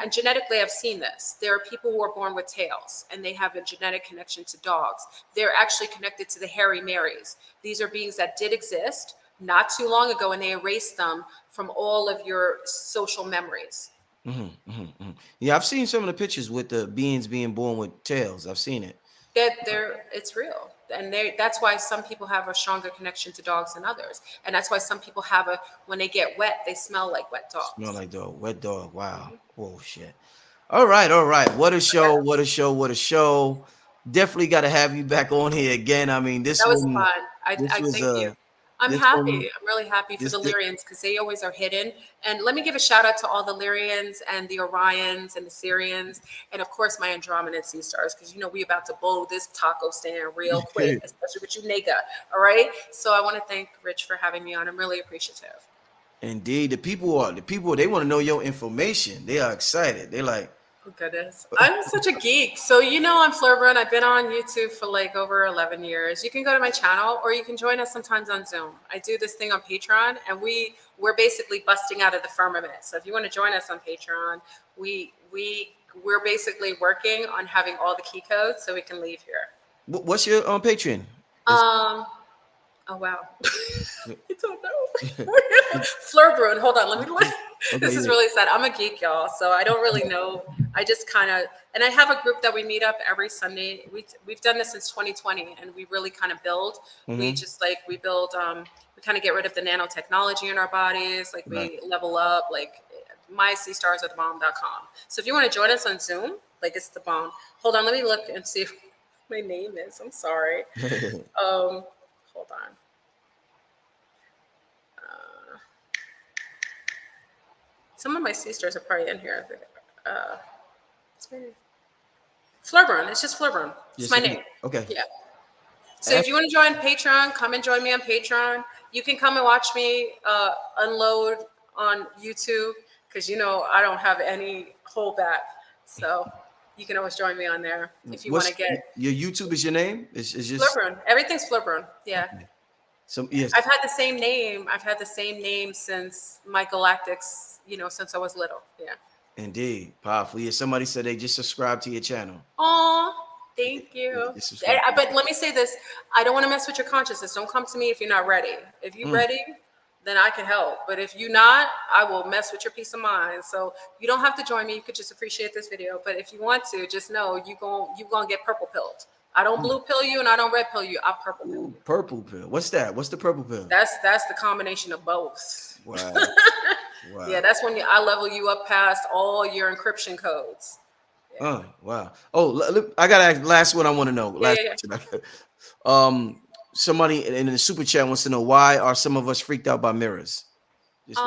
Speaker 2: and genetically, I've seen this. There are people who are born with tails, and they have a genetic connection to dogs. They're actually connected to the hairy marys. These are beings that did exist not too long ago, and they erased them from all of your social memories.
Speaker 1: Yeah, I've seen some of the pictures with the beings being born with tails. I've seen it.
Speaker 2: It's real, and that's why some people have a stronger connection to dogs than others, and that's why some people have a, when they get wet, they smell like wet
Speaker 1: Smell
Speaker 2: dogs.
Speaker 1: like dog, wet dog. Wow. Oh shit. All right, all right. What a show! What a show! What a show! Definitely got to have you back on here again. I mean,
Speaker 2: That was fun.
Speaker 1: this
Speaker 2: I
Speaker 1: was
Speaker 2: thank you. I'm
Speaker 1: this one,
Speaker 2: happy. I'm really happy for
Speaker 1: this,
Speaker 2: the Lyrians because they always are hidden. And let me give a shout out to all the Lyrians and the Orions and the Syrians, and of course my Andromedan sea stars, because you know we about to blow this taco stand real quick, especially with you, nigga. All right. So I want to thank Rich for having me on. I'm really appreciative.
Speaker 1: indeed, the people they want to know your information. They are excited. They like,
Speaker 2: Oh, goodness. I'm such a geek. So, you know, I'm Fleurbrun. I've been on YouTube for like over 11 years. You can go to my channel or you can join us sometimes on Zoom. I do this thing on Patreon, and we're basically busting out of the firmament. So if you want to join us on Patreon, we're basically working on having all the key codes so we can leave here.
Speaker 1: What's your Patreon?
Speaker 2: Oh wow. I don't know. Fleurbrun. Hold on, let me look.
Speaker 1: Okay,
Speaker 2: This is
Speaker 1: yeah.
Speaker 2: really sad. I'm a geek, y'all, so I don't really know. I just kind of, and I have a group that we meet up every Sunday. We've done this since 2020, and we really kind of build. We just like we build. We kind of get rid of the nanotechnology in our bodies. Like
Speaker 1: Right.
Speaker 2: we level up. Like my stars at thebomb.com. So if you want to join us on Zoom, like it's the bomb. Hold on, let me look and see if my name is. I'm sorry. Hold on. Some of my sisters are probably in here. What's my name? Fleurbrun. It's just Fleurbrun. It's
Speaker 1: Yes,
Speaker 2: my
Speaker 1: okay.
Speaker 2: name.
Speaker 1: Okay.
Speaker 2: Yeah. So if you want to join Patreon, come and join me on Patreon. You can come and watch me unload on YouTube because I don't have any holdback. So you can always join me on there if you want
Speaker 1: What's
Speaker 2: to get
Speaker 1: your YouTube? Is your name? Is just
Speaker 2: Fleurbrun. Everything's Fleurbrun. Yeah.
Speaker 1: some? Yes.
Speaker 2: I've had the same name. I've had the same name since my Galactics, since I was little. Yeah.
Speaker 1: Indeed, powerful. Yeah, somebody said they just subscribed to your channel.
Speaker 2: Oh, thank you.
Speaker 1: They subscribed.
Speaker 2: But let me say this. I don't want to mess with your consciousness. Don't come to me if you're not ready. If you're ready, then I can help. But if you're not, I will mess with your peace of mind. So you don't have to join me. You could just appreciate this video. But if you want to, just know you gonna get purple pilled. I don't blue pill you and I don't red pill you. I purple pill you.
Speaker 1: Purple pill. What's that? What's the purple pill?
Speaker 2: That's the combination of both.
Speaker 1: Wow. Wow.
Speaker 2: Yeah, that's when I level you up past all your encryption codes.
Speaker 1: Oh, wow. Oh, look, I got to ask last one I want to know. Last question. Somebody in the super chat wants to know, why are some of us freaked out by mirrors? Just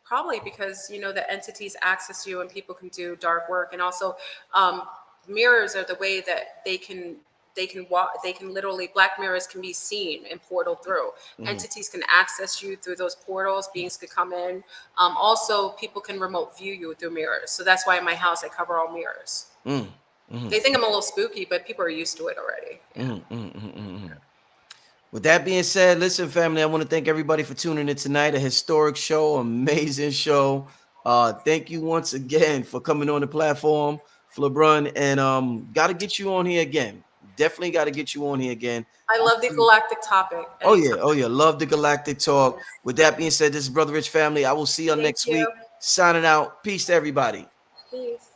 Speaker 2: Probably because the entities access you and people can do dark work, and also mirrors are the way that they can walk. They can literally, black mirrors can be seen and portal through. Entities can access you through those portals. Beings could come in. Also, people can remote view you through mirrors. So that's why in my house I cover all mirrors. They think I'm a little spooky, but people are used to it already. Yeah.
Speaker 1: With that being said, listen, family, I want to thank everybody for tuning in tonight. A historic show, amazing show. Thank you once again for coming on the platform, Fleurbrun, and got to get you on here again. Definitely got to get you on here again.
Speaker 2: I love the galactic topic.
Speaker 1: Oh yeah, love the galactic talk. With that being said, this is Brother Rich family. I will see you next week.
Speaker 2: You.
Speaker 1: Signing out. Peace to everybody.
Speaker 2: Peace.